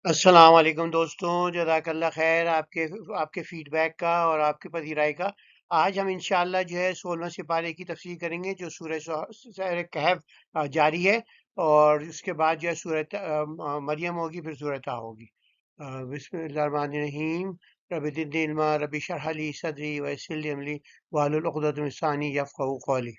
السلام علیکم دوستوں، جزاک اللہ خیر آپ کے فیڈ بیک کا اور آپ کے پذیرائی کا۔ آج ہم انشاءاللہ جو ہے 16 سپارے کی تفسیر کریں گے، جو سورہ کہف جاری ہے، اور اس کے بعد جو ہے سورہ مریم ہوگی، پھر سورہ طٰ ہوگی۔ بسم اللہ الرحمن الرحیم۔ رب زدنی علما، رب اشرح لی صدری ویسر لی امری واحلل عقدۃ من لسانی یفقہوا قولی۔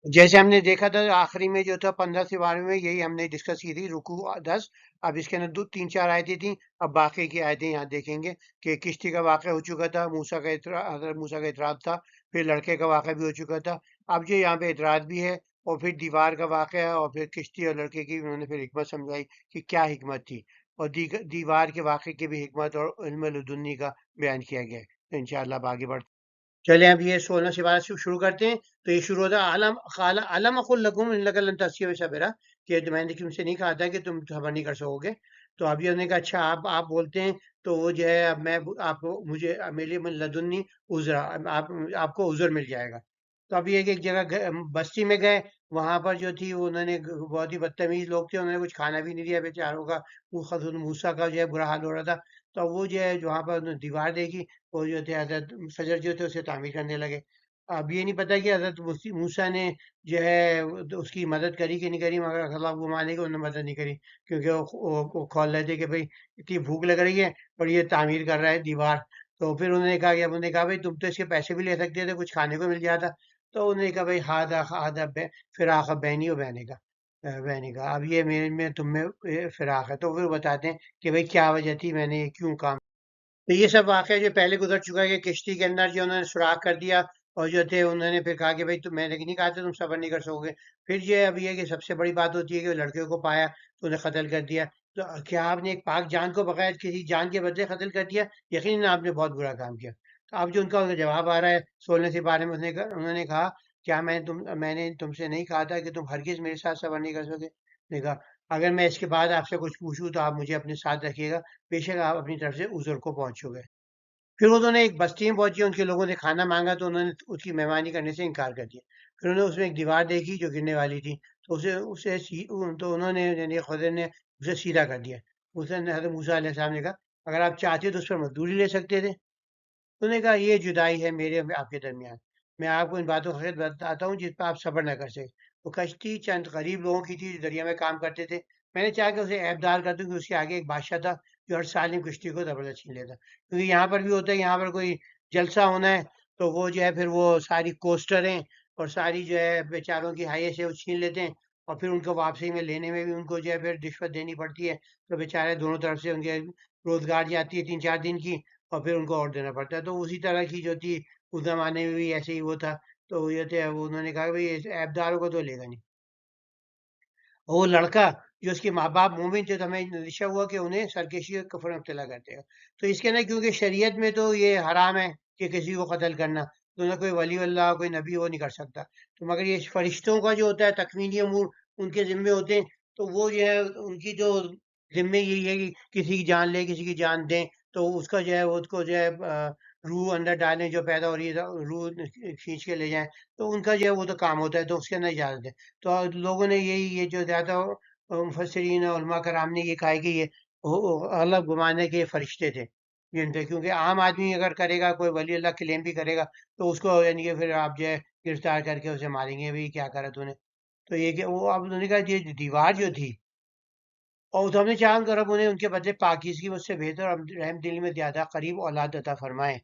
جیسے ہم نے دیکھا تھا آخری میں جو تھا 15 سے 12 میں، یہی ہم نے ڈسکس کی تھی، رکوع 10۔ اب اس کے اندر تین چار آیتیں تھیں، اب باقی کی آیتیں یہاں دیکھیں گے کہ کشتی کا واقعہ ہو چکا تھا، حضرت موسیٰ کا اعتراض تھا، پھر لڑکے کا واقعہ بھی ہو چکا تھا، اب جو یہاں پہ اعتراض بھی ہے، اور پھر دیوار کا واقعہ، اور پھر کشتی اور لڑکے کی انہوں نے پھر حکمت سمجھائی کہ کیا حکمت تھی، اور دیوار کے واقعے کی بھی حکمت اور علم لدنی کا بیان کیا گیا ہے۔ انشاءاللہ اب آگے بڑھتے چلیں، اب یہ 16 سے 12 سے شروع کرتے ہیں۔ تو یہ شروع ہوتا ہے علم اقل لکم انک لن تستطیعوا صبرا، کہ میں نے تم سے نہیں کہا تھا کہ تم صبر نہیں کر سکو گے۔ تو اب یہ نے کہا اچھا آپ بولتے ہیں تو وہ جو ہے اب میں آپ کو مجھے میرے لیے من لدنی عذرا، آپ کو عذر مل جائے گا۔ تو اب یہ کہ ایک جگہ بستی میں گئے، وہاں پر جو تھی انہوں نے بہت ہی بدتمیز لوگ تھے، انہوں نے کچھ کھانا بھی نہیں دیا بیچاروں کا، وہ حضرت موسیٰ کا جو ہے برا حال ہو رہا تھا۔ تو وہ جو ہے وہاں پر انہوں نے دیوار دیکھی، وہ جو تھے حضرت فجر جو تھے اسے تعمیر کرنے لگے۔ اب یہ نہیں پتا کہ حضرت موسیٰ نے جو ہے اس کی مدد کری کہ نہیں کری، مگر اللہ کو مانے کہ انہوں نے مدد نہیں کری، کیونکہ وہ کھول رہے تھے کہ بھئی اتنی بھوک لگ رہی ہے اور یہ تعمیر کر رہا ہے دیوار۔ تو پھر انہوں نے کہا کہ انہوں نے کہا بھئی تم تو اس کے پیسے بھی لے سکتے تھے، کچھ کھانے کو مل جاتا۔ تو انہوں نے کہا بھئی ہادہ فراق بینی و بہنے کا، اب یہ میرے میں تم میں فراق ہے۔ تو پھر بتاتے ہیں کہ بھئی کیا وجہ تھی، میں نے یہ کیوں کام۔ تو یہ سب واقعہ جو پہلے گزر چکا ہے کہ کشتی کے اندر جو انہوں نے سوراخ کر دیا، اور جو تھے انہوں نے پھر کہا کہ بھائی میں نے نہیں کہا تھا تم صبر نہیں کر سکو گے۔ پھر جو ہے اب یہ کہ سب سے بڑی بات ہوتی ہے کہ لڑکے کو پایا تو انہیں قتل کر دیا۔ تو کیا آپ نے ایک پاک جان کو بغیر کسی جان کے بدلے قتل کر دیا؟ یقیناً آپ نے بہت برا کام کیا۔ تو اب جو ان کا جواب آ رہا ہے 16 سے بارے میں، انہوں نے کہا کیا میں نے تم سے نہیں کہا تھا کہ تم ہرگز میرے ساتھ صبر نہیں کر سکے؟ نے کہا اگر میں اس کے بعد آپ سے کچھ پوچھوں تو آپ مجھے اپنے ساتھ رکھیے گا، بے شک آپ اپنی طرف سے عذر کو پہنچو گے۔ پھر انہوں نے ایک بستی میں پہنچی، ان کے لوگوں نے کھانا مانگا تو انہوں نے اس کی مہمانی کرنے سے انکار کر دیا۔ پھر انہوں نے اس میں ایک دیوار دیکھی جو گرنے والی تھی، تو تو انہوں نے یعنی خضر نے اسے سیدھا کر دیا۔ اس نے حضرت موسیٰ علیہ السلام نے کہا اگر آپ چاہتے تو اس پر مزدوری لے سکتے تھے۔ انہوں نے کہا یہ جدائی ہے میرے اور آپ کے درمیان، میں آپ کو ان باتوں کا خیر بتاتا ہوں جس پر آپ صبر نہ کر سکے۔ وہ کشتی چند غریب لوگوں کی تھی جو دریا میں کام کرتے تھے، میں نے چاہا کہ اسے عیب دار کر دوں کہ اس کے آگے ایک بادشاہ تھا جو ہر سالم کشتی کو زبردست چھین لیتا، کیونکہ یہاں پر بھی ہوتا ہے، یہاں پر کوئی جلسہ ہونا ہے تو وہ جو ہے پھر وہ ساری کوسٹریں اور ساری جو ہے بیچاروں کی ہائیے سے وہ چھین لیتے ہیں، اور پھر ان کو واپسی میں لینے میں بھی ان کو جو ہے پھر رشوت دینی پڑتی ہے۔ تو بیچارے دونوں طرف سے ان کے روزگار جاتی ہے 3 4 دن کی، اور پھر ان کو اور دینا پڑتا ہے۔ تو اسی طرح کی جو تھی اس زمانے میں بھی ایسے ہی وہ تھا۔ تو یہ تھے انہوں نے کہا بھائی ایب داروں کو تو لے گا نہیں۔ اور وہ لڑکا جو اس کے ماں باپ مومن تھے تو ہمیں نشہ ہوا کہ انہیں سرکشی اور کفر میں مبتلا کر دے گا۔ تو اس کے اندر کیونکہ شریعت میں تو یہ حرام ہے کہ کسی کو قتل کرنا، تو نہ کوئی ولی اللہ کوئی نبی وہ نہیں کر سکتا۔ تو مگر یہ فرشتوں کا جو ہوتا ہے تکوینی امور ان کے ذمے ہوتے ہیں، تو وہ جو ہے ان کی جو ذمے یہی ہے کہ کسی کی جان لے کسی کی جان دیں، تو اس کا جو ہے وہ اس کو جو ہے روح اندر ڈالیں جو پیدا ہو رہی ہے، روح کھینچ کے لے جائیں، تو ان کا جو ہے وہ تو کام ہوتا ہے، تو اس کے اندر اجازت ہے۔ تو لوگوں نے یہ جو زیادہ مفسرین اور علماء کرام نے یہ کہا ہے کہ یہ اللہ گمانے کے فرشتے تھے جن پہ، کیونکہ عام آدمی اگر کرے گا، کوئی ولی اللہ کلیم بھی کرے گا تو اس کو یعنی کہ پھر آپ جو ہے گرفتار کر کے اسے ماریں گے بھی کیا کرا تو نے۔ تو یہ کہ وہ اب انہوں نے کہا یہ دیوار جو تھی، اور تو ہم نے چاہا کہ رب انہیں ان کے بدلے پاکیزگی مجھ سے بہتر اور رحم دل میں زیادہ قریب اولاد عطا فرمائے،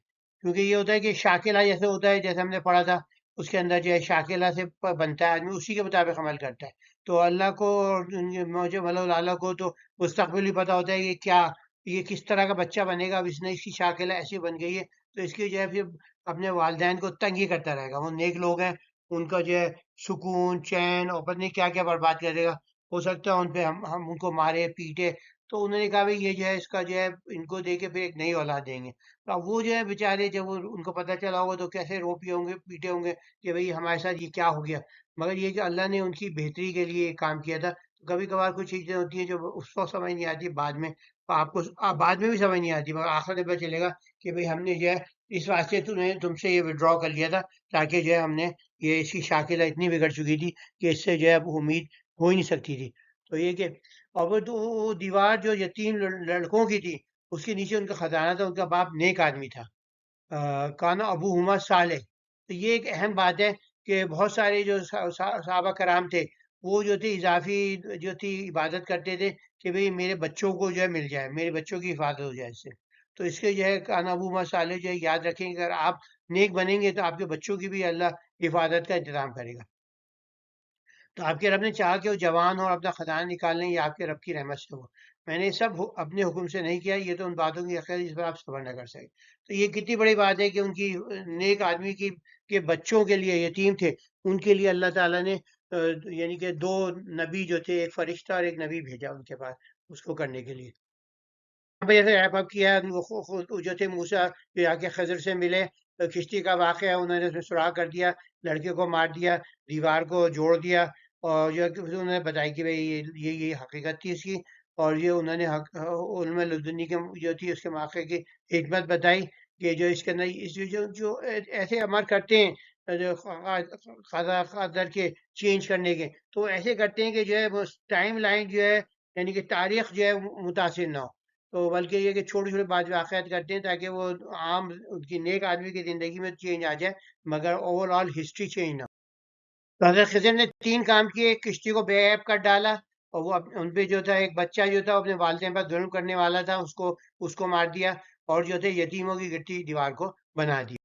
کیونکہ یہ ہوتا ہے کہ شاکلہ جیسے ہوتا ہے، جیسے ہم نے پڑھا تھا اس کے اندر جو ہے شاکلہ سے بنتا ہے آدمی، اسی کے مطابق عمل کرتا ہے۔ تو اللہ کو اور مجھے اللہ کو تو مستقبل بھی پتہ ہوتا ہے کہ کیا یہ کس طرح کا بچہ بنے گا۔ اب اس نے اس کی شاکلہ ایسی بن گئی ہے تو اس کی جو ہے پھر اپنے والدین کو تنگ ہی کرتا رہے گا، وہ نیک لوگ ہیں، ان کا جو ہے سکون چین اور پتہ نہیں کیا کیا برباد کر دے گا، ہو سکتا ہے ان پہ ہم ان کو مارے پیٹے۔ تو انہوں نے کہا بھائی یہ جو ہے اس کا جو ہے ان کو دے کے پھر ایک نئی اولاد دیں گے۔ تو اب وہ جو ہے بیچارے جب وہ ان کو پتہ چلا ہوگا تو کیسے رو پیے ہوں گے پیٹے ہوں گے کہ بھئی ہمارے ساتھ یہ کیا ہو گیا۔ مگر یہ کہ اللہ نے ان کی بہتری کے لیے کام کیا تھا۔ کبھی کبھار کچھ چیزیں ہوتی ہیں جو اس وقت سمجھ نہیں آتی، بعد میں آپ کو بعد میں بھی سمجھ نہیں آتی، مگر آخر میں پتہ چلے گا کہ بھئی ہم نے جو ہے اس واسطے تم سے یہ ودرا کر لیا تھا تاکہ جو ہے ہم نے یہ اس کی شاکلہ اتنی بگڑ چکی تھی کہ اس سے جو ہے اب امید ہو ہی نہیں سکتی تھی۔ تو یہ کہ اور وہ دیوار جو یتیم لڑکوں کی تھی اس کے نیچے ان کا خزانہ تھا. ان کا باپ نیک آدمی تھا. کانا ابو ہما صالح. تو یہ ایک اہم بات ہے کہ بہت سارے جو صحابہ کرام تھے وہ جو تھے اضافی جو تھی عبادت کرتے تھے کہ بھئی میرے بچوں کو جو ہے مل جائے، میرے بچوں کی حفاظت ہو جائے اس سے. تو اس کے جو ہے کانا ابو ہما صالح جو ہے یاد رکھیں کہ اگر آپ نیک بنیں گے تو آپ کے بچوں کی بھی اللہ حفاظت کا انتظام کرے گا. تو آپ کے رب نے چاہا کہ وہ جوان ہو اور اپنا خزانہ نکال لیں، یہ آپ کے رب کی رحمت سے ہو. میں نے سب اپنے حکم سے نہیں کیا، یہ تو ان باتوں کی خیر جس پر آپ صبر نہ کر سکے. تو یہ کتنی بڑی بات ہے کہ ان کی نیک آدمی کی کے بچوں کے لیے، یتیم تھے ان کے لیے اللہ تعالیٰ نے یعنی کہ دو نبی جو تھے، ایک فرشتہ اور ایک نبی بھیجا ان کے پاس اس کو کرنے کے لیے. یہاں پہ جیسے ریپ اپ کیا وہ خود جو تھے موسیٰ جو آ کے خضر سے ملے، کشتی کا واقعہ انہوں نے اس میں سراغ کر دیا، لڑکے کو مار دیا، دیوار کو جوڑ دیا، اور جو ہے کہ پھر انہوں نے بتایا کہ بھئی یہ حقیقت تھی اس کی. اور یہ انہوں نے علم لدنی کے جو تھی اس کے واقعے کی حکمت بتائی کہ جو اس کے اندر اس جو ایسے عمل کرتے ہیں جو قدر کے چینج کرنے کے، تو ایسے کرتے ہیں کہ جو ہے وہ ٹائم لائن جو ہے یعنی کہ تاریخ جو ہے متاثر نہ ہو. تو بلکہ یہ کہ چھوٹے چھوٹے بعض واقعات کرتے ہیں تاکہ وہ عام ان کی نیک آدمی کی زندگی میں چینج آ جائے مگر اوور آل ہسٹری چینج نہ ہو. تو حضرت خضر نے 3 کام کیے. ایک کشتی کو بے عیب کر ڈالا، اور وہ ان پہ جو تھا ایک بچہ جو تھا وہ اپنے والدین پر ظلم کرنے والا تھا اس کو مار دیا، اور جو تھے یتیموں کی گٹی دیوار کو بنا دیا.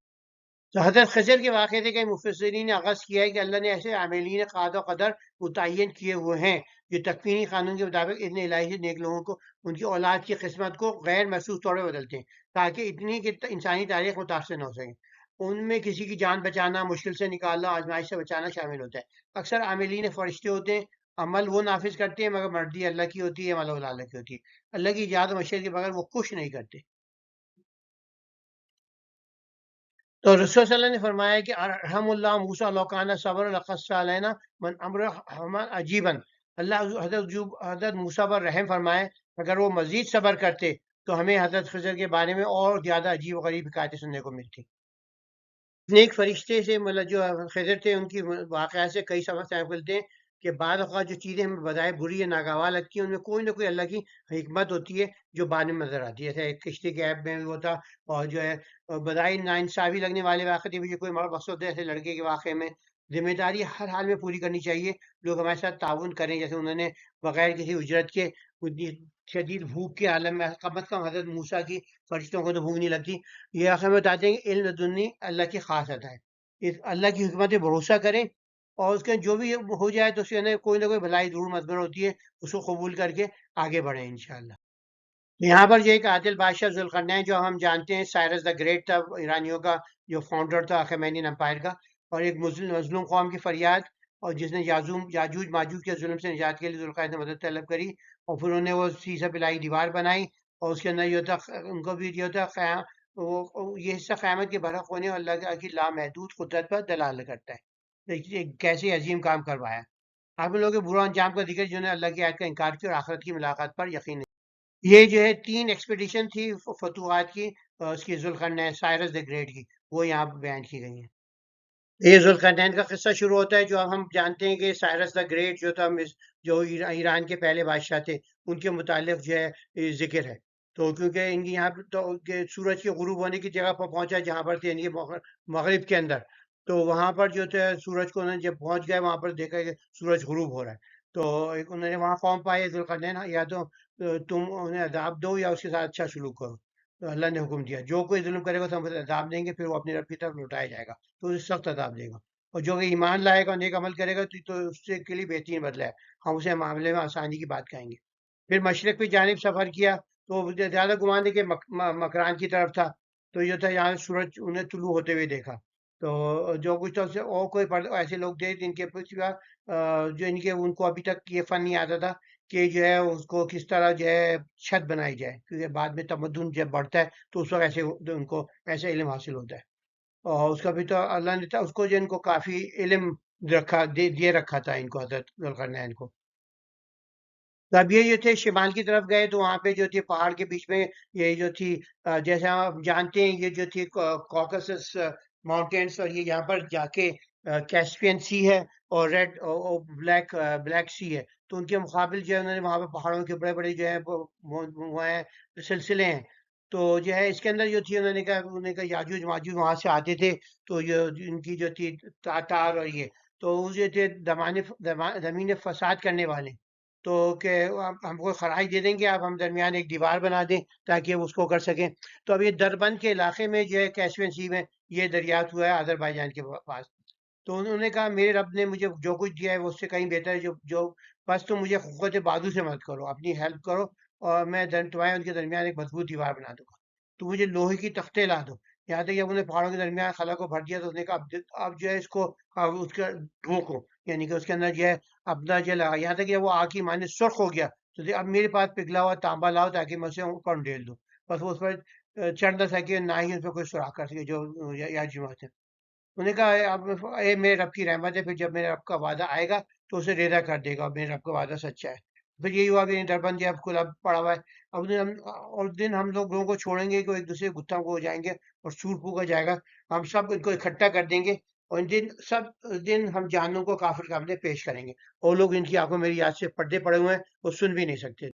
تو حضرت خضر کے واقعے سے کئی مفسرین نے آغاز کیا ہے کہ اللہ نے ایسے عاملین قاد و قدر متعین کیے ہوئے ہیں جو تکوینی قانون کے مطابق اتنے الہی سے نیک لوگوں کو ان کی اولاد کی قسمت کو غیر محسوس طور پہ بدلتے ہیں تاکہ اتنی کہ انسانی تاریخ متاثر نہ ہو سکے. ان میں کسی کی جان بچانا، مشکل سے نکالنا، آزمائش سے بچانا شامل ہوتا ہے. اکثر عاملین فرشتے ہوتے ہیں، عمل وہ نافذ کرتے ہیں مگر مرضی اللہ کی ہوتی ہے، عمل اللہ کی ہوتی ہے. اللہ کی اجازت و مشیت کے بغیر وہ کچھ نہیں کرتے. تو رسول صلی اللہ علیہ وسلم نے فرمایا کہ رحم اللہ موسیٰ لوکانہ صبر لقص علینا من امر عجیباً. اللہ حضرت موسیٰ پر رحم فرمائے، اگر وہ مزید صبر کرتے تو ہمیں حضرت خضر کے بارے میں اور زیادہ عجیب و غریب حکایتیں سننے کو ملتی. نیک فرشتے سے مطلب جو خضر تھے ان کی واقعات سے کئی سبق ملتے ہیں کہ بعض اوقات جو چیزیں ہمیں بظاہر بری یا ناگوار لگتی ہیں ان میں کوئی نہ کوئی اللہ کی حکمت ہوتی ہے جو بعد میں نظر آتی ہے. جیسے کشتی کے ایپ میں بھی ہوتا، اور جو ہے بظاہر ناانصافی لگنے والے واقعے بھی کوئی مقصد ہوتا ہے. جیسے لڑکے کے واقعے میں ذمہ داری ہر حال میں پوری کرنی چاہیے، لوگ ہمارے ساتھ تعاون کریں. جیسے انہوں نے بغیر کسی اجرت کے شدید بھوک کے عالم میں کم از کم حضرت موسیٰ کی، فرشتوں کو تو بھوک نہیں لگتی. یہ آخر میں بتاتے ہیں کہ علم لدنی اللہ کی خاص عطا ہے. اس اللہ کی حکمت پہ بھروسہ کریں اور اس کے جو بھی ہو جائے تو اس کے اندر کوئی نہ کوئی بھلائی ضرور مضمر ہوتی ہے، اس کو قبول کر کے آگے بڑھیں انشاءاللہ. یہاں پر جو ایک عادل بادشاہ ذوالقرنین جو ہم جانتے ہیں سائرس دا گریٹ تھا، ایرانیوں کا جو فاؤنڈر تھا اخیمینین امپائر کا، اور ایک مظلوم قوم کی فریاد، اور جس نے یاجوج ماجوج کے ظلم سے نجات کے لیے ذوالقرنین سے مدد طلب کری، اور پھر انہوں نے وہ سیسہ پلائی دیوار بنائی، اور اس کے اندر جو تھا ان کو بھی جو تھا یہ حصہ قیامت کے برحق ہونے اور اللہ کی لامحدود قدرت پر دلالت کرتا ہے. کیسے عظیم کام کروایا. آپ لوگوں کے برا انجام کا ذکر جنہوں نے اللہ کی آیت کا انکار کیا اور آخرت کی ملاقات پر یقین نہیں. یہ جو ہے 3 ایکسپیڈیشن تھی فتوحات کی، اس کی ذوالقرنین سائرس دی گریٹ کی، وہ یہاں بیان کی گئی ہیں. یہ ذوالقرنین کا قصہ شروع ہوتا ہے جو اب ہم جانتے ہیں کہ سائرس دا گریٹ جو تھا، جو ایران کے پہلے بادشاہ تھے، ان کے متعلق جو ہے ذکر ہے. تو کیونکہ ان کی یہاں تو سورج کے غروب ہونے کی جگہ پر پہنچا جہاں پر تھے ان کے مغرب کے اندر، تو وہاں پر جو تھے سورج کو انہوں نے جب پہنچ گئے وہاں پر دیکھا کہ سورج غروب ہو رہا ہے. تو انہوں نے وہاں قوم پائے ذوالقرنین یا تو تم انہیں عذاب دو یا اس کے ساتھ اچھا سلوک کرو. تو اللہ نے حکم دیا جو کوئی ظلم کرے گا تو ہم اسے عذاب دیں گے، پھر وہ اپنی رب کی طرف لوٹایا جائے گا تو اسے سخت عذاب دے گا. اور جو کہ ایمان لائے گا نیک عمل کرے گا تو اس سے کے لیے بہترین بدلہ ہے، ہم اسے معاملے میں آسانی کی بات کہیں گے. پھر مشرق کی جانب سفر کیا تو زیادہ گمان ہے کہ مکران کی طرف تھا. تو یہ تھا یہاں سورج انہیں طلوع ہوتے ہوئے دیکھا. تو جو کچھ تو اور کوئی ایسے لوگ تھے جن کے جو ان کے ان کو ابھی تک یہ فن نہیں آتا تھا کہ جو ہے اس کو کس طرح جو ہے چھت بنائی جائے، کیونکہ بعد میں تمدن جب بڑھتا ہے تو اس وقت ایسے ان کو ایسا علم حاصل ہوتا ہے. اور اس کا بھی تو اللہ نے تھا اس کو جو ان کو کافی علم دے رکھا تھا ان کو حضرت ذوالقرنین کو. تو اب یہ جو تھے شمال کی طرف گئے تو وہاں پہ جو تھی پہاڑ کے بیچ میں یہ جو تھی جیسے ہم جانتے ہیں یہ جو تھی کوکسس ماؤنٹینس، اور یہ یہاں پر جا کے کیسپین سی ہے اور ریڈ بلیک سی ہے. تو ان کے مقابل جو ہے انہوں نے وہاں پہ پہاڑوں کے بڑے بڑے جو ہے وہ ہیں سلسلے ہیں. تو جو ہے اس کے اندر جو تھی انہوں نے کہا یاجوج ماجوج وہاں سے آتے تھے. تو یہ ان کی جو تھی تاتار اور یہ تو وہ جو تھے زمین فساد کرنے والے. تو کہ ہم کو خراج دے دیں گے آپ، ہم درمیان ایک دیوار بنا دیں تاکہ وہ اس کو کر سکیں. تو اب یہ دربند کے علاقے میں جو ہے کیسپین سی میں یہ دریافت ہوا ہے آذربائیجان کے پاس. تو انہوں نے کہا میرے رب نے مجھے جو کچھ دیا ہے وہ اس سے کہیں بہتر ہے. جو بس تم مجھے قوت بازو سے مت کرو، اپنی ہیلپ کرو اور میں تمہارے ان کے درمیان ایک مضبوط دیوار بنا دوں گا. تو مجھے لوہے کی تختے لا دو. یہاں تک کہ اب انہیں پہاڑوں کے درمیان خلا کو بھر دیا تو اس نے کہا اب جو ہے اس کو اس کا ڈھونکو، یعنی کہ اس کے اندر جو ہے اپنا جو لگا. یہاں تک کہ وہ آگ کی مانے سرخ ہو گیا. تو اب میرے پاس پگھلا ہوا تانبا لاؤ تاکہ میں اسے اوپر ڈھیل دوں. بس وہ اس پر چڑھ نہ سکے، نہ ہی اس پہ کوئی سوراخ کر سکے جو یاجوج تھے. انہوں نے کہا اب اے میرے رب کی رحمت ہے، پھر جب میرے رب کا وعدہ آئے گا تو اسے ریزا کر دے گا اور میرے رب کا وعدہ سچا ہے. پھر یہی ہوا کہ دربند جو ہے کھلا پڑا ہوا ہے. اب دن ہم لوگوں کو چھوڑیں گے کہ ایک دوسرے گتھا کو ہو جائیں گے اور سور پھونکا جائے گا. ہم سب ان کو اکٹھا کر دیں گے اور دن ہم جہنم کو کافر کے سامنے پیش کریں گے. اور لوگ ان کی آنکھوں میری یاد سے پردے پڑے ہوئے ہیں، وہ سن بھی نہیں سکتے.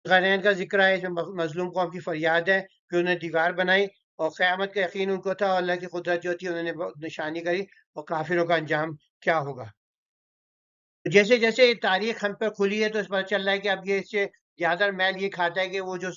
غرین کا ذکر ہے، اس میں مظلوم قوم کی فریاد ہے کہ انہوں نے دیوار بنائی اور قیامت کا یقین ان کو تھا اور اللہ کی قدرت جو تھی انہوں نے بہت نشانی کری اور کافروں کا انجام کیا ہوگا. جیسے جیسے تاریخ ہم پر کھلی ہے تو اس پر چل رہا ہے کہ اب یہ اس سے زیادہ میل یہ کھاتا ہے کہ وہ جو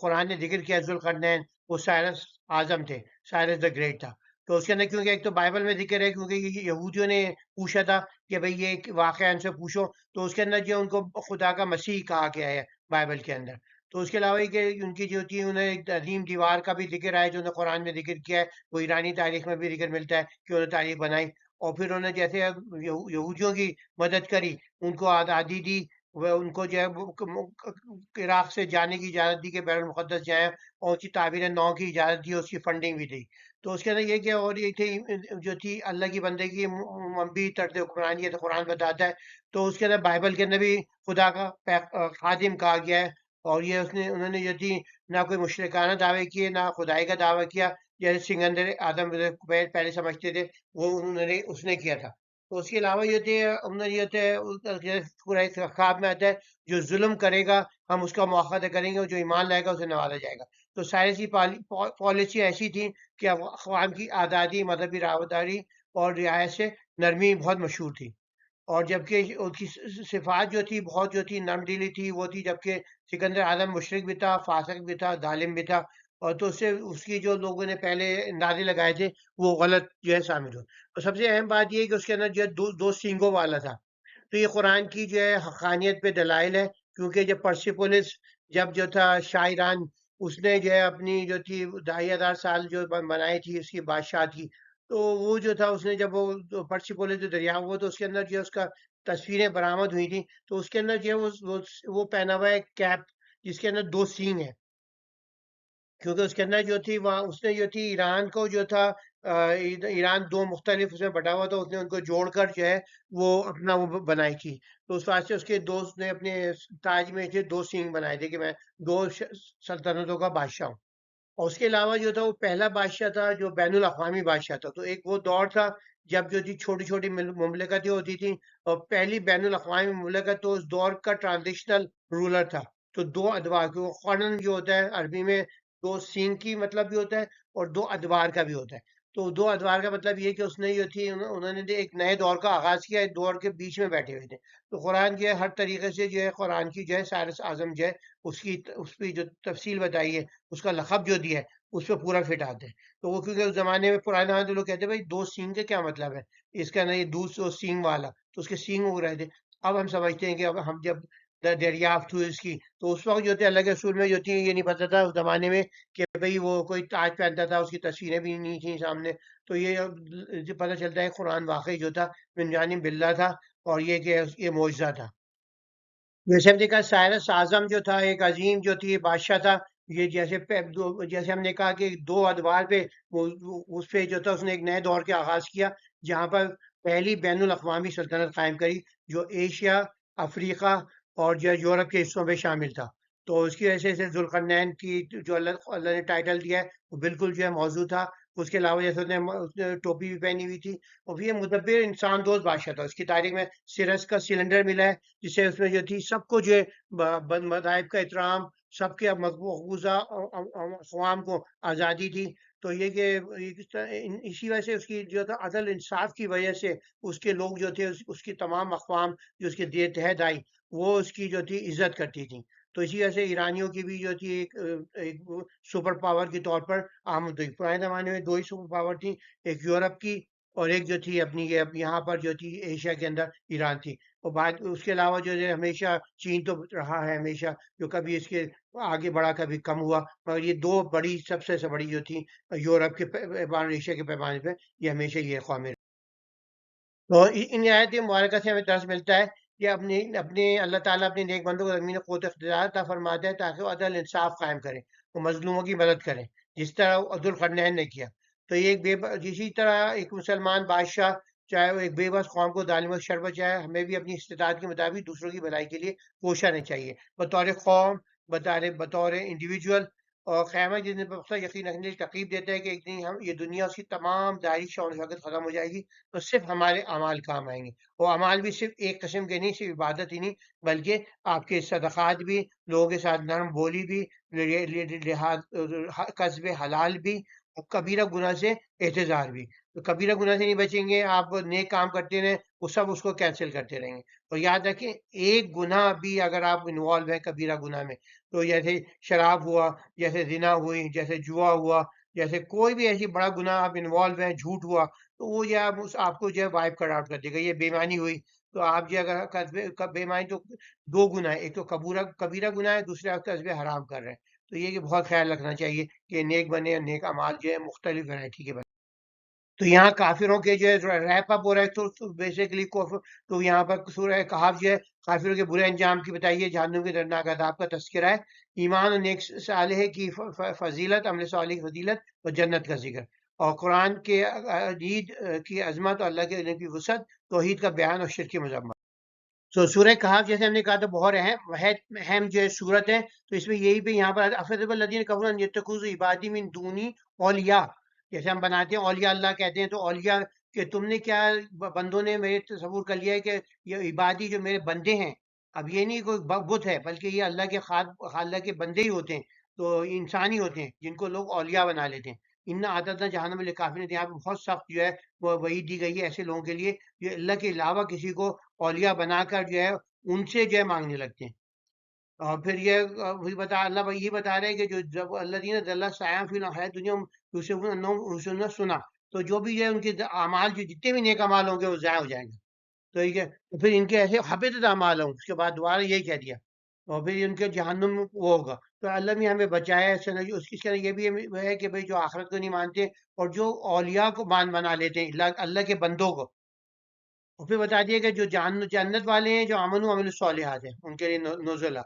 قرآن نے ذکر کیا ذوالقرنین وہ سائرس اعظم تھے، سائرس دا گریٹ تھا. تو اس کے اندر کیونکہ ایک تو بائبل میں ذکر ہے، کیونکہ یہ یہودیوں نے پوچھا تھا کہ بھئی یہ ایک واقعہ ان سے پوچھو، تو اس کے اندر جو ان کو خدا کا مسیح کہا گیا ہے بائبل کے اندر. تو اس کے علاوہ یہ کہ ان کی جو تھی انہیں ایک عظیم دیوار کا بھی ذکر ہے جو انہیں قرآن میں ذکر کیا ہے. وہ ایرانی تاریخ میں بھی ذکر ملتا ہے کہ انہوں نے تاریخ بنائی اور پھر انہوں نے جیسے یہودیوں کی مدد کری، ان کو آزادی دی، وہ ان کو جو ہے عراق سے جانے کی اجازت دی کہ بیت المقدس جائیں اور اس کی تعبیر نو کی اجازت دی اور اس کی فنڈنگ بھی دی. تو اس کے اندر یہ کہ اور یہ تھی جو تھی اللہ کی بندگی منبی طرز حکمرانی ہے، تو قرآن بتاتا ہے. تو اس کے اندر بائبل کے اندر بھی خدا کا خادم کہا گیا ہے. اور یہ انہوں نے جو تھی نہ کوئی مشرکانہ دعوے کیے نہ خدائی کا دعویٰ کیا، جیسے سکندر اعظم پہلے سمجھتے تھے وہ اس نے کیا تھا. تو اس کے علاوہ یہ تھے انہوں نے یہ تھے پورا خواب میں آتا ہے جو ظلم کرے گا ہم اس کا مواخذہ کریں گے اور جو ایمان لائے گا اسے نوازا جائے گا. تو سائنسی پالیسی ایسی تھی کہ اقوام کی آزادی، مذہبی راوداری اور رعایت سے نرمی بہت مشہور تھی. اور جبکہ ان کی صفات جو تھی بہت جو تھی نرم دلی تھی وہ تھی، جبکہ سکندر اعظم مشرک بھی تھا، فاسق بھی تھا، ظالم بھی تھا. اور تو اس کی جو لوگوں نے پہلے اندازے لگائے تھے وہ غلط جو ہے ثابت ہوئے. اور سب سے اہم بات یہ ہے کہ اس کے اندر جو ہے دو سینگوں والا تھا. تو یہ قرآن کی جو ہے حقانیت پہ دلائل ہے، کیونکہ جب پرسیپولس جب جو تھا شاہ ایران اس نے جو ہے اپنی جو تھی 2500 سال جو بنائی تھی اس کی بادشاہ کی، تو وہ جو تھا اس نے جب وہ پرسیپولس جو دریا ہوا تو اس کے اندر جو ہے اس کا تصویریں برآمد ہوئی تھیں. تو اس کے اندر جو ہے وہ پہنا ہوا ہے کیپ جس کے اندر دو سینگ ہیں، کیونکہ اس کے اندر جو تھی وہاں اس نے جو تھی ایران کو جو تھا ایران دو مختلف اس میں بٹا ہوا تھا، اس نے ان کو جوڑ کر جو ہے وہ اپنا وہ بنائی تھی. تو اس واسطے اس کے دوست نے اپنے تاج میں جو دو سینگ بنائے تھے کہ میں دو سلطنتوں کا بادشاہ ہوں. اور اس کے علاوہ جو تھا وہ پہلا بادشاہ تھا جو بین الاقوامی بادشاہ تھا. تو ایک وہ دور تھا جب جو تھی چھوٹی چھوٹی مملکتیں ہوتی تھیں اور پہلی بین الاقوامی مملکت تو اس دور کا ٹرانزیشنل رولر تھا. تو دو ادوار قرن جو ہوتا ہے عربی میں دو سینگ کی مطلب بھی ہوتا ہے اور دو ادوار کا بھی ہوتا ہے. تو دو ادوار کا مطلب یہ کہ اس نے جو تھی انہوں نے ایک نئے دور کا آغاز کیا، ایک دور کے بیچ میں بیٹھے ہوئے تھے. تو قرآن جو ہے ہر طریقے سے جو ہے قرآن کی جو ہے سائرس اعظم جو ہے اس کی جو تفصیل بتائی ہے، اس کا لقب جو دیا ہے اس پہ پورا فٹ آتے ہیں. تو وہ کیونکہ اس زمانے میں پرانے زمانے میں لوگ کہتے ہیں بھائی دو سینگ کا کیا مطلب ہے، اس کا نہیں دو سینگ والا، تو اس کے سینگ ہو رہے تھے. اب ہم سمجھتے ہیں کہ اب ہم جب دریافت ہوئی اس کی تو اس وقت جو تھے اللہ کے رسول میں جو تھی یہ نہیں پتا تھا اس زمانے میں کہ بھئی وہ کوئی تاج پہنتا تھا، اس کی تصویریں بھی نہیں تھیں سامنے. تو یہ پتہ چلتا ہے قرآن واقعی جو تھا من جانب اللہ تھا اور یہ کہ یہ معجزہ تھا. جیسے ہم نے کہا سائرس اعظم جو تھا ایک عظیم جو تھی بادشاہ تھا. یہ جیسے ہم نے کہا کہ دو ادوار پہ اس پہ جو تھا اس نے ایک نئے دور کے آغاز کیا جہاں پر پہلی بین الاقوامی سلطنت قائم کری جو ایشیا، افریقہ اور جو یورپ کے حصوں میں شامل تھا. تو اس کی وجہ سے ذوالقرنین کی جو اللہ نے ٹائٹل دیا ہے وہ بالکل جو ہے موضوع تھا اس کے علاوہ جیسے اس نے ٹوپی بھی پہنی ہوئی تھی، اور پھر یہ مدبر انسان دوست بادشاہ تھا. اس کی تاریخ میں سرس کا سلنڈر ملا ہے، جس سے اس میں جو تھی سب کو جو ہے مذاہب کا احترام، سب کے مقبوضہ اقوام کو آزادی تھی. تو یہ کہ اسی وجہ سے اس کی جو تھا عدل انصاف کی وجہ سے اس کے لوگ جو تھے، اس کی تمام اقوام جو اس کے تحت آئی، وہ اس کی جو تھی عزت کرتی تھی. تو اسی وجہ سے ایرانیوں کی بھی جو تھی ایک سپر پاور کے طور پر آمد ہوئی. پرانے زمانے میں دو ہی سپر پاور تھی، ایک یورپ کی اور ایک جو تھی اپنی یہاں پر جو تھی ایشیا کے اندر ایران تھی. اور بعد اس کے علاوہ جو ہے ہمیشہ چین تو رہا ہے ہمیشہ، جو کبھی اس کے آگے بڑھا کبھی کم ہوا، مگر یہ دو بڑی سب سے بڑی جو تھی یورپ کے پیمانے، ایشیا کے پیمانے پہ یہ ہمیشہ یہ اقوام. تو ان آیت مبارکہ سے ہمیں درس ملتا ہے کہ اپنے اللہ تعالیٰ اپنے نیک بندوں کو زمین قوت اختیار عطا فرماتا ہے تاکہ وہ عدل انصاف قائم کریں، وہ مظلوموں کی مدد کریں، جس طرح ذوالقرنین نے کیا. تو یہ اسی طرح ایک مسلمان بادشاہ، چاہے وہ ایک بے بس قوم کو ظالم و شر بچائے، ہمیں بھی اپنی استطاعت کے مطابق دوسروں کی بھلائی کے لیے کوشش کرنی چاہیے، بطور قوم، بطور انڈیویجول. اور قیامت جس دن پر پختہ یقین رکھنے کی ترغیب دیتا ہے کہ ایک دن یہ دنیا اس کی تمام ظاہری شان و شوکت ختم ہو جائے گی، تو صرف ہمارے اعمال کام آئیں گے. وہ اعمال بھی صرف ایک قسم کے نہیں، صرف عبادت ہی نہیں، بلکہ آپ کے صدقات بھی، لوگوں کے ساتھ نرم بولی بھی، قصب حلال بھی، اور کبیرہ گناہ سے اعتذار بھی. تو کبیرہ گناہ سے نہیں بچیں گے، آپ نیک کام کرتے رہیں، وہ سب اس کو کینسل کرتے رہیں گے. اور یاد رکھیں، ایک گناہ بھی اگر آپ انوالو ہیں کبیرہ گناہ میں، تو جیسے شراب ہوا، جیسے زنا ہوئی، جیسے جوا ہوا، جیسے کوئی بھی ایسی بڑا گناہ آپ انوالو ہیں، جھوٹ ہوا، تو وہ جو ہے آپ کو جو ہے وائپ کٹ آؤٹ کر دے گا. یہ بے ایمانی ہوئی، تو آپ جو اگر بے ایمانی، تو دو گناہ ہے، ایک تو کبیرہ گناہ ہے، دوسرا قصب حرام کر رہے ہیں. تو یہ کہ بہت خیال رکھنا چاہیے کہ نیک بنے، اور نیک اعمال جو ہے مختلف ورائٹی کے بنے. تو یہاں کافروں کے جو ہے ریپ اپ ہو رہا ہے، تو بیسیکلی تو یہاں پر سورہ کہف جو ہے کافروں کے برے انجام کی بتائیے، جہنم کے دردناک عذاب کا تذکرہ ہے، ایمان اور نیک صالح کی فضیلت، عمل صالح کی فضیلت اور جنت کا ذکر، اور قرآن کے عید کی عظمت اور اللہ کے علم کی وسعت، توحید کا بیان اور شرک کی مذمت. تو سورہ کہف جیسے ہم نے کہا، تو بہت اہم جو ہے صورت ہے. تو اس میں یہی پہ یہاں پر افضل الذین کفروا ان یتخذوا عبادی من دونی اولیاء، جیسے ہم بناتے ہیں اولیاء اللہ کہتے ہیں، تو اولیاء کہ تم نے کیا، بندوں نے میرے تصور کر لیا ہے کہ یہ عبادی جو میرے بندے ہیں. اب یہ نہیں کوئی بت ہے، بلکہ یہ اللہ کے بندے ہی ہوتے ہیں، تو انسان ہی ہوتے ہیں جن کو لوگ اولیاء بنا لیتے ہیں. ان عادت جہنم للکافرین، یہاں پہ بہت سخت جو ہے وہ وعید دی گئی ہے ایسے لوگوں کے لیے جو اللہ کے علاوہ کسی کو اولیاء بنا کر جو ہے ان سے جو ہے مانگنے لگتے ہیں. اور پھر یہ اللہ بھائی یہ بتا رہے ہیں کہ جو جب اللہ دین اللہ سایہ فی الحیات دنیا سنا، تو جو بھی جو ہے ان کے اعمال، جو جتنے بھی نیک اعمال ہوں گے وہ ضائع ہو جائیں گے. تو یہ تو پھر ان کے ایسے حبطت اعمال ہوں، اس کے بعد دوبارہ یہی کہہ دیا، اور پھر ان کے جہنم وہ ہوگا. تو اللہ بھی ہمیں بچایا اس سے. اس کے یہ بھی ہے کہ بھئی جو آخرت کو نہیں مانتے اور جو اولیاء کو بنا لیتے ہیں اللہ کے بندوں کو، اور پھر بتا دیا کہ جو جنت والے ہیں، جو امن و عمل الصالحات ہیں، ان کے لیے نزلہ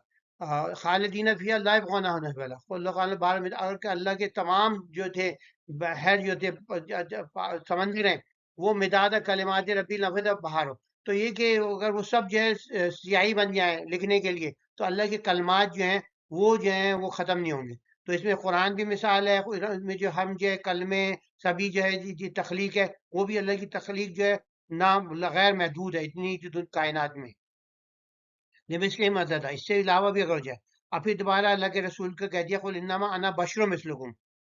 خالدین فیہا لا یبغون عنہا حولا. اللہ تعالیٰ بار میں اور کہ اللہ کے تمام جو تھے بحر، جو تھے سمندر ہیں، وہ مداد کلمات ربی لفظ بہار ہو. تو یہ کہ اگر وہ سب جو ہے سیاہی بن جائیں لکھنے کے لیے، تو اللہ کے کلمات جو ہیں وہ جو ہیں وہ ختم نہیں ہوں گے. تو اس میں قرآن بھی مثال ہے، اس میں جو ہم جو ہے کلمے سبھی جو ہے جی تخلیق ہے، وہ بھی اللہ کی تخلیق جو ہے نام غیر محدود ہے اتنی کائنات میں. اس لیے مدد ہے، اس سے علاوہ بھی اگر ہو جائے. اب پھر دوبارہ اللہ کے رسول کو کہہ دیا قل انما انا بشر مثلکم،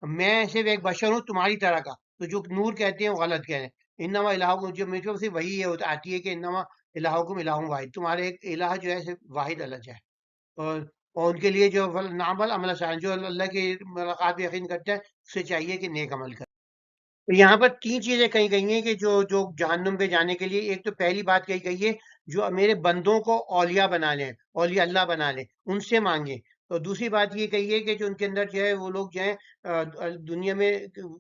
میں صرف ایک بشر ہوں تمہاری طرح کا. تو جو نور کہتے ہیں وہ غلط کہہ رہے ہیں. انما الہکم، جو مجھ سے وہی ہے آتی ہے کہ انما الہکم الہ واحد، تمہارے ایک الہ جو ہے صرف واحد اللہ ہے. اور ان کے لیے جو نعمل عمل صالح، جو اللہ کی ملاقات پہ یقین کرتے ہیں، اسے چاہیے کہ نیک عمل کرے. تو یہاں پر تین چیزیں کہی گئی ہیں کہ جو جہنم پہ جانے کے لیے. ایک تو پہلی بات کہی گئی ہے جو میرے بندوں کو اولیاء بنا لیں، اولیاء اللہ بنا لیں، ان سے مانگیں. تو دوسری بات یہ کہی ہے کہ جو ان کے اندر جو ہے وہ لوگ جو ہیں دنیا میں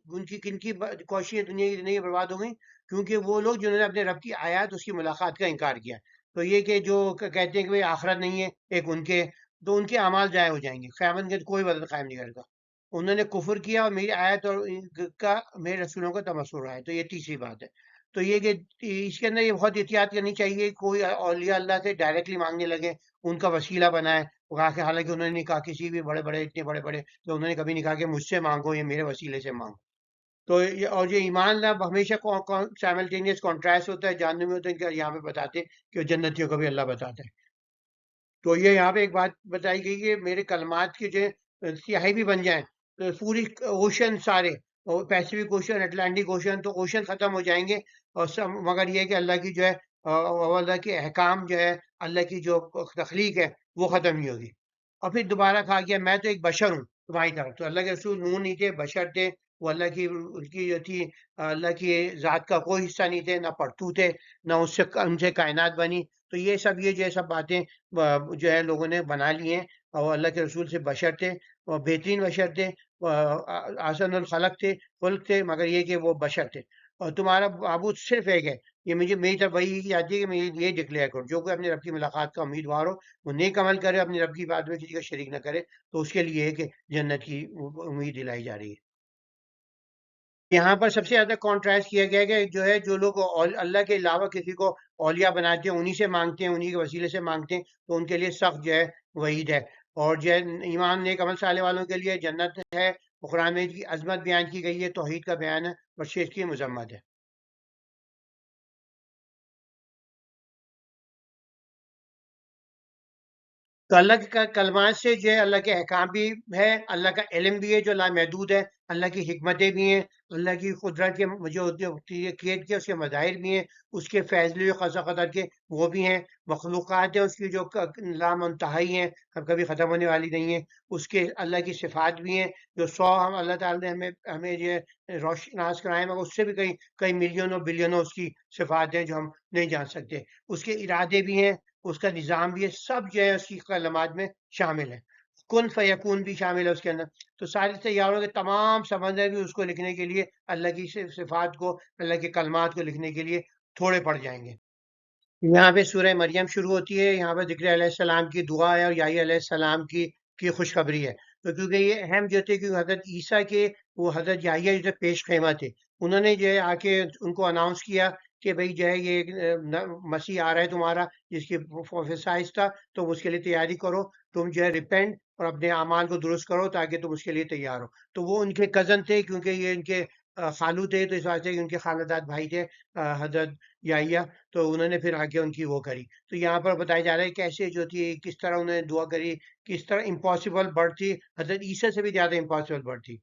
ان کی کن کی کوششیں دنیا کی زندگی برباد ہو گئی، کیونکہ وہ لوگ جنہوں نے اپنے رب کی آیات، اس کی ملاقات کا انکار کیا. تو یہ کہ جو کہتے ہیں کہ بھئی آخرت نہیں ہے ایک ان کے، تو ان کے اعمال ضائع ہو جائیں گے، قیامت کے کوئی وزن قائم نہیں کرے گا. انہوں نے کفر کیا اور میری آیت اور کا میرے رسولوں کا تمسخر رہا ہے. تو یہ تیسری بات ہے. تو یہ کہ اس کے اندر یہ بہت احتیاط کرنی چاہیے، کوئی اولیاء اللہ سے ڈائریکٹلی مانگنے لگے، ان کا وسیلہ بنائے. حالانکہ انہوں نے نہیں کہا کسی بھی بڑے بڑے اتنے بڑے بڑے، تو انہوں نے کبھی نہیں کہا کہ مجھ سے مانگو یا میرے وسیلے سے مانگو. تو اور یہ ایمان لا ہمیشہ سائملٹینیس کانٹراسٹ ہوتا ہے، جہنمی ہوتا ہے، یہاں پہ بتاتے ہیں کہ جنتیوں کو بھی اللہ بتاتا ہے. تو یہ یہاں پہ ایک بات بتائی گئی کہ میرے کلمات کی جو سیاہی بھی بن جائیں تو پوری اوشن سارے، پیسیفک اوشن، اٹلانٹک اوشن، تو اوشن ختم ہو جائیں گے اور سب، مگر یہ کہ اللہ کی جو ہے اللہ کے احکام جو ہے، اللہ کی جو تخلیق ہے وہ ختم نہیں ہوگی. اور پھر دوبارہ کہا گیا میں تو ایک بشر ہوں تمہاری طرف. تو اللہ کے رسول نور نہیں تھے، بشر تھے. وہ اللہ کی ان کی جو تھی اللہ کی ذات کا کوئی حصہ نہیں تھے، نہ پرتو تھے، نہ اس سے ان سے کائنات بنی. تو یہ سب سب باتیں جو ہے لوگوں نے بنا لی ہیں. اور اللہ کے رسول سے بشر تھے، اور بہترین بشر تھے، آسن الخلق تھے، خلق تھے، مگر یہ کہ وہ بشر تھے. اور تمہارا معبود صرف ایک ہے. یہ مجھے میری طرف وہی کی جاتی ہے کہ میں یہ ڈکلیئر کروں، جو کوئی اپنے رب کی ملاقات کا امیدوار ہو وہ نیک عمل کرے، اپنے رب کی بات میں کسی کا شریک نہ کرے، تو اس کے لیے ہے کہ جنت کی امید دلائی جا رہی ہے. یہاں پر سب سے زیادہ کانٹراسٹ کیا گیا ہے کہ جو ہے جو لوگ اللہ کے علاوہ کسی کو اولیاء بناتے ہیں، انہی سے مانگتے ہیں، انہی کے وسیلے سے مانگتے ہیں، تو ان کے لیے سخت جو ہے وعید ہے. اور جو ہے ایمان نیک عمل صالح والوں کے لیے جنت ہے. قرآن میں کی عظمت بیان کی گئی ہے، توحید کا بیان ہے، اور شرک کی مذمت ہے. تو اللہ کے کلمات سے جو ہے اللہ کے احکام بھی ہے، اللہ کا علم بھی ہے جو لامحدود ہے، اللہ کی حکمتیں بھی ہیں، اللہ کی قدرت کے جو کیت کے اس کے مظاہر بھی ہیں، اس کے فیصلے خاصا قدر کے وہ بھی ہیں، مخلوقات ہیں اس کی جو لامنتہائی ہیں، کبھی ختم ہونے والی نہیں ہیں. اس کے اللہ کی صفات بھی ہیں جو ہم اللہ تعالیٰ نے ہمیں یہ روشناس کرائے ہیں، مگر اس سے بھی کئی ملینوں بلینوں اس کی صفات ہیں جو ہم نہیں جان سکتے. اس کے ارادے بھی ہیں، اس کا نظام بھی ہے، سب جو ہے اس کی کلمات میں شامل ہے. کن فیکون بھی شامل ہے اس کے اندر. تو سارے سیاروں کے تمام سمندر بھی اس کو لکھنے کے لیے، اللہ کی صفات کو، اللہ کے کلمات کو لکھنے کے لیے تھوڑے پڑ جائیں گے. یہاں پہ سورہ مریم شروع ہوتی ہے، یہاں پہ ذکر علیہ السلام کی دعا ہے اور یحییٰ علیہ السلام کی خوشخبری ہے. تو کیونکہ یہ اہم جو تھے، کیونکہ حضرت عیسیٰ کے وہ حضرت یحییٰ جو پیش خیمہ تھے، انہوں نے جو ہے آ کے ان کو اناؤنس کیا کہ بھئی جو ہے یہ مسیح آ رہا ہے تمہارا، جس کی سائز تھا، تم اس کے لیے تیاری کرو، تم جو ہے ریپینٹ اور اپنے اعمال کو درست کرو تاکہ تم اس کے لیے تیار ہو. تو وہ ان کے کزن تھے، کیونکہ یہ ان کے خالو تھے، تو اس واسطے کہ ان کے خاندان بھائی تھے حضرت یحییٰ. تو انہوں نے پھر آگے ان کی وہ کری. تو یہاں پر بتایا جا رہا ہے کیسے جو تھی، کس طرح انہوں نے دعا کری، کس طرح امپاسبل برڈ تھی، حضرت عیسیٰ سے بھی زیادہ امپاسبل برڈ تھی.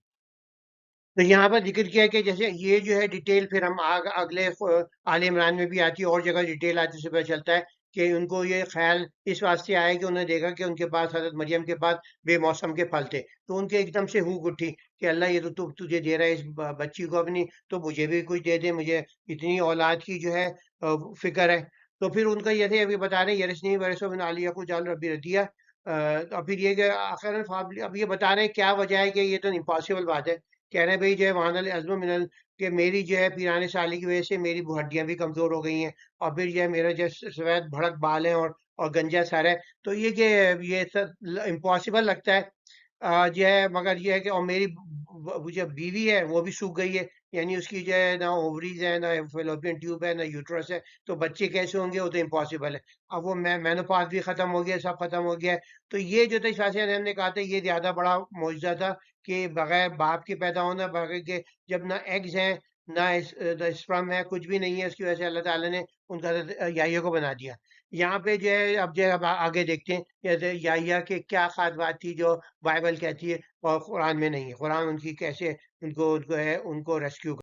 تو یہاں پر ذکر کیا کہ جیسے یہ جو ہے ڈیٹیل پھر ہم اگلے آل عمران میں بھی آتی ہے، اور جگہ ڈیٹیل آتی ہے، سے پتہ چلتا ہے کہ ان کو یہ خیال اس واسطے آیا کہ انہوں نے دیکھا کہ ان کے پاس حضرت مریم کے پاس بے موسم کے پھل تھے. تو ان کے ایک دم سے ہوک اٹھی کہ اللہ یہ تو تجھے دے رہا ہے اس بچی کو اپنی، تو مجھے بھی کچھ دے دے، مجھے اتنی اولاد کی جو ہے فکر ہے. تو پھر ان کا یہ تھے، ابھی بتا رہے ہیں یرثنی ورثہ من آل یعقوب جعل ربی ردیہ. اور پھر یہ کہ آخر اب یہ بتا رہے ہیں کیا وجہ ہے کہ یہ تو امپاسبل بات ہے. کہہ رہے ہیں بھئی جو ہے وہاں العزم من کہ میری جو ہے پیرانے سالی کی وجہ سے میری ہڈیاں بھی کمزور ہو گئی ہیں، اور پھر جو ہے میرا جو سفید بھڑک بال ہیں اور گنجا سر ہے. تو یہ کہ یہ سب امپاسبل لگتا ہے جو ہے، مگر یہ ہے کہ اور میری جو بیوی ہے وہ بھی سوکھ گئی ہے، یعنی اس کی جو ہے نہ اووریز ہے، نہ فیلوپین ٹیوب ہے، نہ یوٹرس ہے. تو بچے کیسے ہوں گے؟ وہ تو امپاسبل ہے. اب وہ مینوپاز بھی ختم ہو گیا، سب ختم ہو گیا ہے. تو یہ جو تھا اس واسطے ہم نے کہا تھا یہ زیادہ بڑا معجزہ تھا کہ بغیر باپ کے پیدا ہونا، بغیر کے جب نہ ایگز ہیں نہ اسپرم ہے، کچھ بھی نہیں ہے، اس کی وجہ سے اللہ تعالیٰ نے ان کا یحییٰ کو بنا دیا. یہاں پہ جو ہے اب جو ہے اب آگے دیکھتے ہیں جیسے یحییٰ کے کیا خاص بات تھی جو بائبل کہتی ہے اور قرآن میں نہیں ہے. قرآن ان کی کیسے ان کو ریسکیو.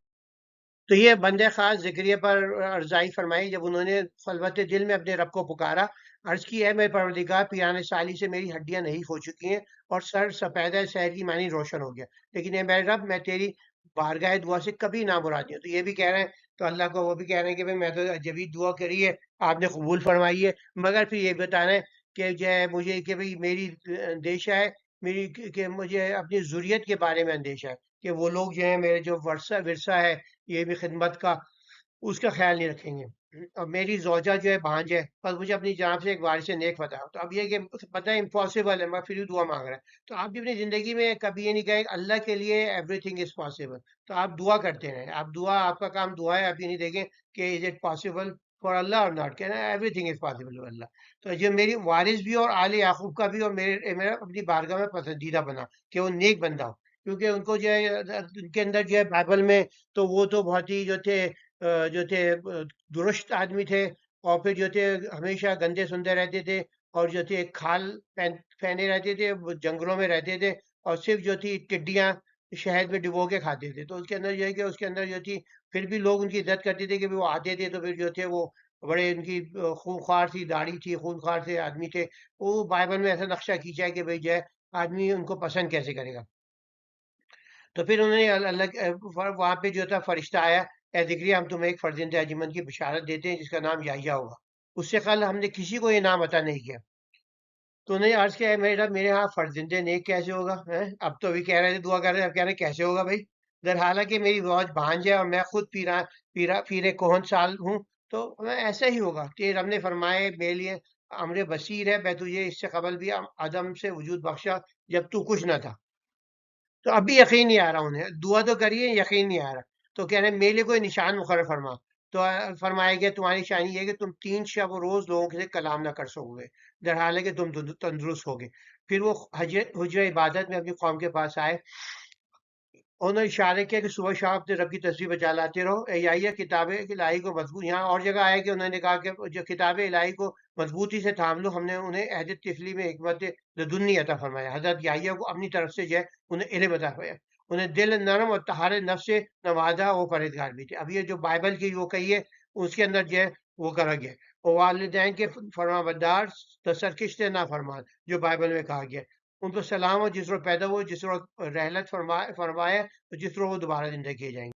تو یہ بندے خاص ذکریہ پر ارزائی فرمائی جب انہوں نے خلوت دل میں اپنے رب کو پکارا. عرض کی ہے میرے پروردگار، پیرانے سالی سے میری ہڈیاں نہیں ہو چکی ہیں اور سر سفید شہر کی معنی روشن ہو گیا، لیکن اے میرے رب میں تیری بارگاہ دعا سے کبھی نہ مرادی ہوں. تو یہ بھی کہہ رہے ہیں، تو اللہ کو وہ بھی کہہ رہے ہیں کہ بھئی میں تو جبھی دعا کری ہے آپ نے قبول فرمائی ہے، مگر پھر یہ بتا رہے ہیں کہ جو ہے مجھے کہ بھئی میری اندیشہ ہے، میری کہ مجھے اپنی ذریت کے بارے میں اندیشہ ہے کہ وہ لوگ جو ہیں میرے جو ورثہ ہے یہ بھی خدمت کا، اس کا خیال نہیں رکھیں گے. اور میری زوجہ جو ہے بھانج ہے، بس مجھے اپنی جانب سے ایک وارث نیک بتاؤ. تو اب یہ کہ پتہ ہے امپاسبل ہے، میں پھر بھی دعا مانگ رہا ہے. تو آپ بھی اپنی زندگی میں کبھی یہ نہیں کہیں اللہ کے لیے ایوری تھنگ از پاسبل. تو آپ دعا کرتے رہیں، آپ دعا، آپ کا کام دعا ہے. آپ یہ نہیں دیکھیں کہ از اٹ پاسبل فار اللہ اور ناٹ، کہنا everything is possible for اللہ. تو جو میری وارث بھی اور آل یعقوب کا بھی اور میرا اپنی بارگاہ میں پسندیدہ بنا کہ وہ نیک بندہ ہو. کیونکہ ان کو جو ہے ان کے اندر جو ہے بائبل میں تو وہ تو بہت ہی جو تھے درست آدمی تھے، اور پھر جو تھے ہمیشہ گندے سندے رہتے تھے، اور جو تھے کھال پہنے رہتے تھے، وہ جنگلوں میں رہتے تھے، اور صرف جو تھی ٹڈیاں شہد میں ڈبو کے کھاتے تھے. تو اس کے اندر جو ہے کہ اس کے اندر جو تھی پھر بھی لوگ ان کی عزت کرتے تھے کہ وہ آتے تھے تو پھر جو تھے وہ بڑے ان کی خونخوار سی داڑھی تھی، خونخوار سے آدمی تھے. وہ بائبل میں ایسا نقشہ کھینچا ہے کہ بھئی جو ہے آدمی ان کو پسند کیسے کرے گا. تو پھر انہوں نے وہاں پہ جو تھا فرشتہ آیا، اے زکریا ہم تمہیں ایک فرزند اجمل کی بشارت دیتے ہیں جس کا نام یحییٰ ہوگا. اس سے قبل ہم نے کسی کو یہ نام عطا نہیں کیا. تو انہوں نے عرض کیا میرے ہاں فرزند نیک کیسے ہوگا؟ اب تو ابھی کہہ رہے تھے دعا کر رہے ہیں، اب کہہ رہے ہیں کیسے ہوگا بھائی؟ در حالانکہ میری فوج بھانج ہے اور میں خود پیرے کوہن سال ہوں، تو ایسا ہی ہوگا کہ رب نے فرمائے میرے لیے امر بصیر ہے، میں تجھے اس سے قبل بھی عدم سے وجود بخشا جب تو کچھ نہ تھا. تو اب بھی یقین نہیں آ رہا انہیں، دعا تو کریے یقین نہیں آ رہا. تو کہہ رہے ہیں میرے لیے کوئی نشان مقرر فرما. تو فرمایا گیا تمہاری نشانی یہ ہے کہ تم 3 شب و روز لوگوں سے کلام نہ کر سکو گے، در حال ہے کہ تم تندرست ہوگے. پھر وہ حجر عبادت میں اپنی قوم کے پاس آئے. انہوں نے اشارہ کیا کہ صبح شام اپنے رب کی تسبیح بجا لاتے رہو. یحییٰ کتاب الہی کو مضبوط، یہاں اور جگہ آیا کہ انہوں نے کہا کہ جو کتاب الہی کو مضبوطی سے تھام لو، ہم نے انہیں عہد طفلی میں حکمت لدنی عطا فرمایا. حضرت یحییٰ کو اپنی طرف سے جو ہے انہیں علم عطا فرمایا، انہیں دل نرم اور طہار نفس سے نوازا، وہ پرہیزگار بھی تھے. اب یہ جو بائبل کی وہ کہی ہے اس کے اندر جو ہے وہ کرا گیا. اور والدین کے فرما بردار، سرکش نہ فرمان، جو بائبل میں کہا گیا. ان کو سلام ہو جس روز پیدا ہو، جس روز رحلت فرمائے، اور جس روز وہ دوبارہ زندہ کیے جائیں گے.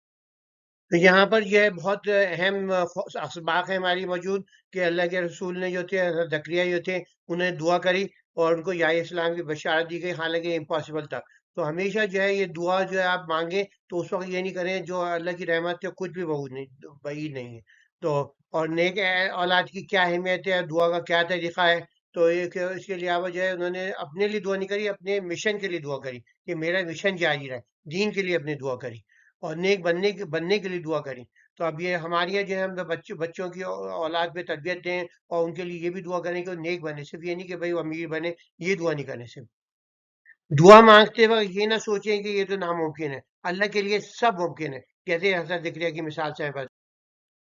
تو یہاں پر یہ بہت اہم اسباق ہے ہماری موجود کہ اللہ کے رسول نے جو تھے حضرت زکریا جو تھے انہیں دعا کری اور ان کو یحییٰ اسلام کی بشارت دی گئی، حالانکہ یہ امپاسبل تھا. تو ہمیشہ جو ہے یہ دعا جو ہے آپ مانگیں تو اس وقت یہ نہیں کریں جو اللہ کی رحمت سے کچھ بھی بعید نہیں ہے. تو اور نیک اولاد کی کیا اہمیت ہے، دعا کا کیا طریقہ ہے. تو اس کے علاوہ جو ہے انہوں نے اپنے لیے دعا نہیں کری، اپنے مشن کے لیے دعا کری کہ میرا مشن جاری رہے، دین کے لیے اپنی دعا کری، اور نیک بننے کے لیے دعا کریں. تو اب یہ ہمارے یہاں جو ہے ہم بچوں کی اولاد پہ تربیت دیں اور ان کے لیے یہ بھی دعا کریں کہ وہ نیک بنے. صرف یہ نہیں کہ بھائی وہ امیر بنے، یہ دعا نہیں کریں. صرف دعا مانگتے وقت یہ نہ سوچیں کہ یہ تو ناممکن ہے، اللہ کے لیے سب ممکن ہے. جیسے حضرت ذکریہ کی مثال سے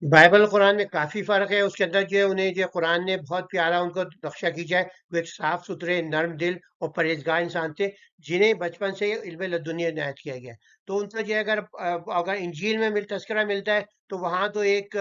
بائبل اور قرآن میں کافی فرق ہے. اس کے اندر جو ہے انہیں جو قرآن نے بہت پیارا ان کو نقشہ کھینچا ہے. وہ ایک صاف ستھرے نرم دل اور پرہیزگار انسان تھے جنہیں بچپن سے علم لدنی عنایت کیا گیا. تو ان کا جو ہے اگر انجیل میں تذکرہ ملتا ہے تو وہاں تو ایک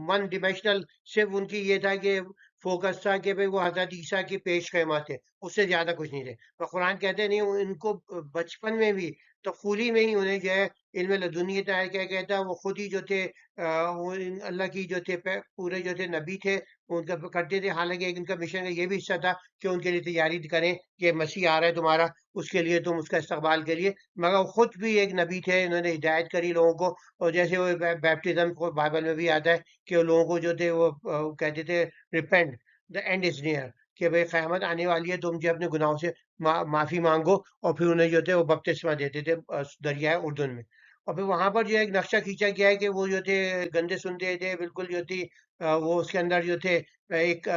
ون ڈیمینشنل صرف ان کی یہ تھا کہ فوکس تھا کہ بھئی وہ حضرت عیسیٰ کی پیش خدمات تھے، اس سے زیادہ کچھ نہیں تھے. اور قرآن کہتے نہیں ان کو بچپن میں بھی طفولی میں ہی انہیں جو ہے علم لدنی عنایت کیا گیا تھا. وہ خود ہی جو تھے وہ اللہ کی جو تھے پورے جو تھے نبی تھے، ان کا کرتے تھے. حالانکہ ان کا مشن کا یہ بھی حصہ تھا کہ ان کے لیے تیاری کریں کہ مسیح آ رہا ہے تمہارا، اس کے لیے تم اس کا استقبال کے لیے. مگر وہ خود بھی ایک نبی تھے، انہوں نے ہدایت کری لوگوں کو. اور جیسے وہ بیپٹزم کو بائبل میں بھی آتا ہے کہ وہ لوگوں کو جو تھے وہ کہتے تھے repent, the and is near, کہ بھئی قیامت آنے والی ہے، تم جو اپنے گناہوں سے معافی مانگو. اور پھر انہیں جو تھے وہ بپتسمہ دیتے تھے دریائے اردن میں. اور پھر وہاں پر جو ایک نقشہ کھینچا گیا ہے کہ وہ جو تھے گندے سنتے تھے بالکل، جو تھی وہ اس کے اندر جو تھے ایک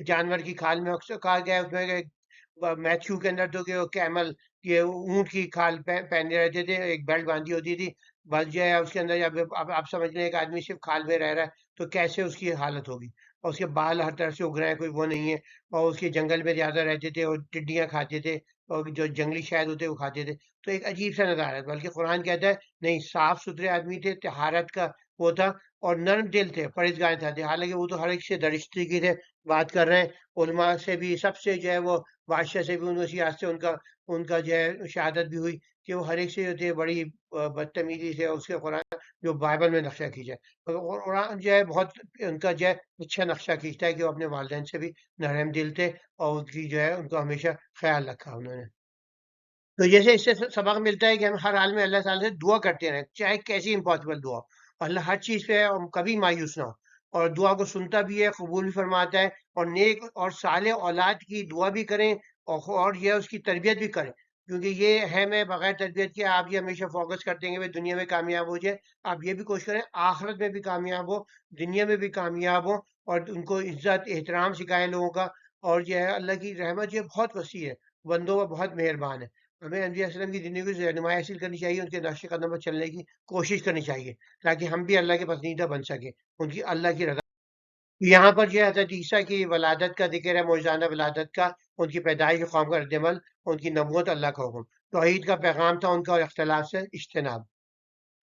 جانور کی کھال میں اکثر کہا گیا ہے اس میں کہ میتھیو کے اندر تو کہ وہ کیمل یہ اونٹ کی کھال پہنے رہتے تھے، ایک بیلٹ باندھی ہوتی تھی. بس جو ہے اس کے اندر جب آپ سمجھ لیں ایک آدمی صرف کھال میں رہ رہا ہے تو کیسے اس کی حالت ہوگی. اور اس کے بال ہر طرف سے اگ رہے ہیں، کوئی وہ نہیں ہے. اور اس کے جنگل میں زیادہ رہتے تھے اور ٹڈیاں کھاتے تھے اور جو جنگلی شہد ہوتے وہ کھاتے تھے. تو ایک عجیب سا نظارہ ہے. بلکہ قرآن کہتا ہے نہیں، صاف ستھرے آدمی تھے، طہارت کا وہ تھا، اور نرم دل تھے، پرہیزگار تھے. حالانکہ وہ تو ہر ایک سے درشتی کی تھے بات کر رہے ہیں. علماء سے بھی سب سے جو ہے وہ بادشاہ سے بھی اسی سے ان کا جو ہے شہادت بھی ہوئی کہ وہ ہر ایک سے جو تھے بڑی بدتمیزی سے اس کے قرآن جو بائبل میں نقشہ کھینچا ہے. اور قرآن جو ہے بہت ان کا جو ہے اچھا نقشہ کھینچتا ہے کہ وہ اپنے والدین سے بھی نرم دل تھے اور ان کی جو ہے ان کا ہمیشہ خیال رکھا انہوں نے. تو جیسے اس سے سبق ملتا ہے کہ ہم ہر حال میں اللہ تعالیٰ سے دعا کرتے رہیں، چاہے کیسی امپاسبل دعا. اللہ ہر چیز پہ ہم کبھی مایوس نہ ہو، اور دعا کو سنتا بھی ہے، قبول بھی فرماتا ہے. اور نیک اور صالح اولاد کی دعا بھی کریں اور یہ اس کی تربیت بھی کریں. کیونکہ یہ اہم ہے، بغیر تربیت کے آپ یہ ہمیشہ فوکس کرتے ہیں کہ دنیا میں کامیاب ہو جائے. آپ یہ بھی کوشش کریں آخرت میں بھی کامیاب ہو، دنیا میں بھی کامیاب ہو، اور ان کو عزت احترام سکھائیں لوگوں کا. اور یہ ہے اللہ کی رحمت جو بہت وسیع ہے، بندوں کا بہت مہربان ہے. ہمیں انبیاء وسلم کی زندگی سے رہنمائی حاصل کرنی چاہیے، ان کے نقش قدم پر چلنے کی کوشش کرنی چاہیے تاکہ ہم بھی اللہ کے پسندیدہ بن سکیں، ان کی اللہ کی رضا۔ یہاں پر جو ہے حضرت عیسیٰ کی ولادت کا ذکر ہے، موجزانہ ولادت کا، ان کی پیدائش و قوم کا رد عمل، ان کی نبوت، اللہ کا حکم، توحید کا پیغام تھا ان کا، اور اختلاف سے اجتناب۔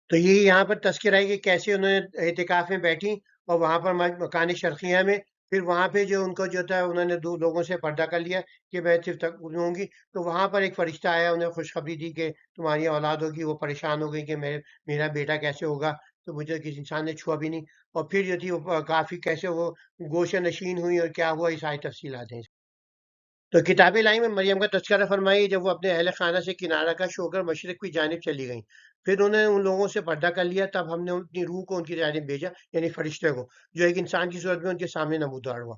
تو یہ یہاں پر تذکرہ ہے کہ کیسے انہوں نے اعتکاف میں بیٹھی، اور وہاں پر مکان شرقیہ میں، پھر وہاں پہ جو ان کو جو تھا انہوں نے دو لوگوں سے پردہ کر لیا کہ میں صرف تک ہوں گی، تو وہاں پر ایک فرشتہ آیا، انہیں خوشخبری دی کہ تمہاری اولاد ہوگی۔ وہ پریشان ہو گئی کہ میرا بیٹا کیسے ہوگا، تو مجھے کسی انسان نے چھوا بھی نہیں، اور پھر جو تھی وہ کافی کیسے وہ گوشہ نشین ہوئی اور کیا ہوا، یہ ساری تفصیلات ہیں۔ تو کتاب الہی میں مریم کا تذکرہ فرمائی جب وہ اپنے اہل خانہ سے کنارہ کش ہو کر مشرق کی جانب چلی گئیں، پھر انہوں نے ان لوگوں سے پردہ کر لیا، تب ہم نے اپنی روح کو ان کی جانب بھیجا، یعنی فرشتے کو، جو ایک انسان کی صورت میں ان کے سامنے نمودار ہوا۔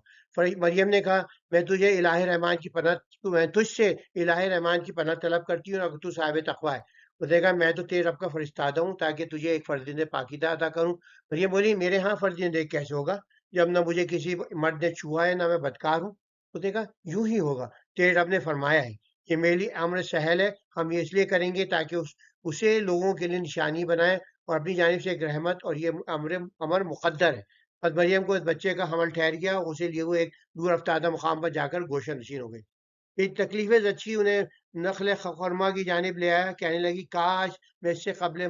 مریم نے کہا، میں تجھے الہ رحمان کی پناہ میں تجھ سے الہ رحمان کی پناہ طلب کرتی ہوں، اگر تو صاحب تقوی ہے۔ اس نے کہا، میں تو تیرے رب کا فرستادہ ہوں تاکہ تجھے ایک فرزند پاکیزہ عطا کروں۔ مریم بولی، میرے ہاں فرزند ایک کیسے ہوگا جب نہ مجھے کسی مرد نے چھوا ہے، نہ میں بدکار ہوں۔ اس نے کہا، یوں ہی ہوگا، تیرے رب نے فرمایا ہے، یہ میرے لیے امر سہل ہے، ہم یہ اس لیے کریں گے تاکہ اسے لوگوں کے لیے نشانی بنائے، اور اپنی جانب سے ایک رحمت، اور یہ امر مقدر ہے۔ بس مریم کو اس بچے کا حمل ٹھہر گیا، اسے لیے وہ ایک دور افتادہ مقام پر جا کر گوشہ نشین ہو گئی۔ ایک تکلیف زچی انہیں نخل خرما کی جانب لے آیا، کہنے لگی، کاش میں اس سے قبل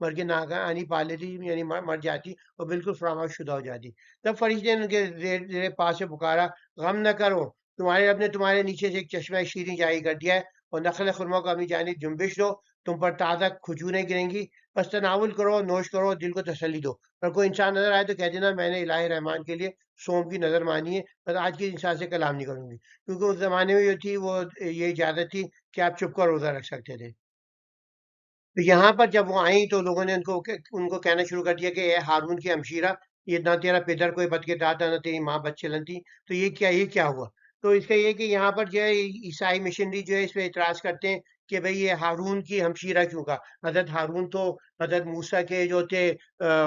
مرگ ناگہانی پا لیتی، یعنی مر جاتی اور بالکل فراموش شدہ ہو جاتی۔ تب فرشتے نے ان کے زیر پاس سے پکارا، غم نہ کرو، تمہارے رب نے تمہارے نیچے سے ایک چشمہ شیریں جاری کر دیا ہے، اور نخل خرما کو اپنی جانب جنبش دو، تم پر تازہ کھجوریں گریں گی، بس تناول کرو، نوش کرو، دل کو تسلی دو۔ اور کوئی انسان نظر آئے تو کہہ دینا، میں نے الہ رحمان کے لیے سونپ کی نظر مانی ہے، بس آج کے انسان سے کلام نہیں کروں گی، کیونکہ اس زمانے میں جو تھی وہ یہ اجازت تھی کہ آپ چپ کر روزہ رکھ سکتے تھے۔ تو یہاں پر جب وہ آئیں تو لوگوں نے ان کو کہنا شروع کر دیا کہ اے ہارون کی ہمشیرہ، یہ نہ تیرا پدر کوئی بد کے دادا، نہ تیری ماں بد چلن تھی، تو یہ کیا ہوا؟ تو اس کا یہ کہ یہاں پر جو ہے عیسائی مشنری جو ہے اس پہ اعتراض کرتے ہیں کہ بھئی یہ ہارون کی ہمشیرہ کیوں کہا؟ حضرت ہارون تو حضرت موسیٰ کے جو تھے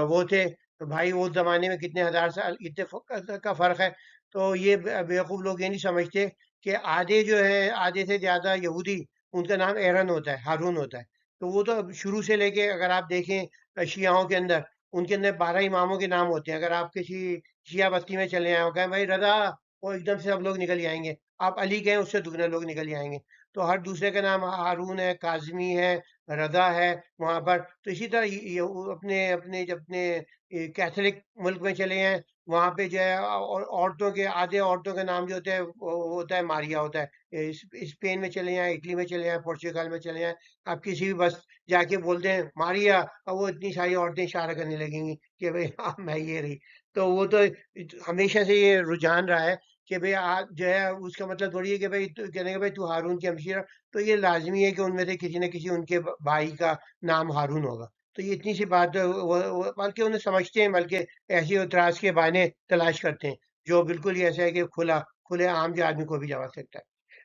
وہ تھے بھائی، وہ زمانے میں کتنے ہزار سال اتنے کا فرق ہے۔ تو یہ بیوقوف لوگ یہ نہیں سمجھتے کہ آدھے جو ہے، آدھے سے زیادہ یہودی، ان کا نام ایرن ہوتا ہے، ہارون ہوتا ہے۔ تو وہ تو شروع سے لے کے اگر آپ دیکھیں شیعوں کے اندر، ان کے اندر 12 اماموں کے نام ہوتے ہیں۔ اگر آپ کسی شیعہ بستی میں چلے آئے کہیں بھائی رضا، وہ ایک دم سے سب لوگ نکل آئیں گے۔ آپ علی کہیں، اس سے دگنے لوگ نکل آئیں گے۔ تو ہر دوسرے کا نام ہارون ہے، کاظمی ہے، رضا ہے وہاں پر۔ تو اسی طرح اپنے کیتھولک ملک میں چلے ہیں، وہاں پہ جو ہے عورتوں کے آدھے عورتوں کے نام جو ہوتے ہیں وہ ہوتا ہے ماریا ہوتا ہے۔ اسپین میں چلے جائیں، اٹلی میں چلے جائیں، پورچوگل میں چلے جائیں، آپ کسی بھی بس جا کے بولتے ہیں ماریا، اور وہ اتنی ساری عورتیں اشارہ کرنے لگیں گی کہ بھئی ہاں میں یہ رہی۔ تو وہ تو ہمیشہ سے یہ رجحان رہا ہے کہ بھئی آج جو ہے اس کا مطلب تھوڑی ہے کہ بھئی کہنے کہ بھئی تو ہارون کی ہمشیرہ، تو یہ لازمی ہے کہ ان میں سے کسی نہ کسی ان کے بھائی کا نام ہارون ہوگا۔ تو یہ اتنی سی بات بلکہ انہیں سمجھتے ہیں، بلکہ ایسی اعتراض کے بہانے تلاش کرتے ہیں جو بالکل ہی ایسا ہے کہ کھلے عام جو آدمی کو بھی جواب سکتا ہے۔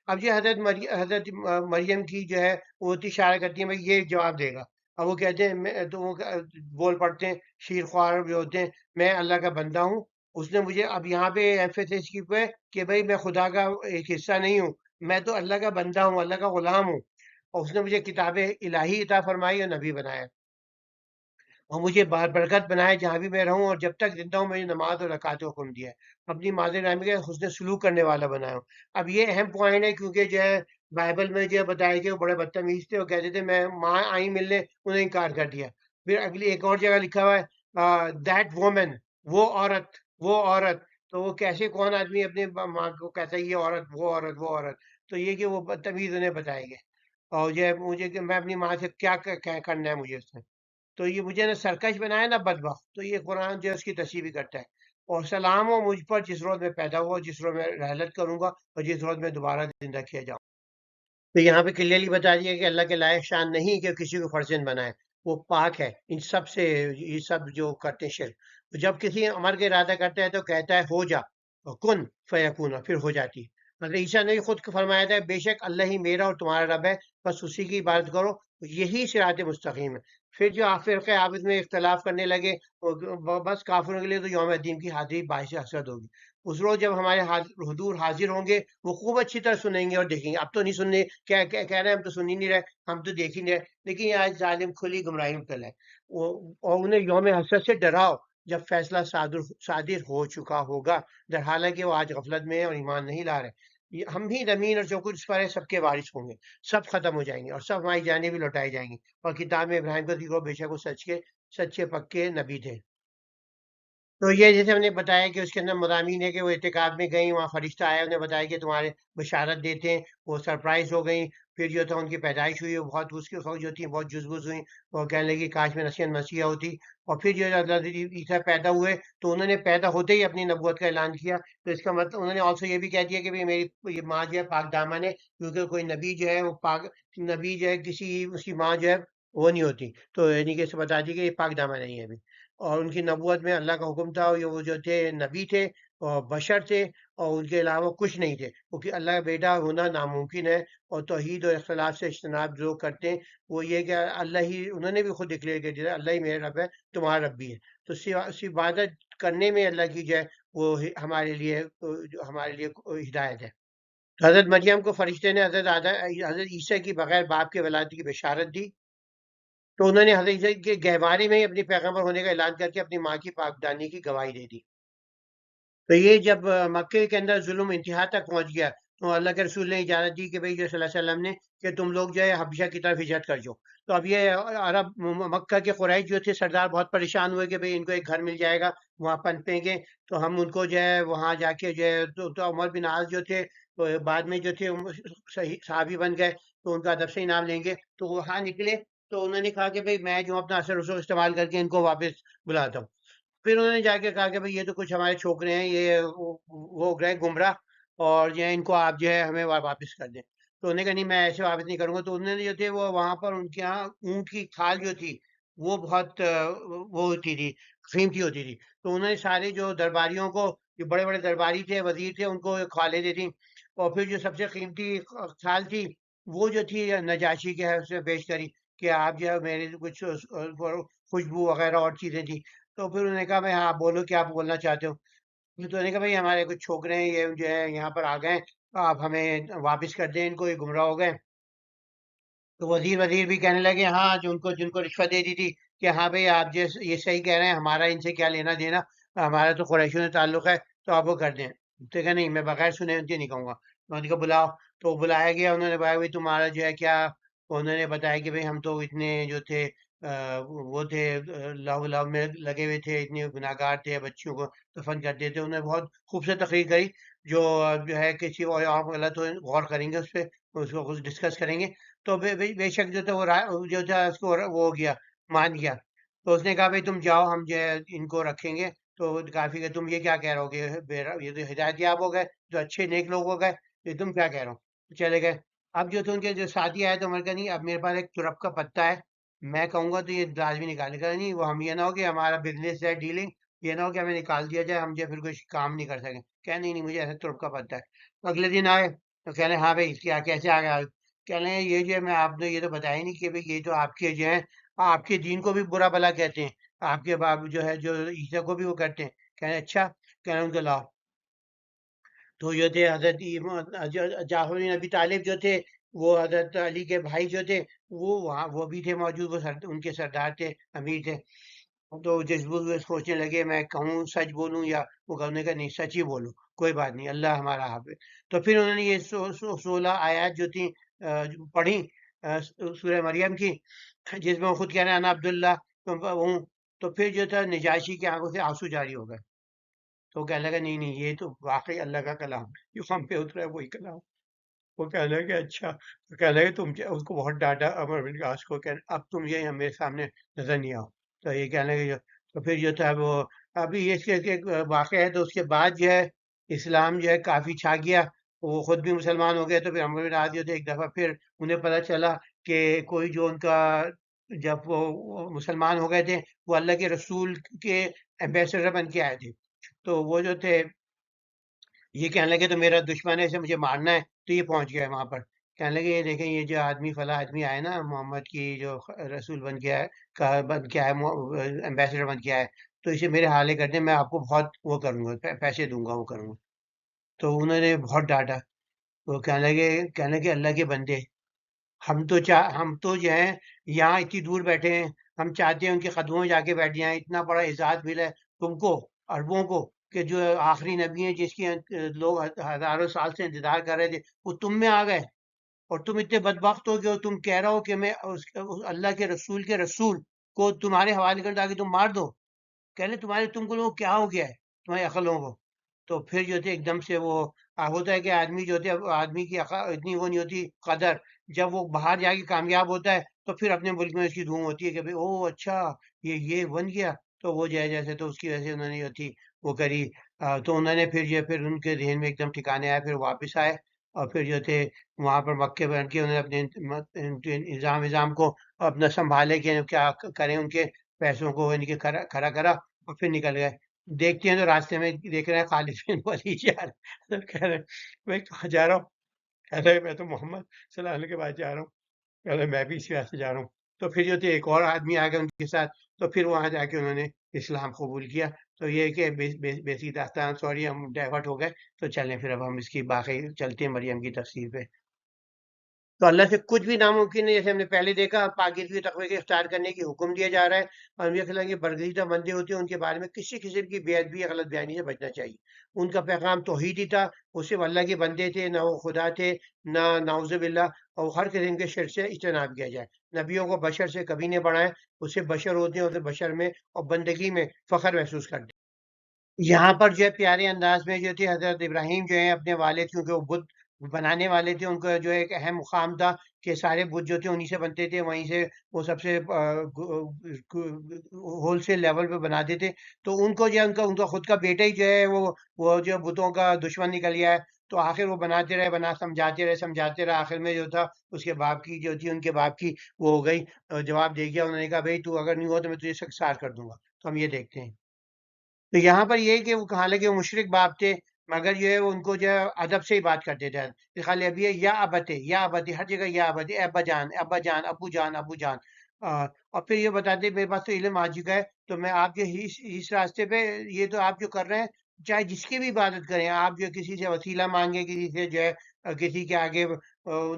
اب یہ حضرت مریم کی جو ہے وہ ہوتی اشارہ کرتی ہیں بھائی یہ جواب دے گا۔ اب وہ کہتے ہیں تو وہ بول پڑتے ہیں، شیر خوار جو ہوتے ہیں، میں اللہ کا بندہ ہوں۔ اس نے مجھے اب یہاں پہ ایمفیسس کی ہے کہ بھائی میں خدا کا ایک حصہ نہیں ہوں، میں تو اللہ کا بندہ ہوں، اللہ کا غلام ہوں، اور اس نے مجھے کتاب الہی عطا فرمائی اور نبی بنایا، اور مجھے برکت بنائے جہاں بھی میں رہوں، اور جب تک زندہ ہوں مجھے نماز اور زکوٰۃ کا حکم دیا ہے، اپنی مادر گرامی کے حسن سلوک کرنے والا بنایا ہوں۔ اب یہ اہم پوائنٹ ہے، کیونکہ جو ہے بائبل میں جو ہے بتایا کہ وہ بڑے بدتمیز تھے، وہ کہتے تھے میں ماں آئی ملنے، انہیں انکار کر دیا۔ پھر اگلی ایک اور جگہ لکھا ہوا ہے دیٹ وومن، وہ عورت، تو وہ کیسے کون آدمی اپنے ماں کو کہتا ہے یہ عورت، وہ عورت، تو یہ کہ وہ بدتمیز انہیں بتائے گئے، اور جو ہے مجھے کہ میں اپنی ماں سے کیا کرنا ہے مجھے اس سے، تو یہ مجھے نہ سرکش بنایا نہ بدبخت۔ تو یہ قرآن جو ہے اس کی تصحیح بھی کرتا ہے، اور سلام ہو مجھ پر جس روز میں پیدا ہوا، جس روز میں رحلت کروں گا، اور جس روز میں دوبارہ زندہ کیا جاؤں۔ تو یہاں پہ کلیئرلی بتا دیا کہ اللہ کے لائق شان نہیں کہ کسی کو فرزند بنائے، وہ پاک ہے ان سب سے، یہ سب جو کرتے ہیں شرک۔ تو جب کسی امر کا ارادہ کرتا ہے تو کہتا ہے ہو جا، اور کن فیکون، پھر ہو جاتی۔ حضرت عیسیٰ نے بھی خود فرمایا تھا، بے شک اللہ ہی میرا اور تمہارا رب ہے، بس اسی کی عبادت کرو، یہی صراط مستقیم ہے۔ پھر جو فرقہ عابد میں اختلاف کرنے لگے، بس کافروں کے لیے تو یوم الدین کی حاضری باعث حسرت ہوگی۔ اس روز جب ہمارے حضور حاضر ہوں گے وہ خوب اچھی طرح سنیں گے اور دیکھیں گے. اب تو نہیں سننے کہہ رہے ہیں ہم تو سن ہی نہیں رہے, ہم تو دیکھ ہی نہیں رہے. لیکن یہ آج ظالم کھلی گمراہی میں مبتلا ہے. اور انہیں یوم حسرت سے ڈراؤ جب فیصلہ صادر ہو چکا ہوگا, در حالانکہ وہ آج غفلت میں ہے اور ایمان نہیں لا رہے. ہم بھی زمین اور جو کچھ اس پر ہے سب کے وارث ہوں گے, سب ختم ہو جائیں گے اور سب ہماری جانیں بھی لوٹائی جائیں گی. اور کتاب میں ابراہیم کو دیکھو بے شک وہ سچے پکے نبی تھے. تو یہ جیسے ہم نے بتایا کہ اس کے اندر مضامین ہے کہ وہ اعتکاف میں گئیں, وہاں فرشتہ آیا, انہیں بتایا کہ تمہارے بشارت دیتے ہیں. وہ سرپرائز ہو گئیں. پھر جو تھا ان کی پیدائش ہوئی, وہ بہت اس کی جو تھی بہت جزبز ہوئی. وہ کہنے لگی کاش میں نسیحت مسیحا ہوتی. اور پھر جو حضرت عیسیٰ پیدا ہوئے تو انہوں نے پیدا ہوتے ہی اپنی نبوت کا اعلان کیا. تو اس کا مطلب انہوں نے آلسو یہ بھی کہہ دیا کہ میری یہ ماں جو ہے پاک دامن ہے, کیونکہ کوئی نبی جو ہے وہ پاک نبی جو ہے کسی اس کی ماں جو ہے وہ نہیں ہوتی. تو یعنی کہ اسے بتا دی کہ یہ پاک دامن نہیں ہے ابھی. اور ان کی نبوت میں اللہ کا حکم تھا, وہ جو تھے نبی تھے اور بشر تھے, اور ان کے علاوہ کچھ نہیں تھے, کیونکہ اللہ کا بیٹا ہونا ناممکن ہے. اور توحید اور اختلاف سے اجتناب جو کرتے ہیں وہ یہ کہ اللہ ہی, انہوں نے بھی خود ڈکلیئر کر دیا اللہ ہی میرا رب ہے تمہارا رب بھی ہے. تو صرف عبادت کرنے میں اللہ کی جو ہے وہ ہمارے لیے ہدایت ہے. تو حضرت مریم کو فرشتے نے حضرت عیسیٰ کی بغیر باپ کے ولادت کی بشارت دی. تو انہوں نے حضرت عیسیٰ کے گہوارے میں ہی اپنی پیغمبر ہونے کا اعلان کر کے اپنی ماں کی پاکدانی کی گواہی دے دی. تو یہ جب مکے کے اندر ظلم انتہا تک پہنچ گیا تو اللہ کے رسول نے اجازت دی کہ بھئی جو صلی اللہ علیہ وسلم نے کہ تم لوگ جو ہے حبشہ کی طرف ہجرت کر جاؤ. تو اب یہ عرب مکہ کے قریش جو تھے سردار بہت پریشان ہوئے کہ بھئی ان کو ایک گھر مل جائے گا وہاں پنپیں گے تو ہم ان کو جو ہے وہاں جا کے جو ہے تو عمر بن عاص جو تھے بعد میں جو تھے صحابی بن گئے تو ان کا ادب سے ہی نام لیں گے. تو وہاں نکلے تو انہوں نے کہا کہ بھئی میں جو اپنا اثر رسوخ استعمال کر کے ان کو واپس بلاتا ہوں. پھر انہوں نے جا کے کہا کہ بھئی یہ تو کچھ ہمارے چھوکرے ہیں, یہ وہ ہو گئے گمراہ, اور جو ہے ان کو آپ جو ہے ہمیں واپس کر دیں. تو انہوں نے کہا نہیں میں ایسے واپس نہیں کروں گا. تو انہوں نے جو تھے وہ وہاں پر ان کے یہاں اونٹ کی کھال جو تھی وہ بہت وہ ہوتی تھی, قیمتی ہوتی تھی. تو انہوں نے سارے جو درباریوں کو, جو بڑے بڑے درباری تھے وزیر تھے, ان کو کھالیں دے دی. اور پھر جو سب سے قیمتی کھال تھی وہ جو تھی نجاشی کے ہے سے پیش کری کہ آپ جو ہے میرے کچھ خوشبو وغیرہ اور چیزیں تھیں. تو پھر انہوں نے کہا بھائی ہاں بولو کیا آپ بولنا چاہتے ہو. تو انہوں نے کہا بھائی ہمارے کچھ چھوکرے ہیں یہ جو ہے یہاں پر آ گئے, آپ ہمیں واپس کر دیں ان کو, یہ گمراہ ہو گئے. تو وزیر بھی کہنے لگے ہاں جن کو رشوت دے دی تھی کہ ہاں بھئی آپ یہ صحیح کہہ رہے ہیں, ہمارا ان سے کیا لینا دینا, ہمارا تو قریشیوں سے تعلق ہے تو آپ وہ کر دیں. تو کہا نہیں میں بغیر سنے ان کے نہیں کہوں گا. تو انہوں نے کہا بلاؤ. تو بلایا گیا, انہوں نے بتایا بھائی تمہارا جو ہے کیا. انہوں نے بتایا کہ بھئی ہم تو اتنے جو تھے وہ تھے لو میں لگے ہوئے تھے, اتنے گناہ گار تھے, بچیوں کو دفن کرتے تھے. انہوں نے بہت خوبصورت تقریر کری جو ہے کسی اور غلط ہو غور کریں گے اس پہ, اس کو کچھ ڈسکس کریں گے. تو بے شک جو تھا وہ جو تھا اس کو وہ ہو گیا, مان گیا. تو اس نے کہا بھائی تم جاؤ ہم جو ہے ان کو رکھیں گے. تو کافی کہ تم یہ کیا کہہ رہے ہو کہ یہ تو ہدایت یاب ہو گئے, جو اچھے نیک لوگ ہو گئے, یہ تم کیا کہہ رہے ہو. تو چلے گئے. اب جو تھے ان کے جو ساتھی آئے تو عمر کا نہیں, اب میرے پاس ایک ترپ کا پتا ہے, میں کہوں گا تو یہ لازمی نکالے گا. نہیں وہ ہم یہ نہ ہو کہ ہمارا بزنس ہے ڈیلنگ, یہ نہ ہو کہ ہمیں نکال دیا جائے, ہم جو پھر کچھ کام نہیں کر سکیں. کہ نہیں مجھے ایسا ترپ کا پتا ہے. تو اگلے دن آئے تو کہہ رہے ہاں بھائی کیا کیسے آ گیا. کہہ رہے ہیں یہ جو ہے میں آپ نے یہ تو بتایا ہی نہیں کہ بھئی یہ تو آپ کے جو ہیں آپ کے دین کو بھی برا بلا کہتے ہیں, آپ کے باپ جو ہے جو عیسیٰ کو بھی وہ کرتے ہیں. کہہ رہے ہیں اچھا. کہہ رہے ہیں ان کو لاؤ. تو جو تھے حضرت جعفر بن ابی طالب جو تھے وہ حضرت علی کے بھائی جو تھے وہ وہاں وہ بھی تھے موجود, وہ ان کے سردار تھے, امیر تھے. تو جذبہ ہوئے سوچنے لگے میں کہوں سچ بولوں یا وہ کہنے کا نہیں سچ ہی بولو, کوئی بات نہیں اللہ ہمارا حافظ. تو پھر انہوں نے یہ 16 آیات جو تھیں پڑھی سورہ مریم کی, جس میں وہ خود کہہ رہے ہیں انا عبداللہ ہوں. تو پھر جو تھا نجاشی کی آنکھوں سے آنسو جاری ہو گئے. تو کہنے لگا نہیں یہ تو واقعی اللہ کا کلام ہے, جو ہم پہ اترا ہے وہی کلام. وہ کہنے لگے اچھا. تو کہنے لگے تم کیا, اس کو بہت ڈانٹا عمر بن عاص کو, اب تم یہ میرے سامنے نظر نہیں آؤ. تو یہ کہنے لگے تو پھر جو تھا وہ ابھی یہ اس کے ایک واقعہ ہے. تو اس کے بعد جو ہے اسلام جو ہے کافی چھا گیا, وہ خود بھی مسلمان ہو گئے. تو پھر عمر بن عاص جو تھے ایک دفعہ پھر انہیں پتہ چلا کہ کوئی جو ان کا جب وہ مسلمان ہو گئے تھے وہ اللہ کے رسول کے ایمبیسڈر بن کے آئے تھے. تو وہ جو تھے یہ کہنے لگے تو میرا دشمن ہے, اسے مجھے مارنا ہے. تو یہ پہنچ گیا وہاں پر, کہنے لگے یہ دیکھیں یہ جو آدمی فلاں آدمی آئے نا محمد کی جو رسول بن کے آئے, بن کے آئے ایمبیسڈر بن کے آئے, تو اسے میرے حوالے کر دیں، میں آپ کو بہت وہ کروں گا، پیسے دوں گا، وہ کروں گا۔ تو انہوں نے بہت ڈانٹا۔ وہ کہنے لگے اللہ کے بندے، ہم تو جو ہے یہاں اتنی دور بیٹھے ہیں، ہم چاہتے ہیں ان کے قدموں میں جا کے بیٹھ جائیں، اتنا بڑا اعزاز ملا ہے تم کو، عربوں کو، کہ جو آخری نبی ہیں جس کی لوگ ہزاروں سال سے انتظار کر رہے تھے، وہ تم میں آ گئے، اور تم اتنے بدبخت ہو گئے، تم کہہ رہا ہو کہ میں اس اللہ کے رسول کو تمہارے حوالے کر تاکہ تم مار دو۔ کہنے تم کو لوگ کیا ہو گیا ہے تمہاری عقلوں کو؟ تو پھر جو تھے ایک دم سے وہ ہوتا ہے کہ آدمی جو ہوتے آدمی کی اتنی وہ نہیں ہوتی قدر، جب وہ باہر جا کے کامیاب ہوتا ہے تو پھر اپنے ملک میں اس کی دھوم ہوتی ہے کہ بھئی او اچھا یہ بن گیا، تو وہ جیسے تو اس کی وجہ سے انہوں نے جو تھی وہ کری۔ تو انہوں نے پھر ان کے ذہن میں ایک دم ٹھکانے آیا، پھر واپس آئے، اور پھر جو تھے وہاں پر مکے بیٹھ کے انہوں نے اپنے نظام کو اپنا سنبھالے کہ کیا کریں، ان کے پیسوں کو ان کے کھڑا کرا، اور پھر نکل گئے۔ دیکھتے ہیں تو راستے میں دیکھ رہے ہیں خالد بن ولید جا رہے ہیں، تو کہہ رہے ہیں میں کہاں جا رہا ہوں؟ کہہ رہے ہیں میں تو محمد صلی اللہ علیہ وسلم کے پاس جا رہا ہوں۔ کہہ رہے ہیں میں بھی اسی واسطے جا رہا ہوں۔ تو پھر جو تھے ایک اور آدمی آ گیا ان کے ساتھ، تو پھر وہاں جا کے انہوں نے اسلام قبول کیا۔ تو یہ ہے کہ بیسک داستان، سوری ہم ڈائیورٹ ہو گئے، تو چلیں پھر اب ہم اس کی باقی چلتے ہیں مریم کی تفسیر پہ۔ تو اللہ سے کچھ بھی ناممکن ہے، جیسے ہم نے پہلے دیکھا، پاکیزگی تقوی کے اختیار کرنے کی حکم دیا جا رہا ہے، اور انبیاء کرام کے برگزیدہ بندے ہوتے ہیں، ان کے بارے میں کسی قسم کی بے ادبی یا غلط بیانی سے بچنا چاہیے۔ ان کا پیغام توحید ہی تھا، وہ صرف اللہ کے بندے تھے، نہ وہ خدا تھے، نہ نعوذ باللہ، اور ہر قسم کے شرک سے اجتناب کیا جائے۔ نبیوں کو بشر سے کبھی نہیں بڑھائیں، اسے بشر ہوتے ہیں، اسے بشر میں اور بندگی میں فخر محسوس کرتے ہیں۔ یہاں پر جو ہے پیارے انداز میں جو تھے حضرت ابراہیم جو ہیں اپنے والد، کیونکہ وہ بت بنانے والے تھے، ان کا جو ایک اہم مقام تھا کہ سارے بت جو تھے انہی سے بنتے تھے، وہیں سے وہ سب سے ہول سیل لیول پہ بناتے تھے۔ تو ان کو جو ہے ان کا خود کا بیٹا ہی جو ہے وہ جو بتوں کا دشمن نکل گیا ہے، تو آخر وہ بناتے رہے، سمجھاتے رہے، آخر میں جو تھا اس کے باپ کی جو تھی، ان کے باپ کی وہ ہو گئی، جواب دے گیا، انہوں نے کہا بھائی تو اگر نہیں ہو تو میں تجھے سنسار کر دوں گا۔ تو ہم یہ دیکھتے ہیں، تو یہاں پر یہ کہ وہ حالانکہ وہ مشرک باپ تھے، مگر جو ہے وہ ان کو جو ہے ادب سے ہی بات کرتے تھے، خالی ابھی ہے یا ابتے، یا ابتے، ہر جگہ یا ابتے، ابا جان، ابا جان، ابو جان، ابو جان۔ اور پھر یہ بتاتے میرے پاس تو علم آ چکا ہے، تو میں آپ کے اس راستے پہ، یہ تو آپ جو کر رہے ہیں، چاہے جس کی بھی عبادت کریں، آپ جو کسی سے وسیلہ مانگیں، کسی سے جو ہے کسی کے آگے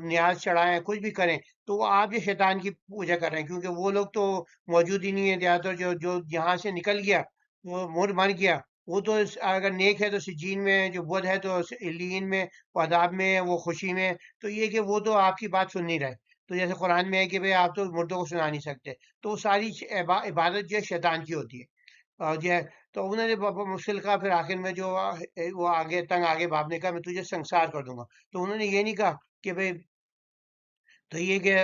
نیاز چڑھائیں، کچھ بھی کریں، تو وہ آپ جو شیطان کی پوجا کر رہے ہیں، کیونکہ وہ لوگ تو موجود ہی نہیں ہے، زیادہ تر جو یہاں سے نکل گیا، وہ مر گیا، وہ تو اگر نیک ہے تو سجین میں، جو بدھ ہے تو علیین میں، وہ عذاب میں ہے، وہ خوشی میں ہے۔ تو یہ کہ وہ تو آپ کی بات سن نہیں رہے، تو جیسے قرآن میں ہے کہ بھئی آپ تو مردوں کو سنا نہیں سکتے، تو وہ ساری عبادت جو ہے شیطان کی ہوتی ہے، اور جو ہے تو انہوں نے مشکل کا پھر آخر میں جو وہ آگے تنگ آگے باپ نے کہا میں تجھے سنسار کر دوں گا، تو انہوں نے یہ نہیں کہا کہ بھئی، تو یہ کہ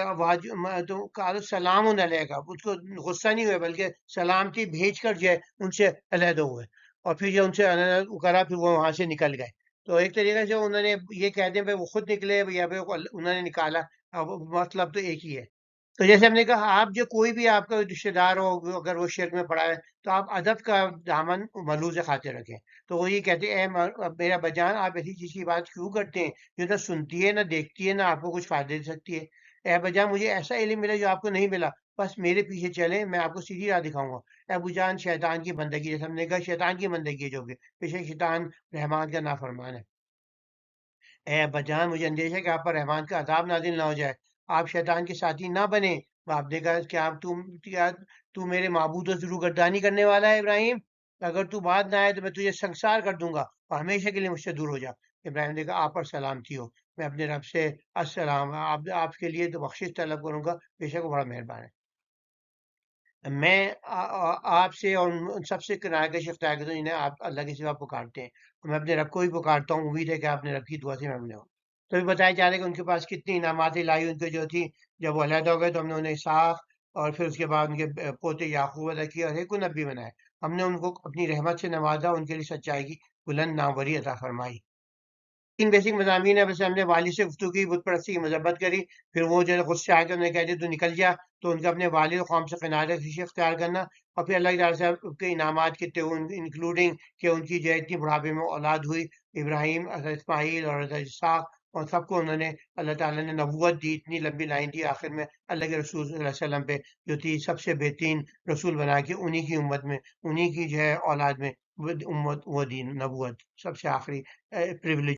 تو کہا سلام علیہ کا، اس کو غصہ نہیں ہوئے بلکہ سلامتی بھیج کر جو ہے ان سے علیحدہ ہوئے، اور پھر جو ان سے علیحدہ کرا پھر وہ وہاں سے نکل گئے۔ تو ایک طریقے سے انہوں نے یہ کہتے ہیں بھائی وہ خود نکلے یا پھر انہوں نے نکالا، اب مطلب تو ایک ہی ہے۔ تو جیسے ہم نے کہا آپ جو کوئی بھی آپ کا رشتے دار ہو، اگر وہ شرک میں پڑا ہے، تو آپ ادب کا دامن ملوز خاطر رکھیں۔ تو وہ یہ کہتے ہیں اے میرا بجان، آپ ایسی چیز کی بات کیوں کرتے ہیں جو نہ سنتی ہے، نہ دیکھتی ہے، نہ آپ کو کچھ فائدہ دے سکتی ہے؟ اے بجان مجھے ایسا علم ملا جو آپ کو نہیں ملا، بس میرے پیچھے چلیں، میں آپ کو سیدھی راہ دکھاؤں گا۔ اے ابو جان شیطان کی بندگی، جیسے ہم نے کہا شیطان کی بندگی ہے جو کہ بے شک شیطان رحمان کا نافرمان ہے۔ اے ابا جان مجھے اندیشہ ہے کہ آپ پر رحمان کا عذاب نازل نہ ہو جائے، آپ شیطان کے ساتھی نہ بنے۔ باپ نے کہا کہ آپ تو میرے معبود و روگردانی کرنے والا ہے ابراہیم، اگر تو بات نہ آئے تو میں تجھے سنسار کر دوں گا اور ہمیشہ کے لیے مجھ سے دور ہو جا۔ ابراہیم نے کہا آپ پر سلامتی ہو، میں اپنے رب سے السلام، آپ کے لیے تو بخشش طلب کروں گا، بے شک وہ بڑا مہربان ہے۔ میں آپ سے اور ان سب سے کنارہ کشی اختیار کرتا ہوں جنہیں آپ اللہ کے سوا پکارتے ہیں، اور میں اپنے رب کو بھی پکارتا ہوں، امید ہے کہ آپ نے رب کی دعا سے میں ہوں۔ تو بھی بتایا جا رہا ہے کہ ان کے پاس کتنی انعامات لائی ان کے جو تھی، جب وہ علیحدہ ہو گئے تو ہم نے انہیں اسحاق اور پھر اس کے بعد ان کے پوتے یعقوب عطا کیا، اور ایک کو نبی بنائے، ہم نے ان کو اپنی رحمت سے نوازا، ان کے لیے سچائی کی بلند ناموری عطا فرمائی۔ تین بیسک مضامین ہے، ویسے ہم نے والد سے گفتگو کی، بت پرستی کی مذمت کری، پھر وہ جو ہے خود سے آ کے انہوں نے کہہ دیا تو نکل جا، تو ان کا اپنے والد و قوم سے قناعت خوشی اختیار کرنا، اور پھر اللہ کی طرف سے کے انعامات کتنے ہوئے، انکلوڈنگ کہ ان کی جو ہے اتنی بڑھاپے میں اولاد ہوئی، ابراہیم، حضرت اسماعیل اور حضرت اسحاق، اور سب کو انہوں نے اللہ تعالیٰ نے نبوت دی، اتنی لمبی لائن دی آخر میں اللہ کے رسول صلی اللہ علیہ وسلم پہ، جو تھی سب سے بہترین رسول بنا کے انہی کی امت میں، انہی کی جو ہے اولاد میں وہ امت وہ دی نبوت، سب سے آخری پریویلیج۔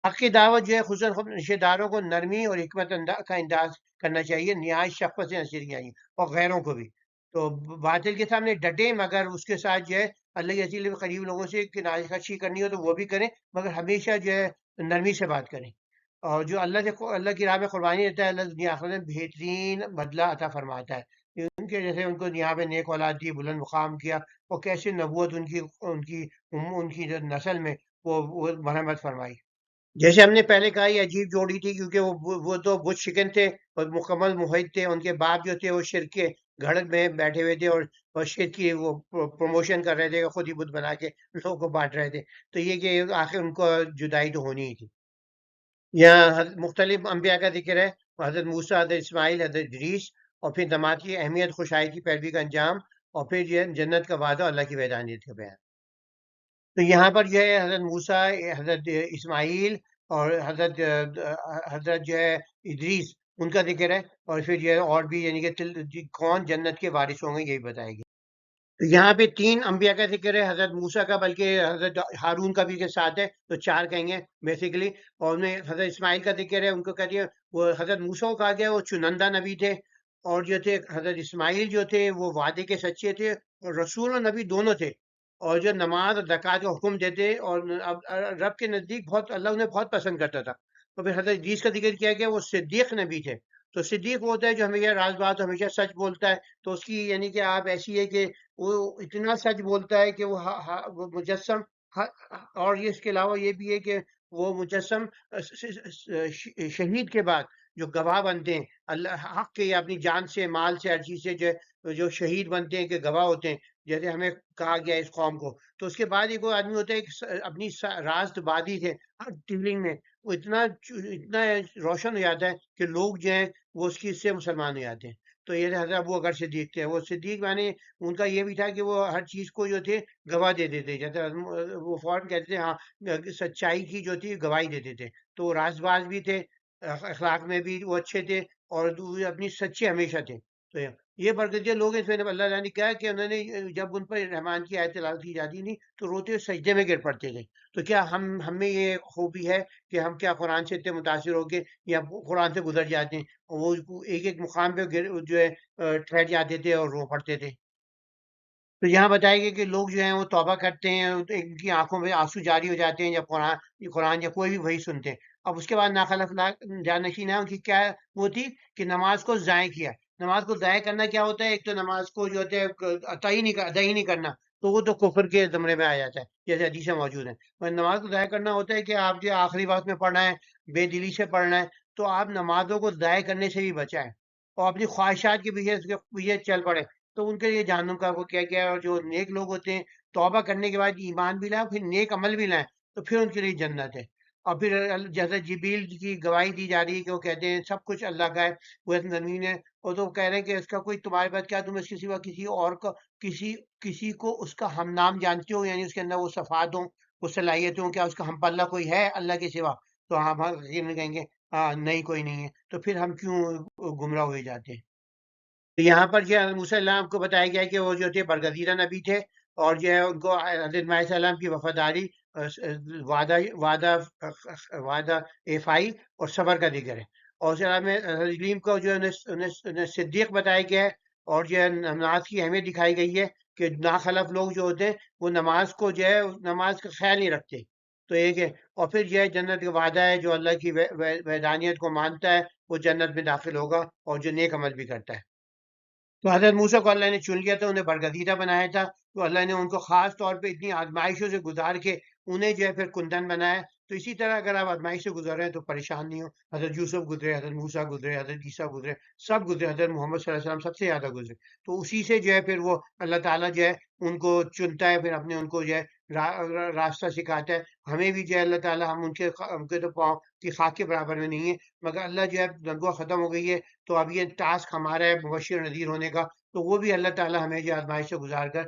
حق کی دعوت جو ہے خصوصاً رشتہ داروں کو نرمی اور حکمت کا انداز کرنا چاہیے، نہایت شفقت سے نصیحت چاہیے، اور غیروں کو بھی۔ تو باطل کے سامنے ڈٹیں، مگر اس کے ساتھ جو ہے اللہ کے اصیل قریب لوگوں سے کہ نازش خشی کرنی ہو تو وہ بھی کریں، مگر ہمیشہ جو ہے نرمی سے بات کریں۔ اور جو اللہ کی راہ میں قربانی دیتا ہے، اللہ دنیا آخرت میں بہترین بدلہ عطا فرماتا ہے۔ ان کے جیسے ان کو یہاں پہ نیک اولاد دی، بلند مقام کیا، اور کیسے نبوت ان کی جو نسل میں وہ مرحمت فرمائی۔ جیسے ہم نے پہلے کہا یہ عجیب جوڑی تھی، کیونکہ وہ تو بت شکن تھے اور مکمل موحد تھے، ان کے باپ جو تھے وہ شرک کے گھڑ میں بیٹھے ہوئے تھے، اور شرک کی وہ پروموشن کر رہے تھے، خود ہی بت بنا کے لوگوں کو بانٹ رہے تھے۔ تو یہ کہ آخر ان کو جدائی تو ہونی ہی تھی۔ یہاں مختلف انبیاء کا ذکر ہے، حضرت موسیٰ، حضرت اسماعیل، حضرت ادریس، اور پھر نماز کی اہمیت، خوشائی کی پیروی کا انجام، اور پھر یہ جنت کا وعدہ، اللہ کی وحدانیت کا بیان۔ تو یہاں پر جو ہے حضرت موسیٰ، حضرت اسماعیل، اور حضرت جو ہے ادریس، ان کا ذکر ہے، اور پھر جو ہے اور بھی، یعنی کہ کون جنت کے وارث ہوں گے یہی بتائے گی۔ تو یہاں پہ 3 انبیاء کا ذکر ہے، حضرت موسیٰ کا، بلکہ حضرت ہارون کا بھی کے ساتھ ہے، تو 4 کہیں گے بیسیکلی۔ اور ان میں حضرت اسماعیل کا ذکر ہے، ان کو کہتے ہیں وہ حضرت موسیٰ کو کہا گیا وہ چنندہ نبی تھے، اور جو تھے حضرت اسماعیل جو تھے وہ وعدے کے سچے تھے، اور رسول اور نبی دونوں تھے، اور جو نماز اور زکوٰۃ کا حکم دیتے، اور رب کے نزدیک بہت اللہ انہیں بہت پسند کرتا تھا۔ تو پھر حضرت ادریس کا ذکر کیا گیا، وہ صدیق نبی تھے۔ تو صدیق وہ ہوتا ہے جو ہمیشہ راز بات ہمیشہ سچ بولتا ہے، تو اس کی یعنی کہ آپ ایسی ہے کہ وہ اتنا سچ بولتا ہے کہ وہ مجسم، اور یہ اس کے علاوہ یہ بھی ہے کہ وہ مجسم شہید کے بعد جو گواہ بنتے ہیں اللہ حق کے، یا اپنی جان سے، مال سے، ہر چیز سے جو شہید بنتے ہیں، کہ گواہ ہوتے ہیں، جیسے ہمیں کہا گیا اس قوم کو۔ تو اس کے بعد ایک وہ آدمی ہوتا ہے کہ اپنی راست بازی سے ہر ڈیلنگ میں وہ اتنا روشن ہو جاتا ہے کہ لوگ جو ہیں وہ اس کی سے مسلمان ہو جاتے ہیں۔ تو یہ حضرت ابو بکر صدیق تھے، وہ صدیق معنی ان کا یہ بھی تھا کہ وہ ہر چیز کو جو تھے گواہ دے دیتے، جیسے وہ فوراً کہتے تھے ہاں، سچائی کی جو تھی گواہی دیتے تھے۔ تو وہ راز باز بھی تھے، اخلاق میں بھی وہ اچھے تھے، اور اپنی سچے ہمیشہ تھے۔ تو یہ برکتیہ لوگ ہیں، اس میں اللہ تعالیٰ نے کہا کہ انہوں نے جب ان پر رحمان کی آیت تلاوت کی جاتی نہیں تو روتے ہوئے سجدے میں گر پڑتے تھے۔ تو کیا ہم میں یہ خوبی ہے کہ ہم کیا قرآن سے اتنے متاثر ہو کے یا قرآن سے گزر جاتے ہیں، اور وہ ایک ایک مقام پہ جو ہے ٹھہر جاتے تھے اور رو پڑتے تھے۔ تو یہاں بتایا گیا کہ لوگ جو ہیں وہ توبہ کرتے ہیں، ان کی آنکھوں میں آنسو جاری ہو جاتے ہیں جب قرآن یا کوئی بھی وحی سنتے ہیں۔ اب اس کے بعد ناخلف جانشین ہے، ان کی کیا وہ تھی کہ نماز کو ضائع کیا۔ نماز کو ضائع کرنا کیا ہوتا ہے؟ ایک تو نماز کو جو ہوتا ہے ادا ہی نہیں کرنا، تو وہ تو کفر کے زمرے میں آ جاتا ہے، جیسے حدیثیں موجود ہیں۔ اور نماز کو ضائع کرنا ہوتا ہے کہ آپ جو آخری وقت میں پڑھنا ہے، بے دلی سے پڑھنا ہے، تو آپ نمازوں کو ضائع کرنے سے بھی بچائیں، اور اپنی خواہشات کے پیچھے چل پڑے، تو ان کے لیے جہنم کا وہ کیا گیا ہے۔ اور جو نیک لوگ ہوتے ہیں توبہ کرنے کے بعد ایمان بھی لائیں، پھر نیک عمل بھی لائیں، تو پھر ان کے لیے جنت ہے۔ اور پھر جیسے جبریل کی گواہی دی جا رہی ہے کہ وہ کہتے ہیں سب کچھ اللہ کا ہے، وہ زمین ہے، اور تو وہ کہہ رہے ہیں کہ اس کا کوئی تمہارے پاس کیا، تم اس کے سوا کسی اور کو کسی کو اس کا ہم نام جانتے ہو، یعنی اس کے اندر وہ صفات ہوں، وہ صلاحیتیں ہوں، کیا اس کا ہم پلہ کوئی ہے اللہ کے سوا؟ تو ہم یقیناً کہیں گے ہاں، نہیں کوئی نہیں ہے، تو پھر ہم کیوں گمراہ ہوئے جاتے ہیں؟ تو یہاں پر جو ہے موسیٰ علیہ السلام کو بتایا گیا ہے کہ وہ جو تھے برگزیدہ نبی تھے، اور جو ہے ان کو حضرت ماہ علیہ السلام کی وفاداری، وعدہ وعدہ وعدہ ایفائی اور صبر کا ذکر ہے۔ اور اس علاوہ میں حضرت علیم کو جو ہے انہیں صدیق بتایا گیا ہے، اور جو ہے نماز کی اہمیت دکھائی گئی ہے کہ ناخلف لوگ جو ہوتے ہیں وہ نماز کو جو ہے نماز کا خیال نہیں رکھتے۔ تو ایک ہے، اور پھر جو ہے جنت کا وعدہ ہے، جو اللہ کی وحدانیت کو مانتا ہے وہ جنت میں داخل ہوگا، اور جو نیک عمل بھی کرتا ہے۔ تو حضرت موسیٰ کو اللہ نے چن لیا تھا، انہیں برگزیدہ بنایا تھا، تو اللہ نے ان کو خاص طور پہ اتنی آزمائشوں سے گزار کے انہیں جو ہے پھر کندن بنایا۔ تو اسی طرح اگر آپ آزمائش سے گزر رہے ہیں تو پریشان نہیں ہو۔ حضرت یوسف گزرے، حضرت موسیٰ گزرے، حضرت عیسیٰ گزرے، سب گزرے، حضرت محمد صلی اللہ علیہ وسلم سب سے زیادہ گزرے۔ تو اسی سے جو ہے پھر وہ اللہ تعالیٰ جو ہے ان کو چنتا ہے، پھر اپنے ان کو جو ہے راستہ سکھاتا ہے۔ ہمیں بھی جو ہے اللہ تعالیٰ، ہم ان کے تو پاؤں کی خاک کے برابر میں نہیں ہے، مگر اللہ جو ہے نبوت ختم ہو گئی ہے، تو اب یہ ٹاسک ہمارا ہے مبشر نذیر ہونے کا، تو وہ بھی اللہ تعالیٰ ہمیں جو آزمائش سے گزار کر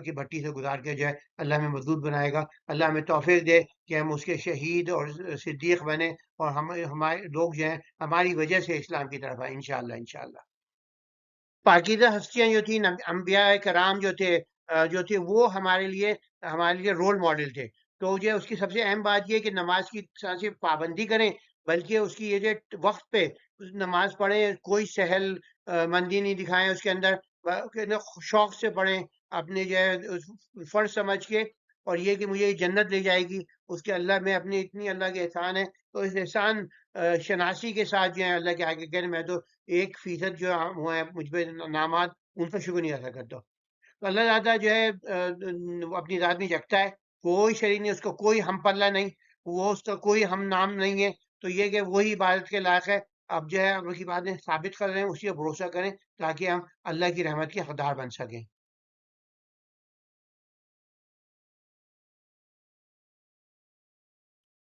کی بھٹی سے گزار کے جو ہے اللہ ہمیں مضبوط بنائے گا. اللہ ہمیں توفیق دے کہ ہم اس کے شہید اور صدیق بنے، اور ہمارے لوگ جو ہیں ہماری وجہ سے اسلام کی طرف آئے انشاءاللہ انشاءاللہ. پاکیزہ ہستیاں جو تھیں، انبیاء کرام جو تھے وہ ہمارے لیے رول ماڈل تھے. تو جو اس کی سب سے اہم بات یہ ہے کہ نماز کی صرف پابندی کریں، بلکہ اس کی یہ جو وقت پہ نماز پڑھیں، کوئی سہل مندی نہیں دکھائیں اس کے اندر، شوق سے پڑھیں، اپنے جو ہے فرض سمجھ کے. اور یہ کہ مجھے جنت لے جائے گی، اس کے اللہ میں اپنی اتنی اللہ کے احسان ہے، تو اس احسان شناسی کے ساتھ جو ہے اللہ کے آگے کہنے میں تو 1% جو ہوا ہے مجھ پہ نامات، ان کا شکر نہیں ادا کرتا. تو اللہ تعالیٰ جو ہے اپنی ذات میں یکتا ہے، کوئی شریک نہیں، اس کا کوئی ہم پلہ نہیں، وہ اس کا کوئی ہم نام نہیں ہے. تو یہ کہ وہی عبادت کے لائق ہے. اب جو ہے ہم کی باتیں ثابت کر رہے ہیں، اسی پر بھروسہ کریں تاکہ ہم اللہ کی رحمت کے حقدار بن سکیں.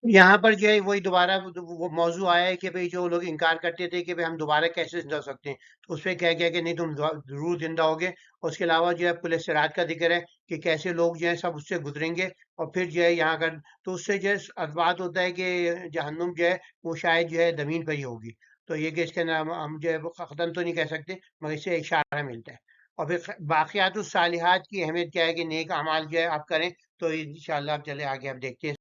یہاں پر جو ہے وہی دوبارہ وہ موضوع آیا ہے کہ بھئی جو لوگ انکار کرتے تھے کہ بھئی ہم دوبارہ کیسے زندہ ہو سکتے ہیں، تو اس پہ کہہ گیا کہ نہیں، تم ضرور زندہ ہوگے. اور اس کے علاوہ جو ہے پل صراط کا ذکر ہے کہ کیسے لوگ جو ہیں سب اس سے گزریں گے. اور پھر جو ہے یہاں کا تو اس سے جو ہے بات ہوتا ہے کہ جہنم جو ہے وہ شاید جو ہے زمین پر ہی ہوگی. تو یہ کہ اس کے نام ہم جو ہے قطعاً تو نہیں کہہ سکتے، مگر اس سے ایک اشارہ ملتا ہے. اور پھر باقیات الصالحات کی اہمیت کیا ہے کہ نیک اعمال جو ہے آپ کریں. تو انشاءاللہ آپ چلے آگے آپ دیکھتے ہیں.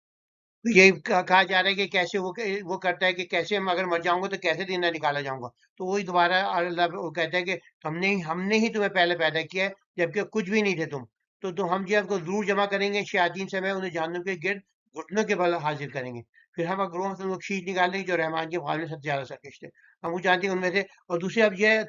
یہ کہا جا رہا ہے کہ کیسے وہ کرتا ہے کہ کیسے اگر مر جاؤں گا تو کیسے زندہ نکالا جاؤں گا. تو وہی دوبارہ اللہ وہ کہتا ہے کہ ہم نے ہی تمہیں پہلے پیدا کیا ہے جبکہ کچھ بھی نہیں تھے تم. تو ہم جو آپ کو ضرور جمع کریں گے شیاطین سے، میں انہیں جہنم کے گرد گھٹنوں کے بل حاضر کریں گے. پھر ہم گروہ سے وہ کھینچ نکالیں گے جو رحمان کے معاملے سے زیادہ سرکش تھے. ہم وہ جانتے ہیں ان میں سے. اور دوسرے اب یہ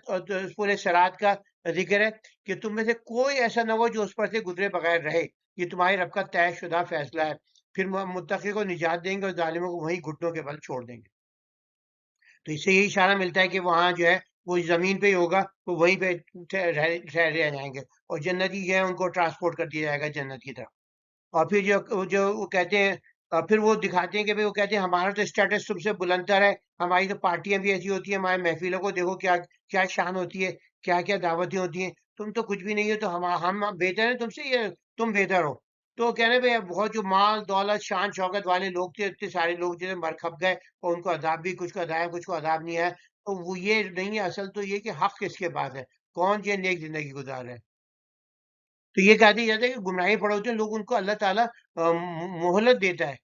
پورے سرات کا ذکر ہے کہ تم میں سے کوئی ایسا نہ ہو جو اس پر سے گزرے بغیر رہے. یہ تمہاری رب کا طے شدہ فیصلہ ہے. پھر متقی کو نجات دیں گے اور ظالموں کو وہیں گھٹنوں کے بل چھوڑ دیں گے. تو اس سے یہی اشارہ ملتا ہے کہ وہاں جو ہے وہ زمین پہ ہی ہوگا، وہ وہیں پہ ٹھہر رہ جائیں گے. اور جنتی جو ہے ان کو ٹرانسپورٹ کر دیا جائے گا جنت کی طرف. اور پھر جو وہ کہتے ہیں، پھر وہ دکھاتے ہیں کہ وہ کہتے ہیں ہمارا تو اسٹیٹس تم سے بلند تر ہے، ہماری تو پارٹیاں بھی ایسی ہوتی ہیں، ہمارے محفلوں کو دیکھو کیا کیا شان ہوتی ہے، کیا کیا دعوتیں ہوتی ہیں. تم تو کچھ بھی نہیں ہو، تو ہم بہتر ہیں تم سے، یہ تم بہتر ہو. تو کہنے بھائی بہت جو مال دولت شان شوکت والے لوگ تھے، اتنے سارے لوگ جو مر کھپ گئے، اور ان کو عذاب بھی کچھ کو عذاب ہے، کچھ کو عذاب نہیں ہے. تو وہ یہ نہیں ہے، اصل تو یہ کہ حق کس کے پاس ہے، کون یہ نیک زندگی گزار رہا ہے. تو یہ کہا جاتا ہے کہ گمراہی پڑے ہوتے ہیں لوگ، ان کو اللہ تعالیٰ مہلت دیتا ہے.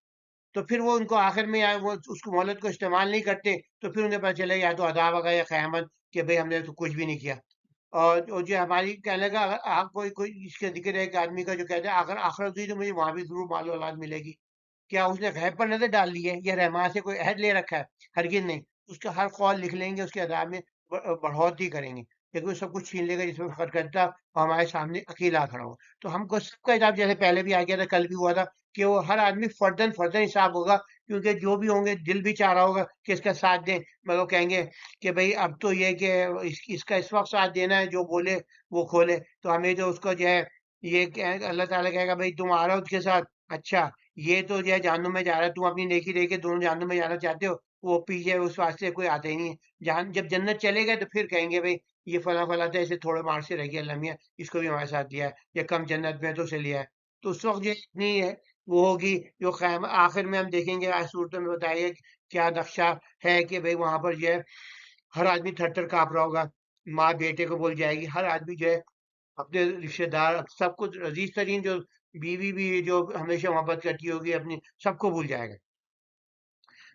تو پھر وہ ان کو آخر میں وہ اس کو مہلت کو استعمال نہیں کرتے، تو پھر انہیں پتہ چلے یا تو عذاب آ گیا یا قیامت کہ بھئی ہم نے تو کچھ بھی نہیں کیا. اور جو ہماری کہنے لگا، اگر آپ کوئی اس کا ذکر ہے ایک آدمی کا جو کہتا ہے اگر آخرت ہوئی تو مجھے وہاں بھی ضرور مال و اولاد ملے گی. کیا اس نے غیب پر نظر ڈال لی ہے یا رحمان سے کوئی عہد لے رکھا ہے؟ ہرگز نہیں. اس کا ہر قول لکھ لیں گے، اس کے عذاب میں بڑھوتری کریں گے، لیکن وہ سب کچھ چھین لے گا جس میں فخر کرتا اور ہمارے سامنے اکیلا کھڑا ہو. تو ہم کو سب کا حساب جیسے پہلے بھی آ گیا تھا، کل بھی ہوا تھا، کہ وہ ہر آدمی فردن فردن حساب ہوگا. کیونکہ جو بھی ہوں گے دل بھی چاہ رہا ہوگا کہ اس کا ساتھ دیں، مگر وہ کہیں گے کہ بھئی اب تو یہ کہ اس کا اس وقت ساتھ دینا ہے، جو بولے وہ کھولے. تو ہمیں جو اس کو جو ہے یہ اللہ تعالیٰ کہے گا بھئی تم آ رہے ہو اس کے ساتھ، اچھا یہ تو جو ہے جہنم میں جا رہا ہے، تم اپنی نیکی دے کے دونوں جہنم میں جانا چاہتے ہو. وہ پیچھے اس واسطے کوئی آتا ہی نہیں ہے. جب جنت چلے گئے تو پھر کہیں گے بھئی یہ فلاں فلاں تھا، اسے تھوڑے مار سے رہ گیا اللہ میاں، اس کو بھی ہمارے ساتھ دیا ہے، یا کم جنت میں تو اسے لیا ہے. تو اس وقت جو اتنی ہے وہ ہوگی جو قیامت آخر میں ہم دیکھیں گے. آج صورتوں میں بتائیے کیا نقشہ ہے کہ بھئی وہاں پر جو ہے ہر آدمی تھر تھر کانپ رہا ہوگا. ماں بیٹے کو بول جائے گی، ہر آدمی جو ہے اپنے رشتے دار سب کچھ، عزیز ترین جو بیوی بھی جو ہمیشہ محبت کرتی ہوگی اپنی، سب کو بھول جائے گا.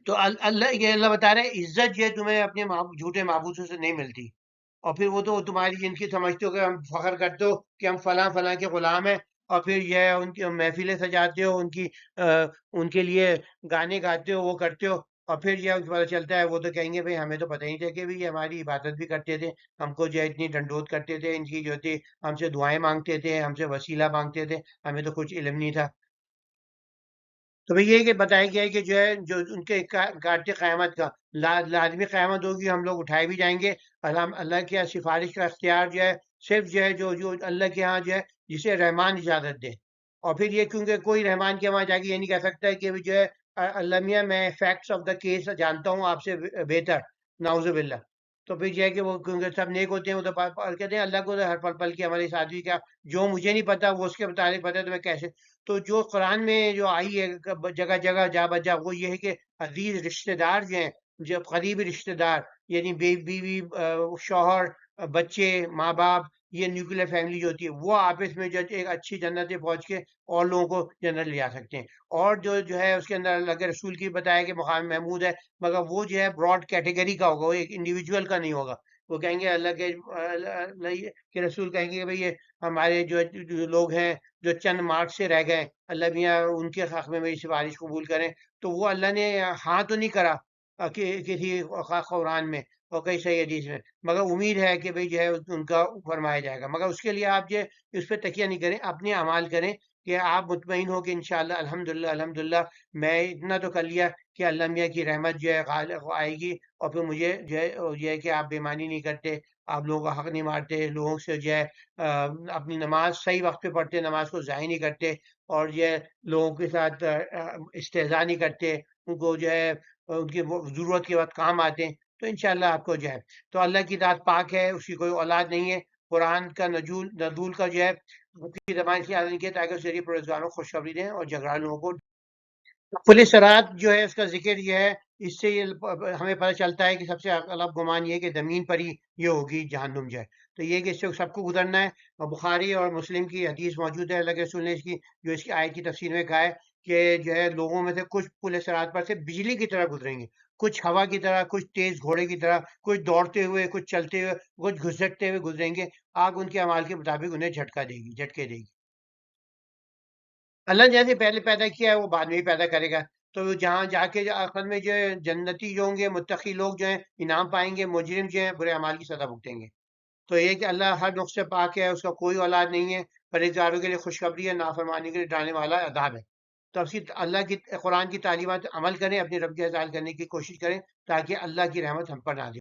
تو اللہ بتا رہے ہیں عزت جو ہے تمہیں اپنے جھوٹے معبودوں سے نہیں ملتی. اور پھر وہ تو تمہاری جن کی سمجھتے ہو کہ ہم فخر کرتے ہو کہ ہم فلاں فلاں کے غلام ہیں، اور پھر یہ ان کی محفلیں سجاتے ہو، ان کے لیے گانے گاتے ہو، وہ کرتے ہو. اور پھر یہ پتہ چلتا ہے وہ تو کہیں گے بھئی ہمیں تو پتہ ہی نہیں تھا کہ بھی یہ ہماری عبادت بھی کرتے تھے، ہم کو جو ہے اتنی ڈنڈوت کرتے تھے، ان کی جو تھی ہم سے دعائیں مانگتے تھے، ہم سے وسیلہ مانگتے تھے، ہمیں تو کچھ علم نہیں تھا. تو بھئی یہ کہ بتایا گیا ہے کہ جو ہے جو ان کے کاٹتے قیامت کا لازمی قیامت ہوگی، ہم لوگ اٹھائے بھی جائیں گے. اللہ کی سفارش کا اختیار جو ہے صرف جو ہے جو اللہ کے ہاں جو ہے جسے رحمان اجازت دے. اور پھر یہ کیونکہ کوئی رحمان کے وہاں جا کے یہ نہیں کہہ سکتا ہے کہ جو ہے اللہ میاں میں فیکٹس آف دا کیس جانتا ہوں آپ سے بہتر، نعوذ باللہ. تو پھر جو ہے کہ وہ کیونکہ سب نیک ہوتے ہیں وہ تو کہتے ہیں اللہ کو تو ہر پل پل کی ہماری ساتھ کیا جو مجھے نہیں پتا وہ اس کے متعلق پتا ہے تو میں کیسے. تو جو قرآن میں جو آئی ہے جگہ جگہ جا بجا وہ یہ ہے کہ عزیز رشتہ دار جو ہیں، جو قریبی رشتہ دار یعنی بیوی شوہر بچے ماں باپ، یہ نیوکلیر فیملی جو ہوتی ہے وہ آپس میں جو ایک اچھی جنت میں پہنچ کے اور لوگوں کو جنت لے جا سکتے ہیں. اور جو ہے اس کے اندر اللہ کے رسول کی بتایا کہ مقام محمود ہے، مگر وہ جو ہے براڈ کیٹیگری کا ہوگا، وہ ایک انڈیویجول کا نہیں ہوگا. وہ کہیں گے اللہ کے رسول کہیں گے کہ بھئی یہ ہمارے جو لوگ ہیں جو چند مارکس سے رہ گئے، اللہ میاں ان کے حق میں میری سفارش قبول کریں. تو وہ اللہ نے ہاں تو نہیں کرا کسی قرآن میں اور کئی صحیح حدیث میں، مگر امید ہے کہ بھئی جو ہے ان کا فرمایا جائے گا. مگر اس کے لیے آپ جو اس پہ تکیہ نہیں کریں، اپنے اعمال کریں کہ آپ مطمئن ہو کہ انشاءاللہ الحمدللہ میں اتنا تو کر لیا کہ اللہ میاں کی رحمت جو ہے آئے گی. اور پھر مجھے جو ہے یہ ہے کہ آپ بےمانی نہیں کرتے، آپ لوگوں کا حق نہیں مارتے، لوگوں سے جو ہے اپنی نماز صحیح وقت پہ پڑھتے، نماز کو ضائع نہیں کرتے، اور جو ہے لوگوں کے ساتھ استہزاء نہیں کرتے، ان کو جو ہے ان کی ضرورت کے وقت کام آتے ہیں. تو انشاءاللہ آپ کو جو ہے تو اللہ کی ذات پاک ہے، اس کی کوئی اولاد نہیں ہے. قرآن کا نزول کا جو ہے کی زبان سے یاد نہیں کیا تاکہ اس ذریعے پرہیزگاروں کو خوشخبری دیں اور جھگڑالوں لوگوں کو. پل صراط جو ہے اس کا ذکر یہ ہے، اس سے یہ ہمیں پتہ چلتا ہے کہ سب سے غلط گمان یہ ہے کہ زمین پر ہی یہ ہوگی جہنم جو ہے. تو یہ کہ اس سے سب کو گزرنا ہے. اور بخاری اور مسلم کی حدیث موجود ہے، اللہ کے رسول نے اس کی آیت کی تفسیر میں کہا ہے کہ جو ہے لوگوں میں سے کچھ پل صراط پر سے بجلی کی طرح گزریں گے، کچھ ہوا کی طرح، کچھ تیز گھوڑے کی طرح، کچھ دوڑتے ہوئے، کچھ چلتے ہوئے، کچھ گھسٹتے ہوئے گزریں گے. آگ ان کے اعمال کے مطابق انہیں جھٹکے دے گی. اللہ نے جیسے پہلے پیدا کیا ہے وہ بعد میں ہی پیدا کرے گا. تو جہاں جا کے آخر میں جو ہے جنتی جو ہوں گے، متقی لوگ جو ہیں انعام پائیں گے، مجرم جو ہیں برے اعمال کی سزا بھگتیں گے. تو یہ کہ اللہ ہر نقص سے پاک ہے، اس کا کوئی اولاد نہیں ہے، پرہیزگاروں کے لیے خوشخبری ہے، نافرمانی کے لیے ڈالنے والا عذاب ہے. تو اب اللہ کی قرآن کی تعلیمات عمل کریں، اپنی رب کے احسان کرنے کی کوشش کریں تاکہ اللہ کی رحمت ہم پر نازل.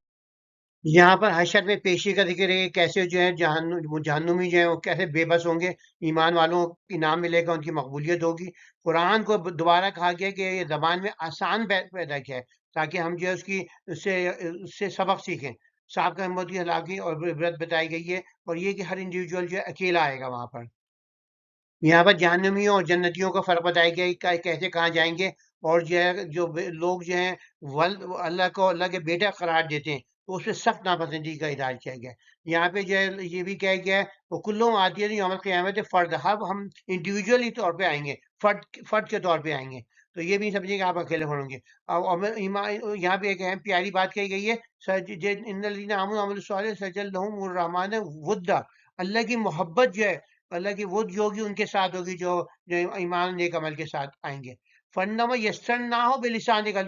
یہاں پر حشر میں پیشی کا ذکر ہے، کیسے جو ہے جہنمی جو ہیں وہ کیسے بے بس ہوں گے، ایمان والوں کو انعام ملے گا، ان کی مقبولیت ہوگی. قرآن کو دوبارہ کہا گیا کہ یہ زبان میں آسان پیدا کیا ہے تاکہ ہم جو ہے اس سے سبق سیکھیں. صاحب کا ہمت کی ہلاکی اور عبرت بتائی گئی ہے، اور یہ کہ ہر انڈیویجول جو ہے اکیلا آئے گا وہاں پر. یہاں پر جہنمیوں اور جنتیوں کا فرق بتایا گیا کہ کیسے کہاں جائیں گے. اور جو ہے لوگ جو ہیں اللہ کو اللہ کے بیٹا قرار دیتے ہیں تو اس پہ سخت ناپسندی کا اظہار کیا گیا ہے. یہاں پہ جو ہے یہ بھی کہا گیا ہے وہ کلوں آتی ہے یوم القیامت فرد، ہم انڈیویجولی طور پہ آئیں گے، فرد کے طور پہ آئیں گے. تو یہ بھی سمجھیں کہ آپ اکیلے ہوں گے. اور یہاں پہ ایک اہم پیاری بات کہی گئی ہے، ان الذین آمنوا وعملوا الصالحات سجل لهم الرحمن ودا. اللہ کی محبت جو ہے، اللہ کی وہ جو ہوگی ان کے ساتھ ہوگی جو ایمان نیک عمل کے ساتھ آئیں گے. فنما یسر نہ ہو بلسان کا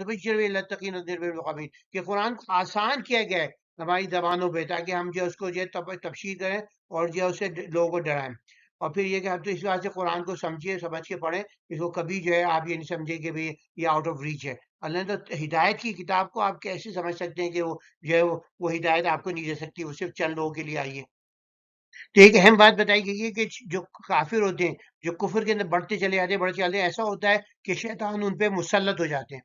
کہ قرآن کو آسان کیا گیا ہے ہماری زبانوں پہ تاکہ ہم جو اس کو جو تفسیر کریں اور جو اسے لوگوں کو ڈرائیں. اور پھر یہ کہ ہم تو اس بات سے قرآن کو سمجھیے، سمجھ کے پڑھیں، اس کو کبھی جو ہے آپ یہ نہیں سمجھے کہ بھئی یہ آؤٹ آف ریچ ہے. اللہ نے تو ہدایت کی کتاب کو آپ کیسے سمجھ سکتے ہیں کہ وہ جو ہے وہ ہدایت آپ کو نہیں دے سکتی، وہ صرف چند لوگوں کے لیے آئی ہے. تو ایک اہم بات بتائی گئی ہے کہ جو کافر ہوتے ہیں، جو کفر کے اندر بڑھتے چلے ایسا ہوتا ہے کہ شیطان ان پہ مسلط ہو جاتے ہیں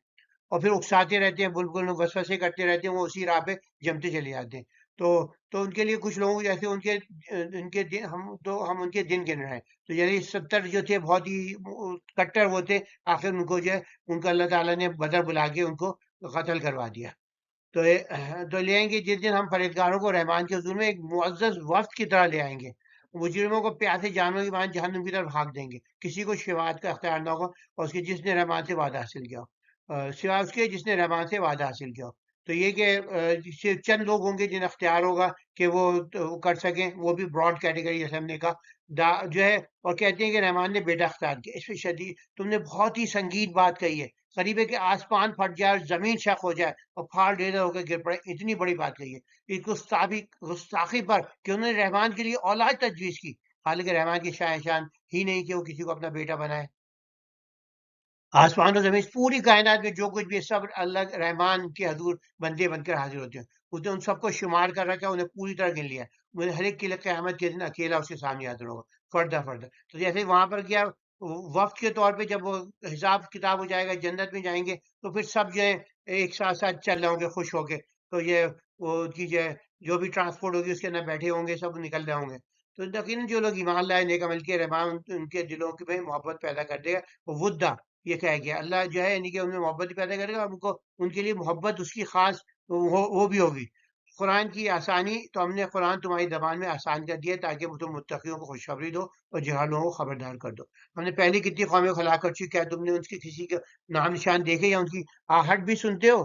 اور پھر اکساتے رہتے ہیں، بالکل وسوسے کرتے رہتے ہیں، وہ اسی راہ پہ جمتے چلے جاتے ہیں. تو ان کے لیے کچھ لوگوں جیسے ان کے دن ہم ان کے دن گن رہے ہیں. تو یعنی 70 جو تھے بہت ہی کٹر وہ تھے، آخر ان کو جو ہے ان کو اللہ تعالیٰ نے بدر بلا کے ان کو قتل کروا دیا. تو لے آئیں گے جس دن ہم پرہیزگاروں کو رحمان کے حضور میں ایک معزز وفد کی طرح لے آئیں گے. مجرموں کو پیاسے جانوروں کی مانند جہنم کی طرف بھاگ دیں گے، کسی کو شفاعت کا اختیار نہ ہوگا اور اس کے جس نے رحمان سے وعدہ حاصل کیا ہو، سوائے اس کے جس نے رحمان سے وعدہ حاصل کیا ہو. تو یہ کہ صرف چند لوگ ہوں گے جن اختیار ہوگا کہ وہ کر سکیں، وہ بھی براڈ کیٹیگری جیسے ہم نے کہا جو ہے. اور کہتے ہیں کہ رحمان نے بیٹا اختیار کیا. اس پہ شدید تم نے بہت ہی سنگین بات کہی ہے، قریب ہے کہ آسمان پھٹ جائے اور زمین شق ہو جائے اور پھاڑ ڈھیرے ہو کے گر پڑے، اتنی بڑی بات کہی ہے. اس گستاخی پر کہ انہوں نے رحمان کے لیے اولاد تجویز کی، حالانکہ رحمان کی شان ہی نہیں کہ وہ کسی کو اپنا بیٹا بنائے. آسمان و زمین پوری کائنات میں جو کچھ بھی ہے سب اللہ رحمان کے حضور بندے بن کر حاضر ہوتے ہیں. اس نے ان سب کو شمار کر رکھا، انہیں پوری طرح گن لیا. مجھے ہر ایک کے لیے قیامت کے دن اکیلا اس کے سامنے حاضر ہوگا، فردہ. تو جیسے وہاں پر کیا وقت کے طور پہ جب وہ حساب کتاب ہو جائے گا، جنت میں جائیں گے تو پھر سب جو ہے ایک ساتھ چل رہے ہوں گے خوش ہو کے. تو یہ وہ ان کی جو بھی ٹرانسپورٹ ہوگی اس کے اندر بیٹھے ہوں گے، سب نکل رہے ہوں گے۔ تو یقیناً جو لوگ ایمان لائے، نیک عمل کیے، رحمان ان کے دلوں کی میں محبت پیدا کر دے گا۔ وہ ودا یہ کہہ گیا اللہ یعنی کہ ان میں محبت بھی پیدا کرے گا، ان کے لیے محبت اس کی خاص وہ بھی ہوگی۔ قرآن کی آسانی، تو ہم نے قرآن تمہاری زبان میں آسان کر دیا تاکہ تم متقیوں کو خوشخبری دو اور جہالوں کو خبردار کر دو۔ ہم نے پہلی کتنی قومیں کو ہلاک کر چکی، کیا تم نے ان کی کسی کے نام نشان دیکھے یا ان کی آہٹ بھی سنتے ہو؟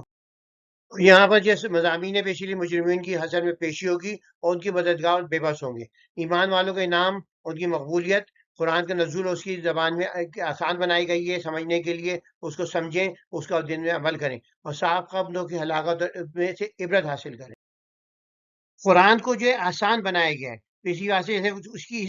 یہاں پر جیسے مضامین بیسیکلی مجرمین کی حشر میں پیشی ہوگی اور ان کی مددگار بے بس ہوں گے۔ ایمان والوں کا انعام، ان کی مقبولیت، قرآن کا نزول اس کی زبان میں آسان بنائی گئی ہے سمجھنے کے لیے، اس کو سمجھیں، اس کا دن میں عمل کریں اور صاف قبلوں کی ہلاکت میں سے عبرت حاصل کریں۔ قرآن کو جو ہے آسان بنایا گیا ہے، تو اسی واسطے سے اس کی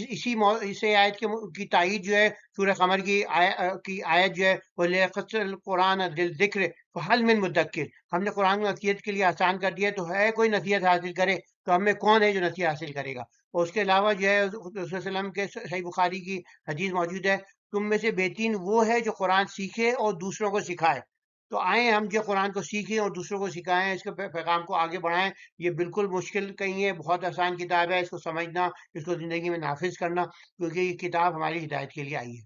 اسی آیت کی تائید جو ہے سورہ قمر کی آیت جو ہے وہ لِيَقْصِرَ الْقُرْآنَ لِلذِّكْرِ فَهَلْ مِن مُدَّكِّرٍ، ہم نے قرآن کو نصیحت کے لیے آسان کر دیا تو ہے کوئی نصیحت حاصل کرے، تو ہم میں کون ہے جو نصیحت حاصل کرے گا؟ اور اس کے علاوہ جو ہے رسول صلی اللہ علیہ وسلم کے صحیح بخاری کی حدیث موجود ہے، تم میں سے بہترین وہ ہے جو قرآن سیکھے اور دوسروں کو سکھائے۔ تو آئیں ہم جو قرآن کو سیکھیں اور دوسروں کو سکھائیں، اس کے پیغام کو آگے بڑھائیں۔ یہ بالکل مشکل کہیں ہے، بہت آسان کتاب ہے، اس کو سمجھنا، اس کو زندگی میں نافذ کرنا، کیونکہ یہ کتاب ہماری ہدایت کے لیے آئی ہے۔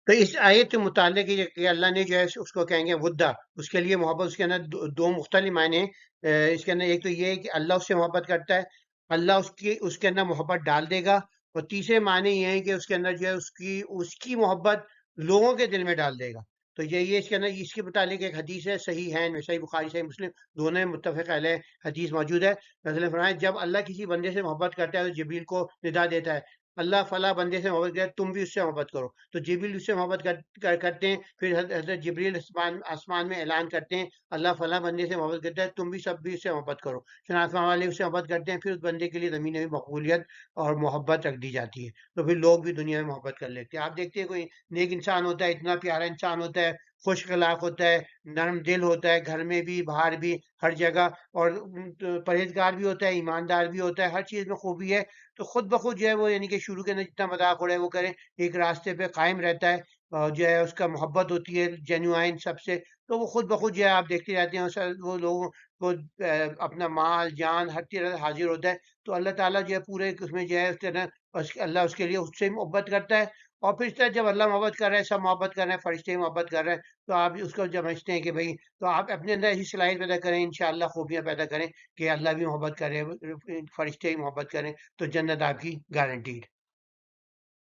تو اس آیت کے متعلق کہ اللہ نے جو ہے اس کو کہیں گے ودا، اس کے لیے محبت، اس کے اندر دو مختلف معنی ہیں۔ اس کے اندر ایک تو یہ ہے کہ اللہ اس سے محبت کرتا ہے، اللہ اس کے اندر محبت ڈال دے گا، اور تیسرے معنی یہ ہے کہ اس کے اندر جو ہے اس کی محبت لوگوں کے دل میں ڈال دے گا۔ تو یہ اس کے اندر اس کے متعلق ایک حدیث ہے، صحیح ہے، صحیح بخاری، صحیح مسلم دونوں میں متفق علیہ حدیث موجود ہے۔ رسول اللہ فرمایا جب اللہ کسی بندے سے محبت کرتا ہے تو جبریل کو ندا دیتا ہے، اللہ فلاں بندے سے محبت کرے، تم بھی اس سے محبت کرو۔ تو جبریل اس سے محبت کرتے ہیں، پھر حضرت جبریل آسمان میں اعلان کرتے ہیں اللہ فلاں بندے سے محبت کرتا ہے، تم بھی سب بھی اس سے محبت کرو۔ پھر آسمان والے اس سے محبت کرتے ہیں، پھر اس بندے کے لیے زمین میں مقبولیت اور محبت رکھ دی جاتی ہے، تو پھر لوگ بھی دنیا میں محبت کر لیتے ہیں۔ آپ دیکھتے ہیں کوئی نیک انسان ہوتا ہے، اتنا پیارا انسان ہوتا ہے، خوش اخلاق ہوتا ہے، نرم دل ہوتا ہے، گھر میں بھی باہر بھی ہر جگہ، اور پرہیزگار بھی ہوتا ہے، ایماندار بھی ہوتا ہے، ہر چیز میں خوبی ہے، تو خود بخود جو ہے وہ یعنی کہ شروع کے اندر جتنا مذاق اڑے وہ کریں، ایک راستے پہ قائم رہتا ہے، اور جو ہے اس کا محبت ہوتی ہے جینوائن سب سے، تو وہ خود بخود جو ہے آپ دیکھتے جاتے ہیں وہ لوگوں کو اپنا مال جان ہر چیز حاضر ہوتا ہے، تو اللہ تعالیٰ جو ہے پورے اس میں جو ہے اس طرح اللہ اس کے لیے اس سے محبت کرتا ہے، اور پھر اس طرح جب اللہ محبت کر رہے ہیں، سب محبت کر رہے ہیں، فرشتے محبت کر رہے ہیں، تو آپ اس کو جب سمجھتے ہیں کہ بھائی، تو آپ اپنے اندر ایسی صلاحیت پیدا کریں، انشاءاللہ خوبیاں پیدا کریں کہ اللہ بھی محبت کرے، فرشتے بھی محبت کریں، تو جنت آپ کی گارنٹیڈ۔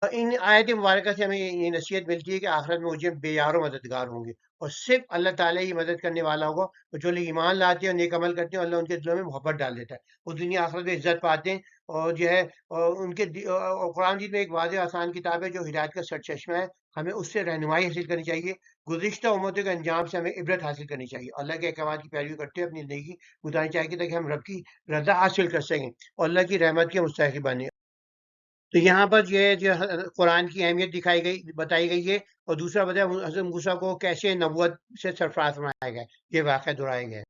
ان آیت مبارکہ سے ہمیں یہ نصیحت ملتی ہے کہ آخرت میں مجھے بے یار و مددگار ہوں گے، اور صرف اللہ تعالیٰ ہی مدد کرنے والا ہوگا، اور جو لوگ ایمان لاتے ہیں اور نیک عمل کرتے ہیں اللہ ان کے دلوں میں محبت ڈال دیتا ہے، وہ دنیا آخرت میں عزت پاتے ہیں، اور جو ہے اور ان کے اور قرآن مجید میں ایک واضح آسان کتاب ہے جو ہدایت کا سرچشمہ ہے، ہمیں اس سے رہنمائی حاصل کرنی چاہیے، گزشتہ امتوں کے انجام سے ہمیں عبرت حاصل کرنی چاہیے، اللہ کے احکامات کی پیروی کرتے ہوئے اپنی زندگی گزارنی چاہیے تاکہ ہم رب کی رضا حاصل کر سکیں اور اللہ کی رحمت کے مستحق بنیں۔ تو یہاں پر یہ جو قرآن کی اہمیت بتائی گئی ہے، اور دوسرا بتایا حضرت موسیٰ کو کیسے نبوت سے سرفراز بنایا گیا ہے، یہ واقعہ دہرایا گیا ہے۔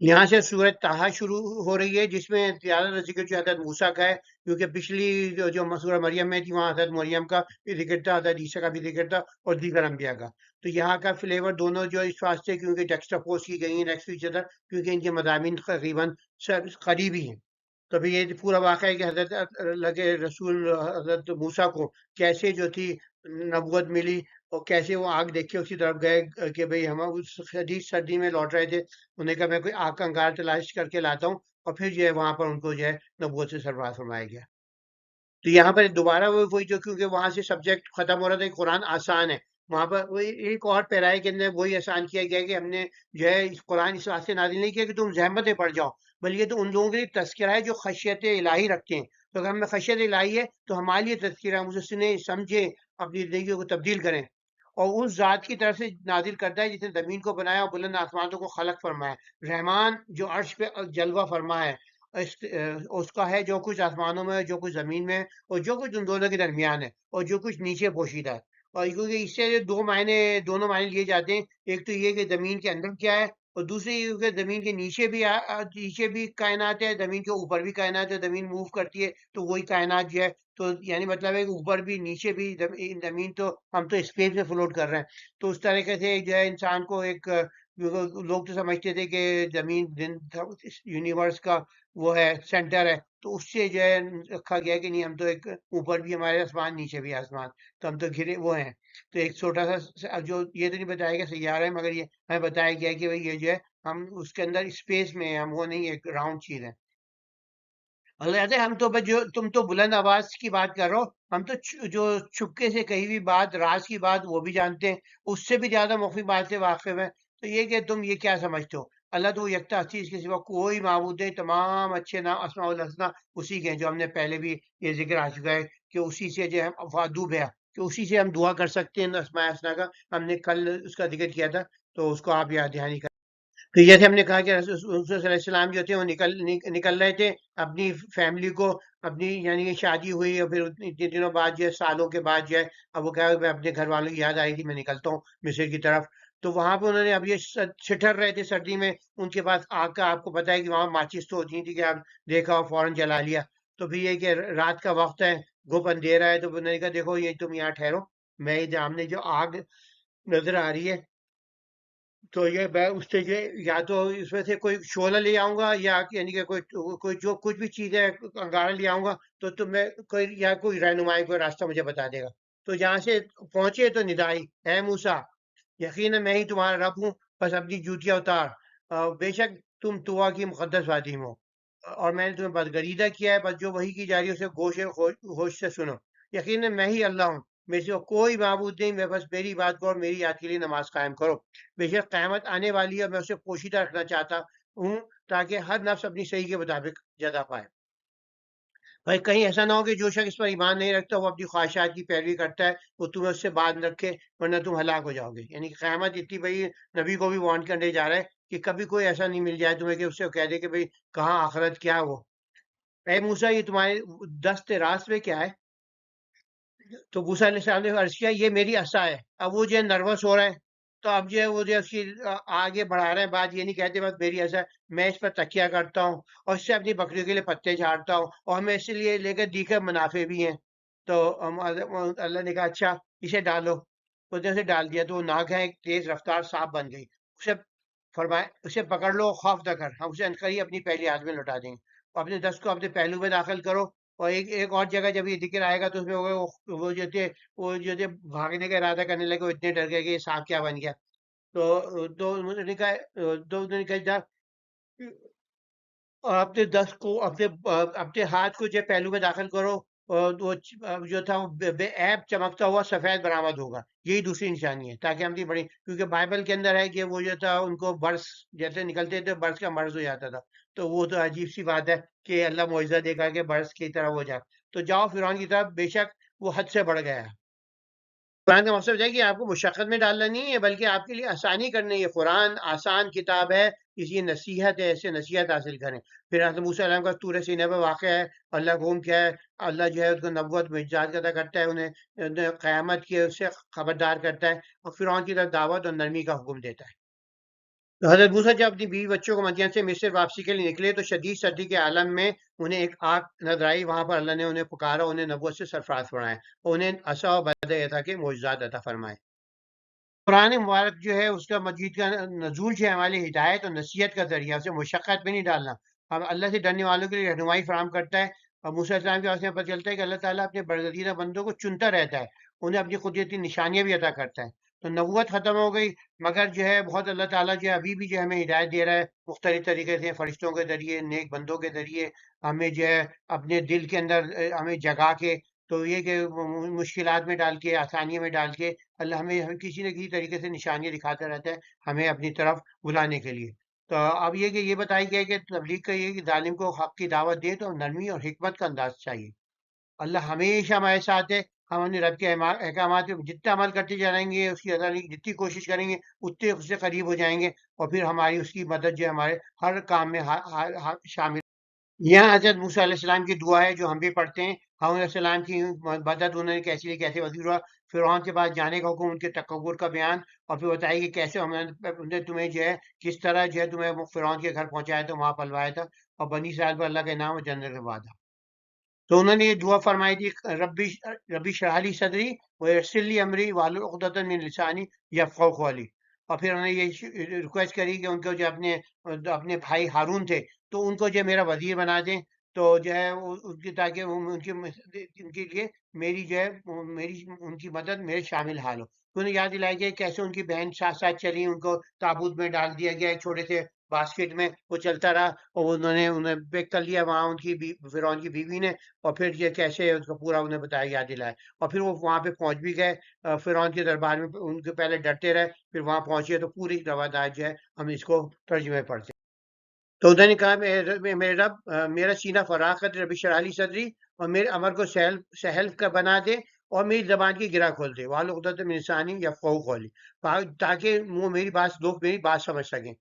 یہاں سے سورۃ طٰہٰ شروع ہو رہی ہے، جس میں زیادہ ذکر جو حضرت موسیٰ کا ہے، کیونکہ پچھلی جو سورہ مریم میں تھی وہاں حضرت مریم کا بھی ذکر تھا، حضرت عیسیٰ کا بھی ذکر تھا، اور دیگر انبیاء کا۔ تو یہاں کا فلیور دونوں جو اس واسطے کیونکہ ٹیکسٹ کی گئی ہیں نیکسٹ ایچ ادر، کیونکہ ان کے مضامین تقریباً قریبی ہیں۔ تو ابھی یہ پورا واقعہ ہے کہ حضرت اللہ کے رسول حضرت موسیٰ کو کیسے جو تھی نبوت ملی، اور کیسے وہ آگ دیکھ کے اسی طرف گئے کہ بھئی ہم اس شدید سردی میں لوٹ رہے تھے، انہوں نے کہا میں کوئی آگ کا انگار تلاش کر کے لاتا ہوں، اور پھر جو ہے وہاں پر ان کو جو ہے نبوت سے سرفراز فرمایا گیا۔ تو یہاں پر دوبارہ وہی جو کیونکہ وہاں سے سبجیکٹ ختم ہو رہا تھا کہ قرآن آسان ہے، وہاں پر وہی ایک اور پیرائے کے اندر وہی آسان کیا گیا کہ ہم نے جو ہے اس قرآن اس واسطے نازل نہیں کیا کہ تم زحمتیں پڑ جاؤ، بلکہ تو ان لوگوں کے لیے تذکرہ ہے جو خشیت الہی رکھتے ہیں، تو اگر ہمیں خشیت الہی ہے تو ہمارے لیے تذکرہ، ہم اسے سنیں سمجھیں، اپنی زندگی کو تبدیل کریں، اور اس ذات کی طرف سے نازل کرتا ہے جس نے زمین کو بنایا اور بلند آسمانوں کو خلق فرمایا، رحمان جو عرش پہ جلوہ فرما ہے، اس کا ہے جو کچھ آسمانوں میں ہے، جو کچھ زمین میں ہے، اور جو کچھ ان دونوں کے درمیان ہے، اور جو کچھ نیچے پوشیدہ ہے۔ اور کیونکہ اس سے دونوں معنی لیے جاتے ہیں، ایک تو یہ کہ زمین کے اندر کیا ہے، اور دوسرے یہ کہ زمین کے نیچے بھی کائنات ہے، زمین کے اوپر بھی کائنات ہے، زمین موو کرتی ہے تو وہی کائنات جو ہے، تو یعنی مطلب ہے کہ اوپر بھی نیچے بھی زمین، تو ہم تو اسپیس میں فلوٹ کر رہے ہیں، تو اس طریقے سے جو ہے انسان کو ایک لوگ تو سمجھتے تھے کہ زمین یونیورس کا وہ ہے سینٹر ہے، تو اس سے جو ہے رکھا گیا کہ نہیں ہم تو ایک اوپر بھی ہمارے آسمان نیچے بھی آسمان، تو ہم تو گھرے وہ ہیں، تو ایک چھوٹا سا جو یہ تو نہیں بتایا گیا سیارہ ہے، مگر یہ ہمیں بتایا گیا کہ بھئی یہ جو ہے ہم اس کے اندر اسپیس میں ہیں، ہم وہ نہیں ایک راؤنڈ چیز ہے۔ اللہ کہتے ہیں ہم تو بس جو تم تو بلند آواز کی بات کر رہو، ہم تو جو چھپکے سے کہی ہوئی بات راز کی بات وہ بھی جانتے ہیں، اس سے بھی زیادہ مخفی بات سے واقف ہے، تو یہ کہ تم یہ کیا سمجھتے ہو؟ اللہ تو وہ یکتا ہستی، اس کے سوا کوئی معبود نہیں، تمام اچھے نام اسماء الحسنہ اسی کے ہیں، جو ہم نے پہلے بھی یہ ذکر آ چکا ہے کہ اسی سے جو ہے فادو بیا کہ اسی سے ہم دعا کر سکتے ہیں اسماء الحسنہ کا، ہم نے کل اس کا ذکر کیا تھا، تو اس کو آپ یاد دہانی کر۔ تو جیسے ہم نے کہا کہ رسول صلی اللہ علیہ وسلم جو تھے وہ نکل رہے تھے اپنی فیملی کو، اپنی یعنی کہ شادی ہوئی اور پھر اتنے دنوں بعد جو ہے سالوں کے بعد جو ہے اب وہ کہا میں اپنے گھر والوں کی یاد آئی تھی میں نکلتا ہوں مصر کی طرف، تو وہاں پہ انہوں نے اب یہ سٹر رہے تھے سردی میں، ان کے پاس آگ کا آپ کو پتا ہے کہ وہاں ماچس تو ہوتی تھی کہ آپ دیکھا اور فوراً جلا لیا، تو پھر یہ کہ رات کا وقت ہے گھپ اندھیرا ہے، تو انہوں نے کہا دیکھو یہ تم یہاں ٹھہرو، میں یہ سامنے جو آگ نظر آ رہی ہے تو یہ میں اس سے یہ یا تو اس میں سے کوئی شعلہ لے آؤں گا یا یعنی کہ کوئی جو کچھ بھی چیز ہے انگارہ لے آؤں گا، تو تمہیں کوئی یا کوئی رہنمائی کوئی راستہ مجھے بتا دے گا، تو جہاں سے پہنچے تو ندائی اے موسیٰ یقینا میں ہی تمہارا رب ہوں، بس اپنی جوتیاں اتار، بے شک تم طوا کی مقدس وادی میں ہو، اور میں نے تمہیں بدگریدہ کیا ہے، بس جو وحی کی جا رہی ہے اسے ہوش سے سنو، یقینا میں ہی اللہ ہوں، میرے سوا کوئی معبود نہیں، میں بس میری بات کرو اور میری یاد کے لیے نماز قائم کرو، بے شک قیامت آنے والی ہے، میں اسے پوشیدہ رکھنا چاہتا ہوں تاکہ ہر نفس اپنی صحیح کے مطابق جزا پائے۔ بھائی کہیں ایسا نہ ہو کہ جو شخص اس پر ایمان نہیں رکھتا وہ اپنی خواہشات کی پیروی کرتا ہے، وہ تمہیں اس سے بات نہ رکھے ورنہ تم ہلاک ہو جاؤ گے، یعنی کہ قیامت اتنی بڑی نبی کو بھی وارن کرنے جا رہا ہے کہ کبھی کوئی ایسا نہیں مل جائے تمہیں کہ اس سے کہہ دے کہ بھئی کہاں آخرت کیا وہ، اے موسیٰ یہ تمہارے دست راست میں کیا ہے؟ تو موسیٰ علیہ السلام نے عرض کیا یہ میری عصا ہے، اب وہ جو ہے نروس ہو رہا ہے، تو اب جو ہے وہ جو ہے اس کی آگے بڑھا رہے ہیں بات، یہ نہیں کہتے بس میری عصا ہے، میں اس پر تکیہ کرتا ہوں اور اس سے اپنی بکریوں کے لیے پتے جھاڑتا ہوں اور ہمیں اس لیے لے کر دیگر منافع بھی ہیں، تو اللہ نے کہا اچھا اسے ڈالو، اس نے اسے ڈال دیا تو وہ ناگہاں ایک تیز رفتار سانپ بن گئی، اسے فرمایا اسے پکڑ لو خوف نہ کر، ہم اسے عنقریب اپنی پہلی حالت میں لوٹا دیں گے، اور اپنے دست کو اپنے پہلو میں داخل کرو، اور ایک اور جگہ جب یہ ذکر آئے گا تو اس میں ہوگا وہ جو تھے بھاگنے کا ارادہ کرنے لگے، وہ اتنے ڈر گئے کہ یہ سانپ کیا بن گیا، تو انہوں نے کہا جا اور اپنے دست کو اپنے ہاتھ کو جو ہے پہلو میں داخل کرو، اور وہ جو تھا وہ بے عیب چمکتا ہوا سفید برآمد ہوگا، یہی دوسری نشانی ہے تاکہ ہم بھی بڑی، کیونکہ بائبل کے اندر ہے کہ وہ جو تھا ان کو برس جیسے نکلتے تھے برس کا مرض ہو جاتا تھا، تو وہ تو عجیب سی بات ہے کہ اللہ معجزہ دے گا کہ برس کی طرح ہو جائے، تو جاؤ فرعون کی طرف بے شک وہ حد سے بڑھ گیا ہے۔ قرآن کا مقصد ہے کہ آپ کو مشقت میں ڈالنا نہیں ہے بلکہ آپ کے لیے آسانی کرنے، یہ قرآن آسان کتاب ہے، اس کی نصیحت ہے، اس سے نصیحت حاصل کریں۔ پھر حضرت موسیٰ علیہ السلام کا طور سینا پہ واقعہ ہے، اللہ کو حکم کیا ہے، اللہ جو ہے اس کو نبوت معجزات عطا کرتا ہے، انہیں قیامت کی اس سے خبردار کرتا ہے اور فرعون کی طرف دعوت اور نرمی کا حکم دیتا ہے۔ تو حضرت موسیٰ جب اپنی بیوی بچوں کو مدین سے مصر واپسی کے لیے نکلے تو شدید سردی کے عالم میں انہیں ایک آگ نظر آئی، وہاں پر اللہ نے انہیں پکارا، انہیں نبوت سے سرفراز فرمایا اور انہیں عصا و بدر عطا کے معجزات عطا فرمائے۔ قرآن مبارک جو ہے اس کا مجید کا نزول جو ہے ہماری ہدایت اور نصیحت کا ذریعہ، اسے مشقت میں نہیں ڈالنا، ہم اللہ سے ڈرنے والوں کے لیے رہنمائی فراہم کرتا ہے، اور موسیٰ علیہ السلام کے واسطے پتہ چلتا ہے کہ اللہ تعالیٰ اپنے برگزیدہ بندوں کو چنتا رہتا ہے، انہیں اپنی قدرتی نشانیاں بھی عطا کرتا ہے، تو نبوت ختم ہو گئی مگر جو ہے بہت اللہ تعالیٰ جو ہے ابھی بھی جو ہے ہمیں ہدایت دے رہا ہے مختلف طریقے سے، فرشتوں کے ذریعے، نیک بندوں کے ذریعے، ہمیں جو ہے اپنے دل کے اندر ہمیں جگا کے، تو یہ کہ مشکلات میں ڈال کے آسانیوں میں ڈال کے اللہ ہمیں کسی نہ کسی طریقے سے نشانیاں دکھاتا رہتا ہے ہمیں اپنی طرف بلانے کے لیے۔ تو اب یہ کہ یہ بتائی گیا کہ تبلیغ کا یہ کہ ظالم کو حق کی دعوت دے تو نرمی اور حکمت کا انداز چاہیے، اللہ ہمیشہ ہمارے ساتھ ہے، ہم اپنے رب کے احکامات پہ جتنا عمل کرتے جائیں گے، اس کی ادائیگی کی جتنی کوشش کریں گے اتنے اس سے قریب ہو جائیں گے، اور پھر ہماری اس کی مدد جو ہے ہمارے ہر کام میں شامل۔ یہاں حضرت موسیٰ علیہ السلام کی دعا ہے جو ہم بھی پڑھتے ہیں، ہارون علیہ السلام کی مدد انہوں نے کیسے لی، کیسے وزیر ہوا، فرعون کے پاس جانے کا حکم، ان کے تکبر کا بیان، اور پھر بتائیے کہ کیسے ہم نے تمہیں جو ہے کس طرح جو ہے تمہیں فرعون کے گھر پہنچایا تھا، وہاں پلوایا تھا، اور بنی اسرائیل پر اللہ کے نام اور جنت کا وعدہ۔ تو انہوں نے یہ دعا فرمائی تھی، ربی اشرح لی صدری ویسر لی امری واحلل عقدۃ من لسانی یفقہوا قولی، اور پھر انہوں نے یہ ریکویسٹ کری کہ ان کو جو اپنے اپنے بھائی ہارون تھے تو ان کو جو ہے میرا وزیر بنا دیں، تو جو ہے ان کی تاکہ ان کے لیے میری جو ہے میری ان کی مدد میرے شامل حال ہو. تو انہیں یاد دلایا گیا کیسے ان کی بہن ساتھ ساتھ چلی، ان کو تابوت میں ڈال دیا گیا ایک چھوٹے سے باسکٹ میں، وہ چلتا رہا اور انہیں پیک کر لیا وہاں ان کی فرعون کی بیوی نے، اور پھر یہ کیسے اس کو پورا انہیں بتایا، یاد دلایا. اور پھر وہ وہاں پہ پہنچ بھی گئے فرعون کے دربار میں. ان کے پہلے ڈرتے رہے، پھر وہاں پہنچے تو پوری روایت جو ہے ہم اس کو ترجمے پڑھتے ہیں. تو انہوں نے کہا میرے رب میرا سینہ فراخ کر دے، رب اشرح لی صدری، اور میرے عمر کو سہل کا بنا دے، اور میری زبان کی گرہ کھول دے، واحلل عقدۃ من لسانی یفقہوا قولی، تاکہ وہ لوگ میری بات سمجھ سکیں.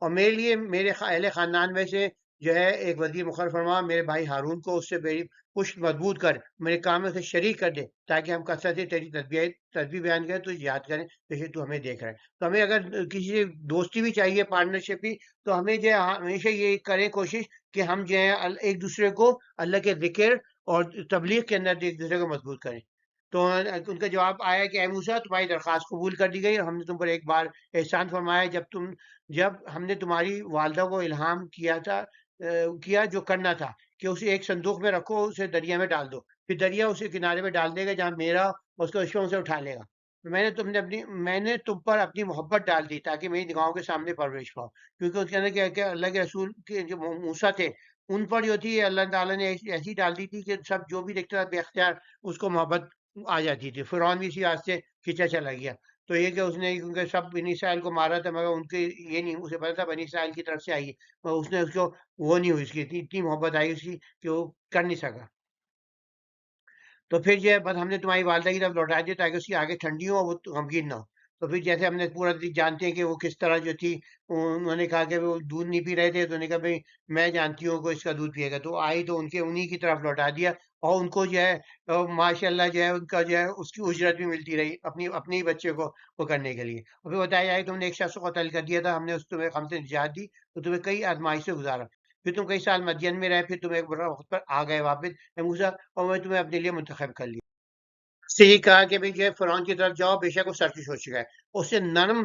اور میرے لیے میرے اہل خاندان میں سے جو ہے ایک وزیر مقرر فرما، میرے بھائی ہارون کو اس سے میری پشت مضبوط کر، میرے کام میں سے شریک کر دے، تاکہ ہم کثرت سے تیری تسبیح بیان کریں، تو یاد کریں جیسے تو ہمیں دیکھ رہا ہے. تو ہمیں اگر کسی سے دوستی بھی چاہیے، پارٹنرشپ بھی، تو ہمیں جو ہے ہمیشہ یہ کریں کوشش کہ ہم جو ہے ایک دوسرے کو اللہ کے ذکر اور تبلیغ کے اندر ایک دوسرے کو مضبوط کریں. تو ان کا جواب آیا کہ اے موسیٰ، تمہاری درخواست قبول کر دی گئی، اور ہم نے تم پر ایک بار احسان فرمایا جب ہم نے تمہاری والدہ کو الہام کیا تھا کیا جو کرنا تھا کہ اسے ایک صندوق میں رکھو، اسے دریا میں ڈال دو، پھر دریا اسے کنارے میں ڈال دے گا جہاں میرا اس کو عشقوں سے اٹھا لے گا. میں نے تم پر اپنی محبت ڈال دی تاکہ میری نگاہوں کے سامنے پرورش پاؤ. کیونکہ اس کے اندر کیا کہ اللہ کے رسول کے جو موسیٰ تھے ان پر جو تھی اللہ تعالیٰ نے ایسی ڈال دی تھی کہ سب جو بھی دیکھتا تھا بے اختیار اس کو محبت آ جاتی تھی. فرعون بھی اسی راستے کھینچا چلا گیا. تو یہ کہ اس نے کیونکہ سب بنی اسرائیل کو مارا تھا، مگر ان کے یہ نہیں، اسے پتا تھا بنی اسرائیل کی طرف سے آئی ہے، مگر اس نے اس کو وہ نہیں ہوئی، اس کی اتنی محبت آئی اس کی کہ وہ کر نہیں سکا. تو پھر جو ہے بس ہم نے تمہاری والدہ کی طرف لوٹا دیا تاکہ اس کی آگے ٹھنڈی ہو اور وہ غمگین نہ ہو. تو پھر جیسے ہم نے پورا جانتے ہیں کہ وہ کس طرح جو تھی، انہوں نے کہا کہ وہ دودھ نہیں پی رہے تھے، تو انہوں نے کہا بھائی میں جانتی ہوں کہ اس کا دودھ پیے گا. تو آئی تو انہی کی طرف لوٹا دیا، اور ان کو جو ہے ماشاء اللہ جو ہے ان کا جو ہے اس کی اجرت بھی ملتی رہی اپنے ہی بچے کو وہ کرنے کے لیے. اور پھر بتایا جائے تم نے ایک شخص کو قتل کر دیا تھا، ہم نے تمہیں ہم سے نجات دی، تو تمہیں کئی آزمائش سے گزارا، پھر تم کئی سال مدین میں رہے، پھر تم ایک بڑا وقت پر آ گئے واپس اے موسیٰ، اور میں تمہیں اپنے لیے منتخب کر لیا. سے یہ کہا کہ بھئی یہ فرعون کی طرف جاؤ، بے شک وہ سرکش ہو چکا ہے. اس سے نرم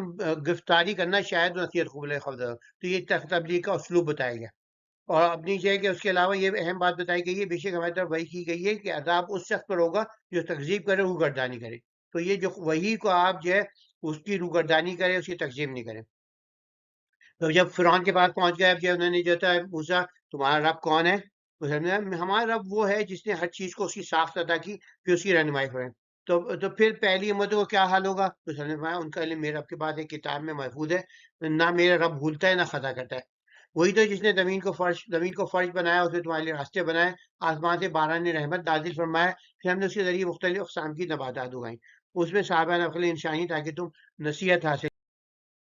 گرفتاری کرنا شاید نصیحت قبول خبر. تو یہ تبلیغ کا اسلوب بتایا گیا. اور اپنی ہے کہ اس کے علاوہ یہ اہم بات بتائی گئی ہے، بے شک ہماری طرف وحی کی گئی ہے کہ عذاب اس شخص پر ہوگا جو تکذیب کرے، روگردانی کرے. تو یہ جو وحی کو آپ جو ہے اس کی روگردانی کرے، اس کی تکذیب نہیں کرے. تو جب فرعون کے پاس پہنچ گئے، اب جو انہوں نے جو تھا پوچھا تمہارا رب کون ہے، تو ہمارا رب وہ ہے جس نے ہر چیز کو اس کی ساخت عطا کی، پھر اس کی رہنمائی فرمائی. تو پھر پہلی امتوں کو کیا حال ہوگا، تو اس نے فرمایا ان کا علم میرے رب کے پاس ایک کتاب میں محفوظ ہے، نہ میرا رب بھولتا ہے نہ خطا کرتا ہے. وہی تو جس نے زمین کو فرش بنایا، اس نے تمہارے لیے راستے بنائے، آسمان سے باران رحمت نازل فرمایا، پھر ہم نے اس کے ذریعے مختلف اقسام کی نباتات اگائیں، اس میں صحابہ نقل انسانی تاکہ تم نصیحت حاصل.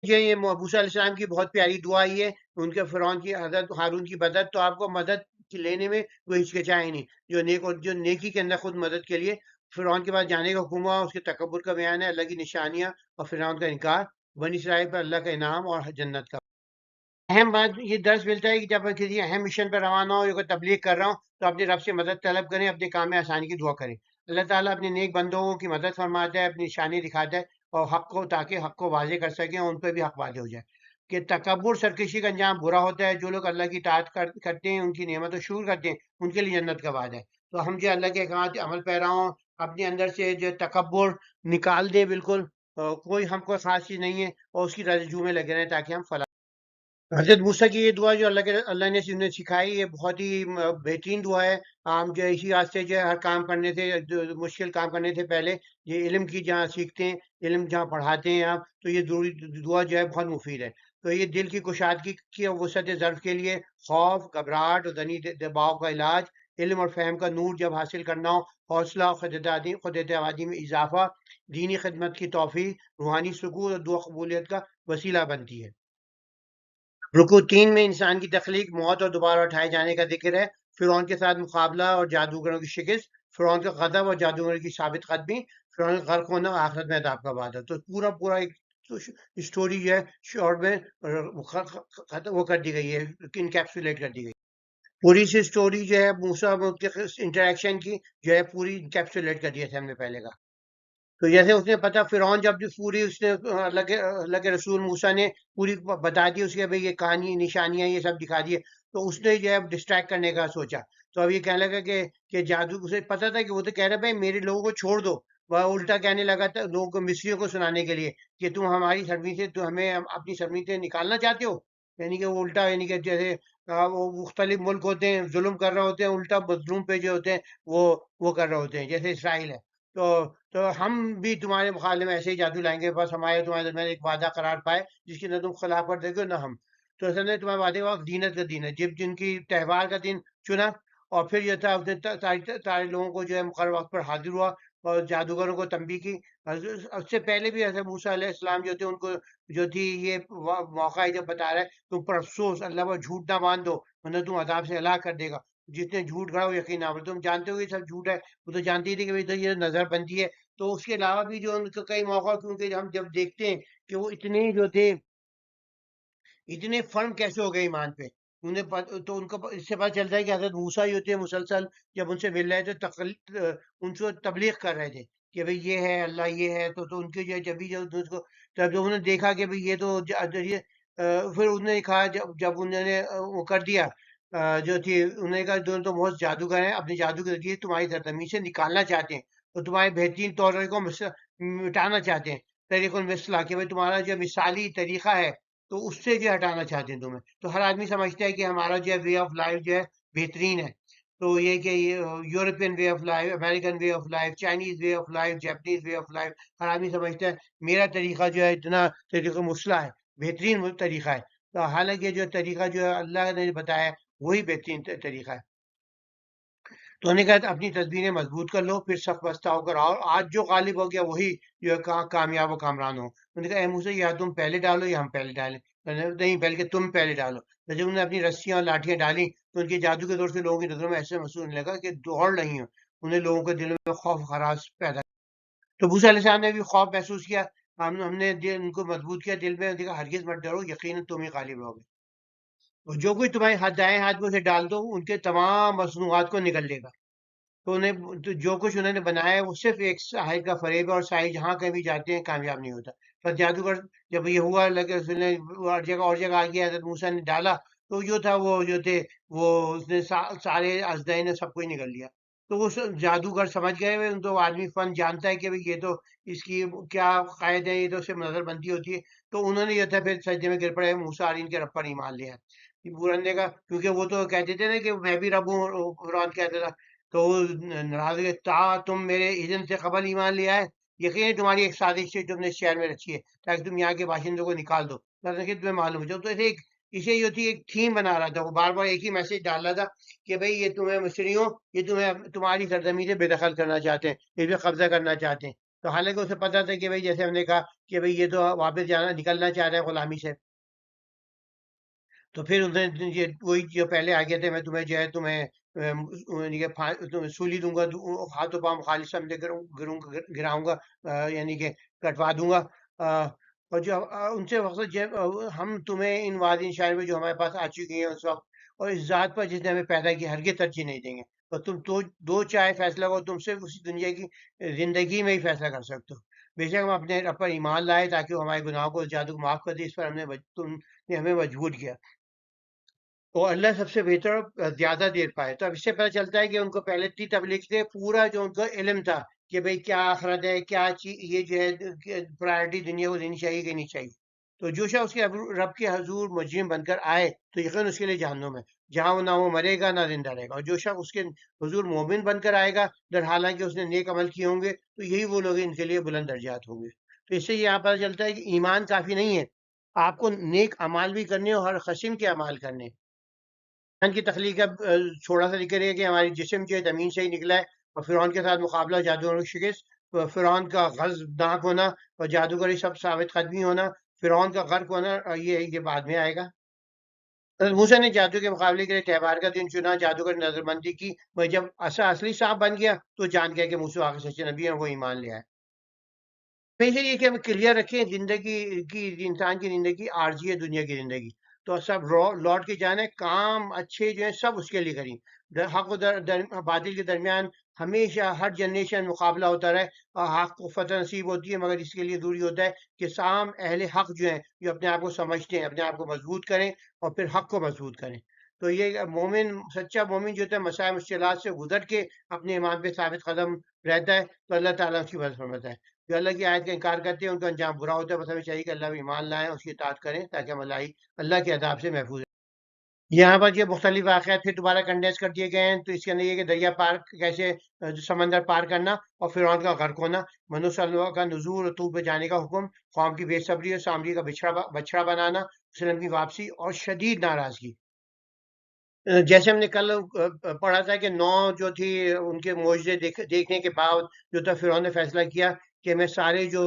یہ موسیٰ علیہ السلام کی بہت پیاری دعا ہی ہے، ان کے فرعون کی حضرت ہارون کی مدد، تو آپ کو مدد لینے میں کوئی ہچکچائے نہیں، جو نیکی کے اندر خود مدد کے لیے فرعون کے پاس جانے کا حکم ہوا. اس کے تکبر کا بیان ہے، اللہ کی نشانیاں اور فرعون کا انکار، بنی اسرائیل پر اللہ کا انعام اور جنت کا. اہم بات یہ درس ملتا ہے کہ جب میں کسی اہم مشن پر روانہ ہوں یا کوئی تبلیغ کر رہا ہوں تو اپنے رب سے مدد طلب کریں، اپنے کام میں آسانی کی دعا کریں. اللہ تعالیٰ اپنے نیک بندوں کی مدد فرماتا ہے، اپنی نشانی دکھاتا ہے اور حق کو، تاکہ حق کو واضح کر سکیں اور ان پہ بھی حق واضح ہو جائے. کہ تکبر سرکشی کا انجام برا ہوتا ہے، جو لوگ اللہ کی اطاعت کرتے ہیں، ان کی نعمت و شکر کرتے ہیں، ان کے لیے جنت کا وعدہ ہے. تو ہم جو اللہ کے احکامات عمل پیرا ہوں، اپنے اندر سے جو تکبر نکال دیں بالکل، کوئی ہم کو خاص چیز نہیں ہے، اور اس کی رجوع میں لگے رہیں تاکہ ہم فلاح. حضرت موسیٰ کی یہ دعا جو اللہ نے انہیں سکھائی، یہ بہت ہی بہترین دعا ہے. ہم جو اسی واسطے جو ہے ہر کام کرنے تھے، جو مشکل کام کرنے تھے پہلے یہ علم کی جہاں سیکھتے ہیں، علم جہاں پڑھاتے ہیں آپ، تو یہ ضروری دعا جو ہے بہت مفید ہے. تو یہ دل کی کشادگی کی اور وسعت ظرف کے لیے، خوف، گھبراہٹ اور ذہنی دباؤ کا علاج، علم اور فہم کا نور جب حاصل کرنا ہو، حوصلہ اور خود اعتمادی میں اضافہ، دینی خدمت کی توفیق، روحانی سکون اور دعا قبولیت کا وسیلہ بنتی ہے. رکوع 3 میں انسان کی تخلیق، موت اور دوبارہ اٹھائے جانے کا ذکر ہے. فرعون کے ساتھ مقابلہ اور جادوگروں کی شکست، فرعون کا غضب اور جادوگروں کی ثابت قدمی، فرعون کا غرق ہونا اور آخرت میں عذاب کا وعدہ. تو پورا ایک اسٹوری جو ہے شارٹ میں وہ کر دی گئی ہے، انکیپسولیٹ کر دی گئی. پوری سی اسٹوری جو ہے موسیٰ انٹریکشن کی جو ہے پوری انکیپسولیٹ کر دی ہے ہم نے پہلے کا. تو جیسے اس نے پتا فرعون جب پوری اس نے اللہ کے رسول موسیٰ نے پوری بتا دی اس کے بھئی یہ کہانی نشانیاں یہ سب دکھا دیے، تو اس نے جو ہے ڈسٹریکٹ کرنے کا سوچا. تو اب یہ کہنے لگا کہ جادو، اسے پتا تھا کہ وہ تو کہہ رہا بھائی میرے لوگوں کو چھوڑ دو. وہ الٹا کہنے لگا تھا لوگوں کو، مصریوں کو سنانے کے لیے کہ تم ہماری سرزمین سے، تو ہمیں اپنی سرزمین سے نکالنا چاہتے ہو. یعنی کہ وہ الٹا، یعنی کہ جیسے وہ مختلف ملک ہوتے ہیں ظلم کر رہے ہوتے ہیں، الٹا مظلوم پہ جو ہوتے ہیں وہ کر رہے ہوتے ہیں، جیسے اسرائیل ہے. تو ہم بھی تمہارے مقابلے میں ایسے ہی جادو لائیں گے، بس ہمارے تمہارے درمیان ایک وعدہ قرار پائے جس کی نہ تم خلاف ورزی کرو نہ ہم. تو اصل میں تمہارے وعدے کا وقت دینت کا دن ہے، جب جن کی تہوار کا دن چنا، اور پھر یہ تھا اس نے سارے لوگوں کو جو ہے مقرر وقت پر حاضر ہوا اور جادوگروں کو تنبیہ کی. اس سے پہلے بھی حضرت موسیٰ علیہ السلام جو تھے ان کو جو تھی یہ موقع ہے جب بتا رہا ہے تم پر افسوس، اللہ پر جھوٹ نہ باندھ دو ورنہ تم عذاب سے ہلاک کر دے گا. جس نے جھوٹ گھڑا وہ یقین نہ، تم جانتے ہو یہ سب جھوٹ ہے. وہ تو جانتی تھی کہ بھئی تو یہ نظر بندی ہے. تو اس کے علاوہ بھی جو ان کو کئی موقع، کیونکہ ہم جب دیکھتے ہیں کہ وہ اتنے جو تھے، اتنے فرم کیسے ہو گئے ایمان پہ، تو ان کو اس سے پتہ چلتا ہے کہ حضرت موسیٰ جو تھے مسلسل جب ان سے مل رہے تھے ان سے تبلیغ کر رہے تھے کہ بھئی یہ ہے اللہ یہ ہے. تو ان کے جو جب بھی جب اس کو، جب انہوں نے دیکھا کہ بھئی یہ تو پھر انہوں نے کہا، جب انہوں نے وہ کر دیا جو تھی، انہوں نے کہا جو تو بہت جادوگر ہیں، اپنے جادو کے ذریعے تمہاری سرزمین سے نکالنا چاہتے ہیں اور تمہارے بہترین طور کو مٹانا چاہتے ہیں. طریق المثلا کہ بھئی تمہارا جو مثالی طریقہ ہے تو اس سے جو ہٹانا چاہتے ہیں تمہیں. تو ہر آدمی سمجھتا ہے کہ ہمارا جو ہے وے آف لائف جو ہے بہترین ہے. تو یہ کہ European way of life, American way of life, Chinese way of life, Japanese way of life, ہر آدمی سمجھتا ہے میرا طریقہ جو ہے اتنا طریقہ مسئلہ ہے، بہترین طریقہ ہے. تو حالانکہ جو طریقہ جو ہے اللہ نے بتایا ہے وہی بہترین طریقہ ہے. تو انہوں نے کہا اپنی تصویریں مضبوط کر لو، پھر سخت بستہ ہو کر آؤ، آج جو غالب ہو گیا وہی جو ہے کامیاب و کامران ہو. انہوں نے کہا اے موسیٰ یا تم پہلے ڈالو یا ہم پہلے ڈالیں. نہیں، بلکہ تم پہلے ڈالو. تو جب انہوں نے اپنی رسیاں اور لاٹیاں ڈالیں تو ان کے جادو کے دور سے لوگوں کی نظروں میں ایسے محسوس ہونے لگا کہ دوڑ رہی ہوں. انہیں لوگوں کے دلوں میں خوف خراش پیدا. تو موسیٰ علیہ السلام نے بھی خوف محسوس کیا. ہم نے ان کو مضبوط کیا دل میں، دیکھا ہرگز مت ڈرو، یقیناً تم ہی غالب رہو گے. اور جو کوئی تمہارے دائیں ہاتھ میں سے ڈال دو ان کے تمام مصنوعات کو نگل لے گا. تو تو جو کچھ انہوں نے بنایا ہے وہ صرف ایک ساحر کا فریب ہے، اور ساحر جہاں کہیں بھی جاتے ہیں کامیاب نہیں ہوتا. پر جادوگر جب یہ ہوا لگے اس نے اور جگہ آ گیا، حضرت موسیٰ نے ڈالا تو جو تھا وہ جو تھے وہ اس نے سارے اژدہے نے سب کو ہی نکل لیا. تو وہ جادوگر سمجھ گئے ہوئے، ان تو آدمی فن جانتا ہے کہ بھئی یہ تو اس کی کیا قائد ہے، یہ تو صرف نظر بندی ہوتی ہے. تو انہوں نے جو تھا پھر سجدے میں گر پڑے، موسیٰ علیہ کے رب پر ایمان لیا. پورا نے کہا کیونکہ وہ تو کہتے تھے نا کہ میں بھی رب ہوں، قرآن کہتا تھا. تو وہ ناراض ہوئے، تم میرے اذن سے قبل ایمان لیا ہے، یقیناً تمہاری ایک سازش ہے تم نے اس شہر میں رچی ہے تاکہ تم یہاں کے باشندوں کو نکال دو تاکہ تمہیں معلوم ہو جائے. تو ایسے اسے جو تھی ایک تھیم بنا رہا تھا، وہ بار بار ایک ہی میسج ڈال رہا تھا کہ بھئی یہ تمہیں مصریوں، یہ تمہیں تمہاری سرزمین سے بے دخل کرنا چاہتے ہیں، اس پہ قبضہ کرنا چاہتے ہیں. تو حالانکہ اسے پتا تھا کہ بھئی جیسے ہم نے کہا کہ بھئی یہ تو واپس جانا نکلنا چاہ رہا ہے غلامی سے. تو پھر انہوں نے وہی جو پہلے آ گئے تھے، میں تمہیں جو ہے تمہیں سولی دوں گا، ہاتھوں پاؤں خالص سمجھے گراؤں گا، یعنی کہ کٹوا دوں گا. اور جو ان سے وقت ہم تمہیں ان وادی شہر میں جو ہمارے پاس آ چکی ہیں اس وقت، اور اس ذات پر جس نے ہمیں پیدا کیا ہرگز ترجیح نہیں دیں گے. اور تم دو چاہے فیصلہ کرو، تم صرف اسی دنیا کی زندگی میں ہی فیصلہ کر سکتے ہو. بے شک ہم اپنے رب پر ایمان لائے تاکہ وہ ہمارے گناہوں کو جادو کو معاف کر دے، اس پر تم نے ہمیں مجبور کیا. اور اللہ سب سے بہتر اور زیادہ دیر پائے. تو اب اس سے پتہ چلتا ہے کہ ان کو پہلے اتنی تبلیغ سے پورا جو ان کو علم تھا کہ بھئی کیا آخرت ہے، کیا چیز یہ جو ہے پرائرٹی دنیا کو دینی چاہیے کہ نہیں چاہیے. تو جو شخص اس کے رب کے حضور مجرم بن کر آئے تو یقین اس کے لیے جہنم ہے، جہاں وہ نہ وہ مرے گا نہ زندہ رہے گا. اور جو شخص اس کے حضور مومن بن کر آئے گا در حالانکہ اس نے نیک عمل کیے ہوں گے تو یہی وہ لوگ ان کے لیے بلند درجات ہوں گے. تو اس سے یہاں پتہ چلتا ہے کہ ایمان کافی نہیں ہے، آپ کو نیک اعمال بھی کرنے اور ہر قسم کے اعمال کرنے. فرعون کی تخلیق کا چھوڑا سا ذکر ہے کہ ہماری جسم جو ہے زمین سے ہی نکلا ہے، اور فرعون کے ساتھ مقابلہ جادوگروں کی شکست، فرعون کا غضبناک ہونا اور جادوگری سب ثابت قدمی ہونا، فرعون کا غرق ہونا، یہ بعد میں آئے گا. حضرت موسیٰ نے جادو کے مقابلے کے لیے تہوار کا دن چنا، جادوگر نے نظر بندی کی، مگر جب اصلی سانپ بن گیا تو جان گیا کہ موسیٰ واقعی سچے نبی ہیں، وہ ایمان لے آئے. ہمیشہ یہ کہ ہم کلیئر رکھیں زندگی کی، انسان کی زندگی عارضی ہے، دنیا کی زندگی تو سب لوٹ کے جانے، کام اچھے جو ہیں سب اس کے لیے کریں. حق و باطل کے درمیان ہمیشہ ہر جنریشن مقابلہ ہوتا رہے اور حق کو فتح نصیب ہوتی ہے، مگر اس کے لیے ضروری ہوتا ہے کہ سام اہل حق جو ہیں جو اپنے آپ کو سمجھتے ہیں اپنے آپ کو مضبوط کریں اور پھر حق کو مضبوط کریں۔ تو یہ مومن، سچا مومن جو ہوتا ہے مسائل مشکلات سے گزر کے اپنے ایمان پہ ثابت قدم رہتا ہے، تو اللہ تعالیٰ اس کی مدد فرماتا ہے۔ جو اللہ کی آیت کا انکار کرتے ہیں ان کا انجام برا ہوتا ہے، بس ہمیں چاہیے کہ اللہ میں ایمان لائیں، اس کی اطاعت کریں تاکہ ہم اللہ کے عذاب سے محفوظ رہیں۔ یہاں پر یہ مختلف واقعات پھر دوبارہ کنڈینس کر دیے گئے ہیں، تو اس کے اندر یہ کہ دریا پار کیسے سمندر پار کرنا اور فرعون کا غرق ہونا، بنو سلمہ کا نزول اور طور پہ جانے کا حکم، قوم کی بے صبری اور سامری کا بچڑا بنانا، وسلم کی واپسی اور شدید ناراضگی۔ جیسے ہم نے کل پڑھا تھا کہ 9 جو تھی ان کے معجزے دیکھنے کے بعد جو تھا فرعون نے فیصلہ کیا کہ میں سارے جو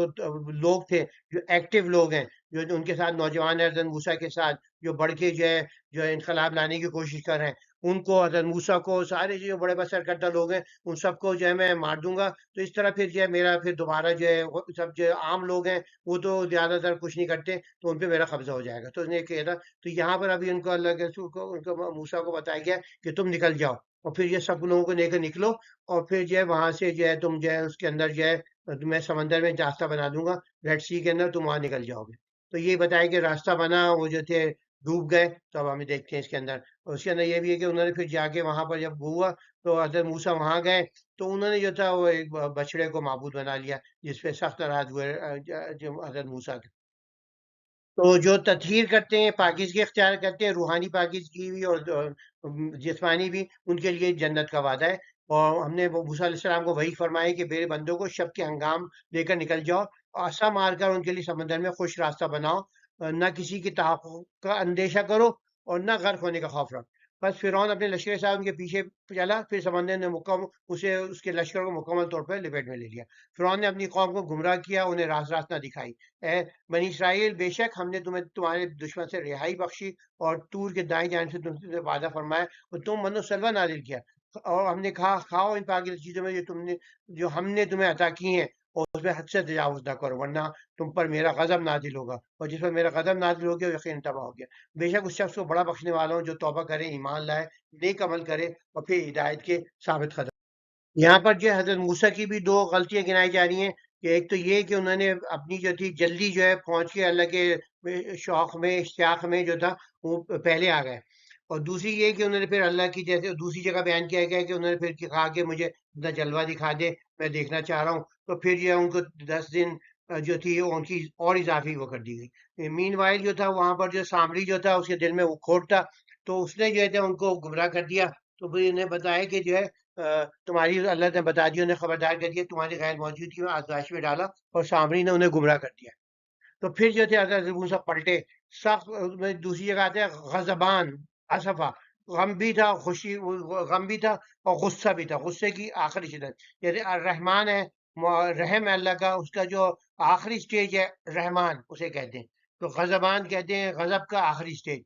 لوگ تھے جو ایکٹیو لوگ ہیں، جو ان کے ساتھ نوجوان ہیں حضرت موسیٰ کے ساتھ جو بڑھ کے جو ہے انقلاب لانے کی کوشش کر رہے ہیں، ان کو، حضرت موسیٰ کو، سارے جو بڑے بڑے سرکردہ لوگ ہیں ان سب کو جو ہے میں مار دوں گا۔ تو اس طرح پھر جو ہے میرا پھر دوبارہ جو ہے سب جو عام لوگ ہیں وہ تو زیادہ تر کچھ نہیں کرتے، تو ان پہ میرا قبضہ ہو جائے گا۔ تو اس نے کہا تھا، تو یہاں پر ابھی ان کو اللہ کے رسول کو، ان کو موسیٰ کو بتایا گیا کہ تم نکل جاؤ اور پھر یہ سب لوگوں کو لے کر نکلو، اور پھر جو ہے وہاں سے جو ہے تم جو ہے اس کے اندر جو ہے میں سمندر میں راستہ بنا دوں گا، ریڈ سی کے اندر تم وہاں نکل جاؤ گے۔ تو یہ بتایا کہ راستہ بنا، وہ جو تھے ڈوب گئے۔ تو اب ہمیں دیکھتے ہیں اس کے اندر، اور اس کے اندر یہ بھی ہے کہ انہوں نے پھر جا کے وہاں پر جب ہوا تو حضرت موسیٰ وہاں گئے تو انہوں نے جو تھا وہ ایک بچڑے کو معبود بنا لیا، جس پہ سخت ناراض ہوئے جو حضرت موسیٰ کے۔ تو جو تطہیر کرتے ہیں، پاکیزگی اختیار کرتے ہیں، روحانی پاکیزگی بھی اور جسمانی بھی، ان کے لیے جنت کا وعدہ ہے۔ اور ہم نے وہ موسیٰ علیہ السلام کو وہی فرمایا کہ میرے بندوں کو شب کے ہنگام لے کر نکل جاؤ، عصا مار کر ان کے لیے سمندر میں خوش راستہ بناؤ، نہ کسی کی تحقق کا اندیشہ کرو اور نہ غرق ہونے کا خوف رکھ۔ بس فرعون اپنے لشکر کے ساتھ ان کے پیچھے چلا، پھر سمندر نے اس کے لشکر کو مکمل طور پر لپیٹ میں لے لیا۔ فرعون نے اپنی قوم کو گمراہ کیا، انہیں راست نہ دکھائی۔ اے بنی اسرائیل، بے شک ہم نے تمہیں تمہارے دشمن سے رہائی بخشی اور طور کے دائیں جانب سے تم سے وعدہ فرمایا اور تم من و سلوہ نازل کیا، اور ہم نے کہا کھاؤ ان پاکیزہ چیزوں میں جو ہم نے تمہیں عطا کی ہیں، اور اس میں حد سے تجاوز نہ کرو ورنہ تم پر میرا غضب نازل ہوگا، اور جس پر میرا غضب نازل ہو گیا وہ یقیناً تباہ ہو گیا۔ بے شک اس شخص کو بڑا بخشنے والا ہوں جو توبہ کرے، ایمان لائے، نیک عمل کرے اور پھر ہدایت کے ثابت قدم۔ یہاں پر جو حضرت موسیٰ کی بھی 2 غلطیاں گنائی جا رہی ہیں، کہ ایک تو یہ کہ انہوں نے اپنی جو تھی جلدی جو ہے پہنچ کے اللہ کے شوق میں، اشتیاق میں جو تھا وہ پہلے آ گئے، اور دوسری یہ کہ انہوں نے پھر اللہ کی، جیسے دوسری جگہ بیان کیا گیا کہ انہوں نے پھر کہا کہ مجھے اپنا جلوہ دکھا دے، میں دیکھنا چاہ رہا ہوں، تو پھر جو ہے ان کو 10 دن جو تھی ان کی اور اضافی وہ کر دی گئی۔ مین وائل جو تھا وہاں پر جو سامری جو تھا اس کے دل میں وہ کھوٹ تھا، تو اس نے جو ہے ان کو گمراہ کر دیا۔ تو پھر انہیں بتایا کہ جو ہے تمہاری، اللہ نے بتا دیا، انہیں خبردار کر دیا، تمہاری غیر موجودگی میں آزمائش میں ڈالا، اور سامری نے انہیں گمراہ کر دیا۔ تو پھر جو تھے حضرت موسیٰ پلٹے سخت، میں دوسری جگہ آتے ہیں غضبان، اسفا، غم بھی تھا، خوشی، غم بھی تھا اور غصہ بھی تھا، غصے کی آخری شدت۔ جیسے الرحمن ہے، رحم ہے اللہ کا، اس کا جو آخری سٹیج ہے رحمان اسے کہتے ہیں، تو غضبان کہتے ہیں غضب کا آخری سٹیج۔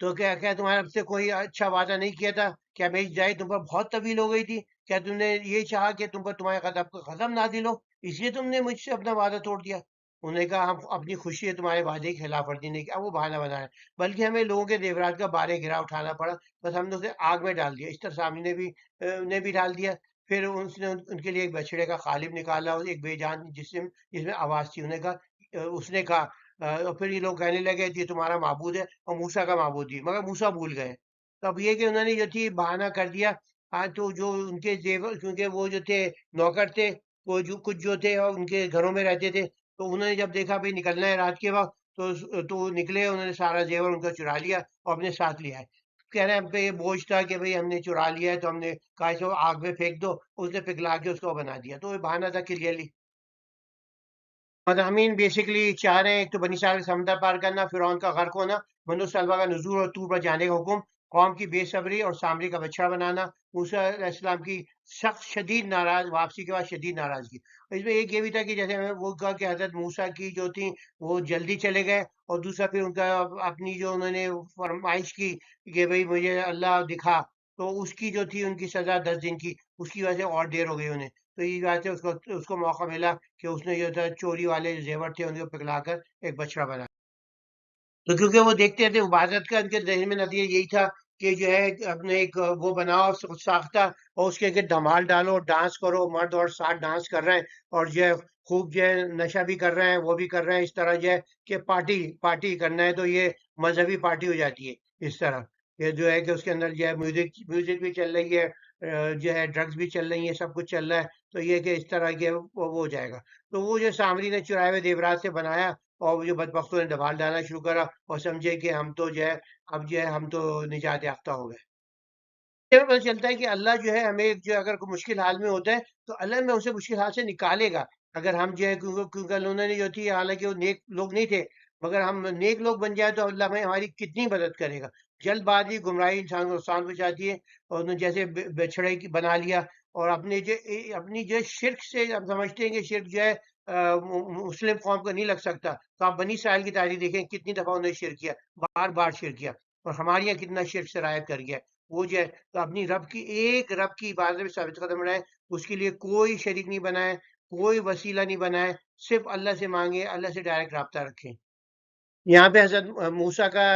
تو کیا تمہارے سے کوئی اچھا وعدہ نہیں کیا تھا؟ کیا میری جائے تم پر بہت طویل ہو گئی تھی؟ کیا تم نے یہ چاہا کہ تم پر تمہارے غضب نازل ہو، اس لیے تم نے مجھ سے اپنا وعدہ توڑ دیا؟ انہوں نے کہا ہم اپنی خوشی ہے تمہارے وعدے کی خلاف ورزی نہیں کی۔ اب وہ بہانہ بنا ہے، بلکہ ہمیں لوگوں کے زیورات کا بارے گرا اٹھانا پڑا، بس ہم نے اسے آگ میں ڈال دیا۔ اس طرح سامنے نے بھی ڈال دیا۔ پھر اس نے ان کے لیے ایک بچڑے کا خالب نکالا، ایک بے جان جسم جس میں آواز تھی۔ اس نے کہا، اور پھر یہ لوگ کہنے لگے یہ تمہارا معبود ہے اور موسیٰ کا معبود بھی، مگر موسیٰ بھول گئے۔ تو اب یہ کہ انہوں نے جو تھی بہانہ کر دیا۔ تو جو ان کے زیور، کیونکہ وہ جو تھے نوکر تھے، وہ جو کچھ جو تھے اور ان کے گھروں میں رہتے تھے، تو انہوں نے جب دیکھا بھائی نکلنا ہے رات کے وقت، تو وہ نکلے، انہوں نے سارا زیور ان کا چرا لیا اور اپنے ساتھ لیا ہے۔ کہہ رہے ہیں ہم پہ یہ بوجھ تھا کہ بھئی ہم نے چرا لیا ہے، تو ہم نے کہا اسے آگ میں پھینک دو، اس نے پگھلا کے اس کو بنا دیا۔ تو یہ بہانہ تھا کلیئرلی۔ مضامین بیسکلی 4 ہیں، ایک تو بنی اسرائیل کا سمندر پار کرنا، فرعون کا غرق ہونا، بنو سلمہ کا نزول اور طور پر جانے کا حکم، قوم کی بے صبری اور سامری کا بچڑا بنانا، موسیٰ علیہ السلام کی سخت شدید واپسی کے بعد شدید ناراضگی۔ اس میں ایک یہ بھی تھا کہ جیسے میں وہ کہا کہ حضرت موسیٰ کی جو تھی وہ جلدی چلے گئے، اور دوسرا پھر ان کا اپنی جو انہوں نے فرمائش کی کہ بھئی مجھے اللہ دکھا، تو اس کی جو تھی ان کی سزا 10 دن کی، اس کی وجہ سے اور دیر ہو گئی انہیں۔ تو یہ بات ہے، اس کو موقع ملا کہ اس نے جو تھا چوری والے جو زیور تھے ان کو پگھلا کر ایک بچڑا بنا۔ تو کیونکہ وہ دیکھتے تھے عبادت کا، ان کے ذہن میں نتیجہ یہی تھا کہ جو ہے اپنے ایک وہ بناؤ ساختہ، اور اس کے آگے دھمال ڈالو، ڈانس کرو، مرد اور ساتھ ڈانس کر رہے ہیں، اور جو ہے خوب جو ہے نشہ بھی کر رہے ہیں، وہ بھی کر رہے ہیں، اس طرح جو ہے کہ پارٹی پارٹی کرنا ہے، تو یہ مذہبی پارٹی ہو جاتی ہے اس طرح۔ یہ جو ہے کہ اس کے اندر جو ہے میوزک بھی چل رہی ہے، جو ہے ڈرگز بھی چل رہی ہیں، سب کچھ چل رہا ہے، تو یہ کہ اس طرح کے وہ ہو جائے گا۔ تو وہ جو سامری نے چرائے ہوئے دیورات سے بنایا، اور وہ جو بدبختوں نے دبال ڈالنا شروع کرا، اور سمجھے کہ ہم تو جو ہے اب جو ہے ہم تو نجات یافتہ ہو گئے۔ یہ پتہ چلتا ہے کہ اللہ جو ہے ہمیں جو ہے اگر کوئی مشکل حال میں ہوتا ہے تو اللہ میں اسے مشکل حال سے نکالے گا، اگر ہم جو ہے کیونکہ انہوں نے جو تھی، حالانکہ وہ نیک لوگ نہیں تھے، مگر ہم نیک لوگ بن جائے تو اللہ ہمیں ہماری کتنی مدد کرے گا۔ جلد بازی گمراہی انسان کو نقصان پہنچاتی ہے، اور انہوں نے جیسے بچھڑے کی بنا لیا، اور اپنی جو شرک سے ہم سمجھتے ہیں کہ شرک جو ہے مسلم قوم کو نہیں لگ سکتا، تو آپ بنی اسرائیل کی تاریخ دیکھیں کتنی دفعہ انہوں نے شرک کیا، بار بار شرک کیا، اور ہمارے یہاں کتنا شرک شرائط کر گیا ہے۔ وہ جو ہے تو اپنی رب کی عبادت میں ثابت قدم رہے، اس کے لیے کوئی شریک نہیں بنائے، کوئی وسیلہ نہیں بنائے، صرف اللہ سے مانگے، اللہ سے ڈائریکٹ رابطہ رکھیں۔ یہاں پہ حضرت موسیٰ کا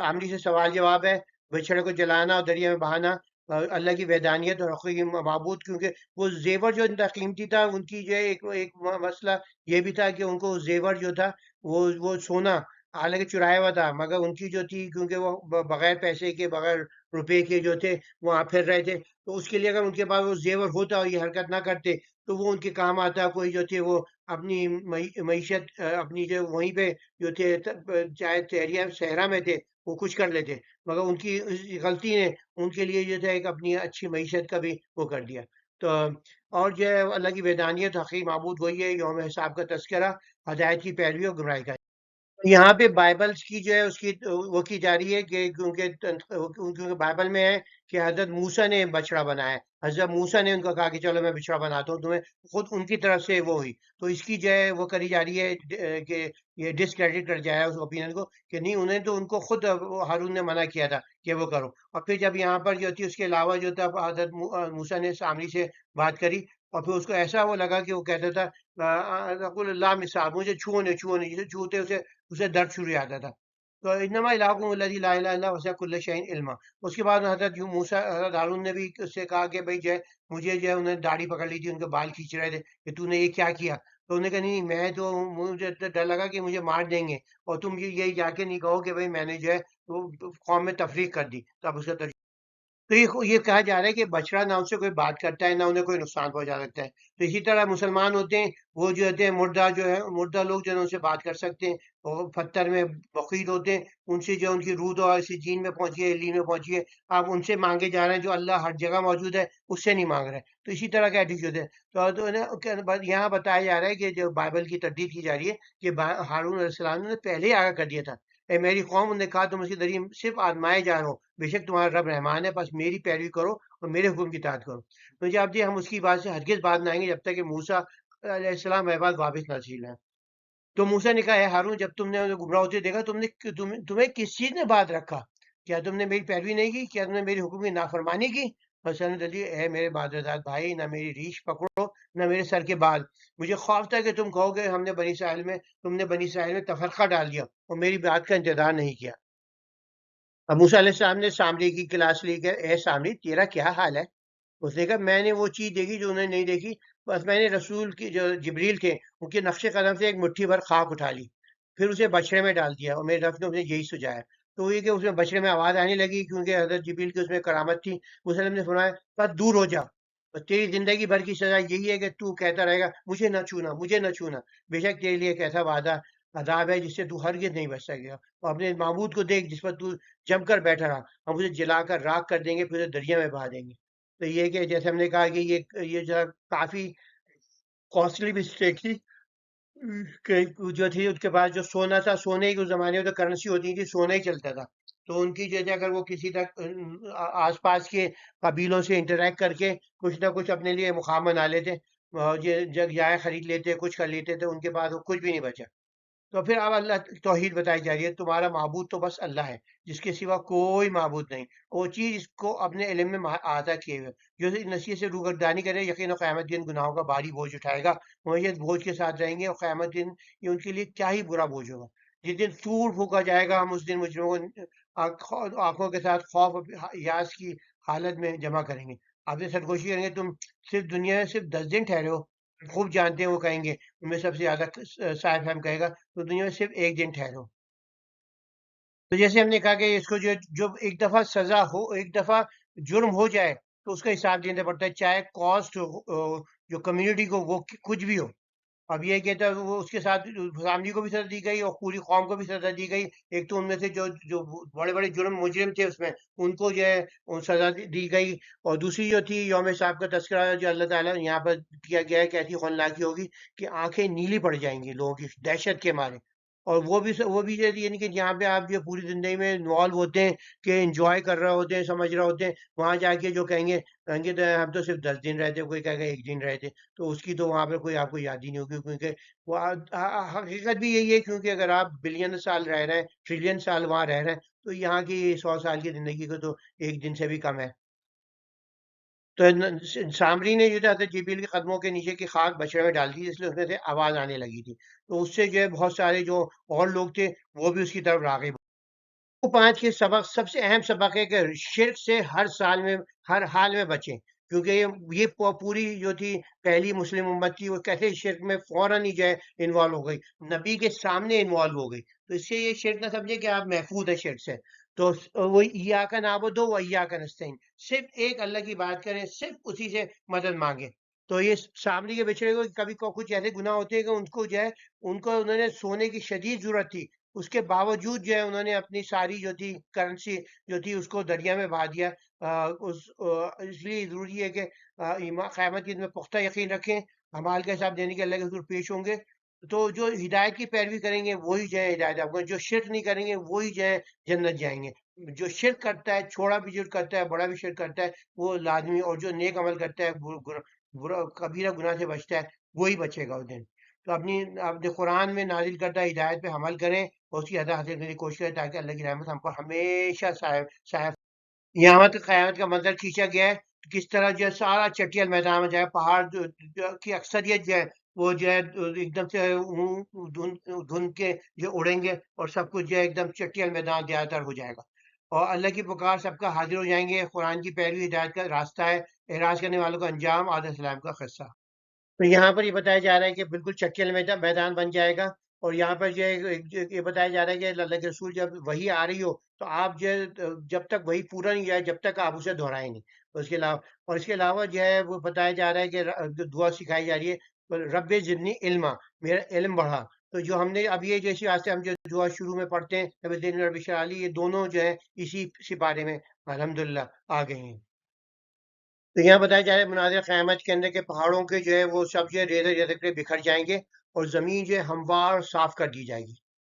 عاملی سے سوال جواب ہے، بچھڑے کو جلانا اور دریا میں بہانا، اللہ کی وحدانیت اور حقیقی معبود، کیونکہ وہ زیور جو ان کا قیمتی تھا، ان کی جو ہے ایک مسئلہ یہ بھی تھا کہ ان کو زیور جو تھا وہ سونا، حالانکہ چرایا ہوا تھا، مگر ان کی جو تھی کیونکہ وہ بغیر پیسے کے، بغیر روپے کے جو تھے وہاں پھر رہے تھے، تو اس کے لیے اگر ان کے پاس وہ زیور ہوتا اور یہ حرکت نہ کرتے تو وہ ان کے کام آتا۔ کوئی جو تھے وہ اپنی معیشت اپنی جو وہیں پہ جو تھے، چاہے صحرا میں تھے، وہ کچھ کر لیتے، مگر ان کی غلطی نے ان کے لیے جو تھا ایک اپنی اچھی معیشت کا بھی وہ کر دیا۔ تو اور جو ہے اللہ کی وحدانیت، حقیقی معبود وہی ہے، یوم حساب کا تذکرہ، ہدایت کی پیروی اور گمراہی کا۔ یہاں پہ بائبلز کی جو ہے اس کی وہ کی جا رہی ہے کہ کیونکہ بائبل میں ہے کہ حضرت موسیٰ نے بچڑا بنایا ہے، حضرت موسیٰ نے ان کو کہا کہ چلو میں بچڑا بناتا ہوں تمہیں، خود ان کی طرف سے وہ ہوئی، تو اس کی جو ہے وہ کری جا رہی ہے کہ یہ ڈسکریڈٹ کر جایا اس اوپینین کو، کہ نہیں انہیں تو ان کو خود ہارون نے منع کیا تھا کہ وہ کرو، اور پھر جب یہاں پر جو تھی اس کے علاوہ جو تھا حضرت موسیٰ نے سامری سے بات کری، اور پھر اس کو ایسا وہ لگا کہ وہ کہتا تھا رقول اللہ مثال، مجھے چھو نہیں، جسے چھوتے اسے درد شروع آتا تھا۔ تو انما الہکم الذی لا الہ الا وسع کل شیء علما۔ اس کے بعد حضرت موسیٰ، حضرت ہارون نے بھی اس سے کہا کہ بھائی جو ہے مجھے جو ہے انہوں نے داڑھی پکڑ لی تھی، ان کے بال کھینچ رہے تھے کہ تو نے یہ کیا کیا، تو انہوں نے کہا نہیں میں تو، مجھے تو ڈر لگا کہ مجھے مار دیں گے، اور تم یہی جا کے نہیں کہو کہ بھائی میں نے جو ہے وہ قوم میں تفریق کر دی، تو اب اس کا تو یہ کہا جا رہا ہے کہ بچڑا نہ ان سے کوئی بات کرتا ہے، نہ انہیں کوئی نقصان پہنچا سکتا ہے۔ تو اسی طرح مسلمان ہوتے ہیں، وہ جو ہوتے ہیں مردہ، جو ہے مردہ لوگ جو ہے ان سے بات کر سکتے ہیں، اور پتھر میں بقید ہوتے ہیں، ان سے جو ان کی روح اور اسی جین میں پہنچی ہے، علی میں پہنچی ہے، آپ ان سے مانگے جا رہے ہیں، جو اللہ ہر جگہ موجود ہے اس سے نہیں مانگ رہے، تو اسی طرح کا ایٹیچیوڈ ہے۔ یہاں بتایا جا رہا ہے کہ جو بائبل کی تردید کی جا رہی ہے کہ ہارون علیہ السلام نے پہلے ہی آگاہ کر دیا تھا، اے میری قوم، انہوں نے کہا تم اس کے ذریعے صرف آزمائے جا رہے ہو، بے شک تمہارا رب رحمان ہے، بس میری پیروی کرو اور میرے حکم کی اطاعت کرو۔ تو جب ہم اس کی بات سے ہرگز بات نہ آئیں گے جب تک کہ موسیٰ علیہ السلام ہمارے پاس واپس نہ چیلیں۔ تو موسیٰ نے کہا اے ہارون، جب تم نے انہیں گمراہ ہوتے دیکھا، تمہیں کس چیز نے بات رکھا؟ کیا تم نے میری پیروی نہیں کی؟ کیا تم نے میری حکم کی نافرمانی کی؟ حسن علی، اے میرے بادرزاد بھائی، نہ میری ریش پکڑو نہ میرے سر کے بال، مجھے خوف تھا کہ تم کہو گے تم نے بنی اسرائیل میں تفرقہ ڈال دیا اور میری بات کا انتظار نہیں کیا۔ اب موسیٰ علیہ السلام نے سامری کی کلاس لی کہ اے سامری، تیرا کیا حال ہے؟ اس نے کہا میں نے وہ چیز دیکھی جو انہیں نہیں دیکھی، بس میں نے رسول کی جو جبریل تھے ان کے نقش قدم سے ایک مٹھی بھر خاک اٹھا لی، پھر اسے بچڑے میں ڈال دیا، اور میرے رب نے اسے یہی سجایا۔ تو یہ کہ اس میں بچڑے میں آواز آنے لگی کیونکہ حضرت جبریل کی اس میں کرامت تھی، مسلم نے فرمایا بس دور ہو جا، بس تیری زندگی بھر کی سزا یہی ہے کہ تو کہتا رہے گا مجھے نہ چھونا، مجھے نہ چھونا، بے شک تیرے لیے ایک ایسا وعدہ عذاب ہے جس سے تو ہرگز نہیں بچ سکے گا، اور اپنے معبود کو دیکھ جس پر تو جم کر بیٹھا رہا، ہم اسے جلا کر راکھ کر دیں گے، پھر اسے دریا میں بہا دیں گے۔ تو یہ کہ جیسے ہم نے کہا کہ یہ جو ہے کافی کاسٹلی مسٹیک تھی، کہ جو تھی اس کے پاس جو سونا تھا، سونے کے زمانے میں تو کرنسی ہوتی تھی، سونا ہی چلتا تھا، تو ان کی جو ہے اگر وہ کسی تک آس پاس کے قبیلوں سے انٹریکٹ کر کے کچھ نہ کچھ اپنے لیے مقام بنا لیتے، یہ جگ جائے خرید لیتے، کچھ کر لیتے، تو ان کے پاس وہ کچھ بھی نہیں بچا۔ تو پھر اب اللہ توحید بتائی جا رہی ہے، تمہارا معبود تو بس اللہ ہے، جس کے سوا کوئی معبود نہیں، وہ چیز اس کو اپنے علم میں احاطہ کیے ہوئے، جو نصیحت سے روگردانی کرے، یقین و قیامت دن گناہوں کا بھاری بوجھ اٹھائے گا، وہ یہ بوجھ کے ساتھ رہیں گے، اور قیامت دن یہ ان کے لیے کیا ہی برا بوجھ ہوگا، جس دن سور پھونکا جائے گا، ہم اس دن مجرموں کو آنکھوں کے ساتھ خوف اور یاس کی حالت میں جمع کریں گے. آپ سے سرگوشی کریں گے تم صرف دنیا میں صرف 10 دن ٹھہرے ہو. خوب جانتے ہیں وہ کہیں گے ان میں سب سے زیادہ صاحب ہم کہے گا تو دنیا میں صرف 1 دن ٹھہرو. تو جیسے ہم نے کہا کہ اس کو جو ایک دفعہ سزا ہو ایک دفعہ جرم ہو جائے تو اس کا حساب دینا پڑتا ہے چاہے کاسٹ جو کمیونٹی کو وہ کچھ بھی ہو. اب یہ کہتا ہے وہ اس کے ساتھ فیملی کو بھی سزا دی گئی اور پوری قوم کو بھی سزا دی گئی. ایک تو ان میں سے جو بڑے بڑے جرم مجرم تھے اس میں ان کو جو ہے سزا دی گئی. اور دوسری جو تھی یوم صاحب کا تذکرہ جو اللہ تعالیٰ یہاں پر کیا گیا ہے کہ ایسی خونناکی ہوگی کہ آنکھیں نیلی پڑ جائیں گی لوگوں کی دہشت کے مارے. اور وہ بھی یعنی کہ جہاں پہ آپ جو پوری زندگی میں انوالو ہوتے ہیں کہ انجوائے کر رہے ہوتے ہیں سمجھ رہے ہوتے ہیں وہاں جا کے جو کہیں گے تو ہم تو صرف 10 دن رہتے کوئی کہے گا 1 دن رہتے تو اس کی تو وہاں پہ کوئی آپ کو یاد ہی نہیں ہوگی کیونکہ وہ حقیقت بھی یہی ہے کیونکہ اگر آپ بلین سال رہ رہے ہیں ٹریلین سال وہاں رہ رہے ہیں تو یہاں کی 100 سال کی زندگی کو تو 1 دن سے بھی کم ہے. تو سامری نے جو تھا جبریل کے قدموں کے نیچے کی خاک بچڑے میں ڈال دی اس لیے اس میں سے آواز آنے لگی تھی. تو اس سے جو ہے بہت سارے جو اور لوگ تھے وہ بھی اس کی طرف راغب. 5 کے سبق سب سے اہم سبق ہے کہ شرک سے ہر حال میں بچیں کیونکہ یہ پوری جو تھی پہلی مسلم امت تھی وہ کیسے شرک میں فوراً ہی جو ہے انوالو ہو گئی نبی کے سامنے انوالو ہو گئی. تو اس سے یہ شرک نہ سمجھے کہ آپ محفوظ ہے شرک سے. تو وہ ایاک نعبد و ایاک نستعین صرف ایک اللہ کی بات کریں صرف اسی سے مدد مانگیں. تو یہ سامنے کے بچڑے کو کبھی کچھ ایسے گناہ ہوتے ہیں کہ ان کو جو ہے انہوں نے سونے کی شدید ضرورت تھی اس کے باوجود جو ہے انہوں نے اپنی ساری جو تھی کرنسی جو تھی اس کو دریا میں بہا دیا. اس لیے ضروری ہے کہ قیامت کے دن میں پختہ یقین رکھیں اعمال کا حساب دینے کے اللہ کے حضور پیش ہوں گے. تو جو ہدایت کی پیروی کریں گے وہی جو ہے ہدایت آپ کو جو شرک نہیں کریں گے وہی جو ہے جنت جائیں گے. جو شرک کرتا ہے چھوڑا بھی شرک کرتا ہے بڑا بھی شرک کرتا ہے وہ لازمی اور جو نیک عمل کرتا ہے برا کبیرہ گناہ سے بچتا ہے وہی بچے گا اس دن. تو اپنے قرآن میں نازل کردہ ہدایت پہ عمل کریں اور اس کی ادا حاصل کرنے کی کوشش کریں تاکہ اللہ کی رحمت ہم پر ہمیشہ صاحب. یہاں تک قیامت کا منظر کھینچا گیا ہے کس طرح جو ہے سارا چٹیل میدان میں جو ہے پہاڑ کی اکثریت جو ہے وہ جو ہے ایک دم سے دھند کے جو اڑیں گے اور سب کچھ جو ہے ایک دم چٹیل میدان زیادہ تر ہو جائے گا اور اللہ کی پکار سب کا حاضر ہو جائیں گے. قرآن کی پیروی ہدایت کا راستہ ہے اعراض کرنے والوں کا انجام آدم السلام کا قصہ. تو یہاں پر یہ بتایا جا رہا ہے کہ بالکل چکیل میدان بن جائے گا. اور یہاں پر جو ہے یہ بتایا جا رہا ہے کہ اللہ کے رسول جب وہی آ رہی ہو تو آپ جو ہے جب تک وہی پورا نہیں جائے جب تک آپ اسے دہرائیں نہیں. اس کے علاوہ جو ہے وہ بتایا جا رہا ہے کہ دعا سکھائی جا رہی ہے رب زدنی علما میرا علم بڑھا. تو جو ہم نے اب یہ جیسی واسطے ہم جو دعا شروع میں پڑھتے ہیں رب زدنی رب اشرح لی یہ دونوں جو ہے اسی سپارے میں الحمدللہ آ گئے ہیں. تو یہاں بتایا جا رہا ہے مناظر قیامت کے اندر کے پہاڑوں کے جو ہے وہ سب جو ہے ریزے ریزے کے بکھر جائیں گے اور زمین جو ہے ہموار اور صاف کر دی جائے گی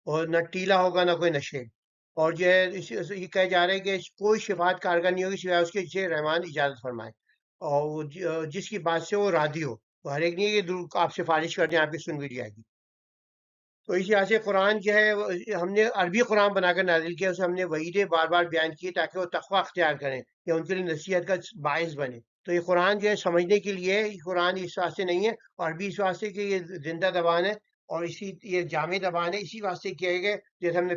اور نہ ٹیلا ہوگا نہ کوئی نشے. اور جو ہے یہ کہا جا رہا ہے کہ کوئی شفاعت کارگر نہیں ہوگی سوائے اس کے جسے رحمان اجازت فرمائے اور جس کی بات سے وہ راضی ہو. تو ہر ایک نہیں ہے کہ آپ سفارش کر دیں آپ کی سن بھی جائے گی. تو اس لحاظ سے قرآن جو ہے ہم نے عربی قرآن بنا کر نازل کیا اسے ہم نے وحیدیں بار بار بیان کی تاکہ وہ تقوی اختیار کریں یا ان کے لیے نصیحت کا باعث بنے. تو یہ قرآن جو ہے سمجھنے کے لیے یہ قرآن اس واسطے نہیں ہے عربی اس واسطے کہ یہ زندہ زبان ہے اور یہ جامع زبان ہے اسی واسطے کیا گیا جیسے ہم نے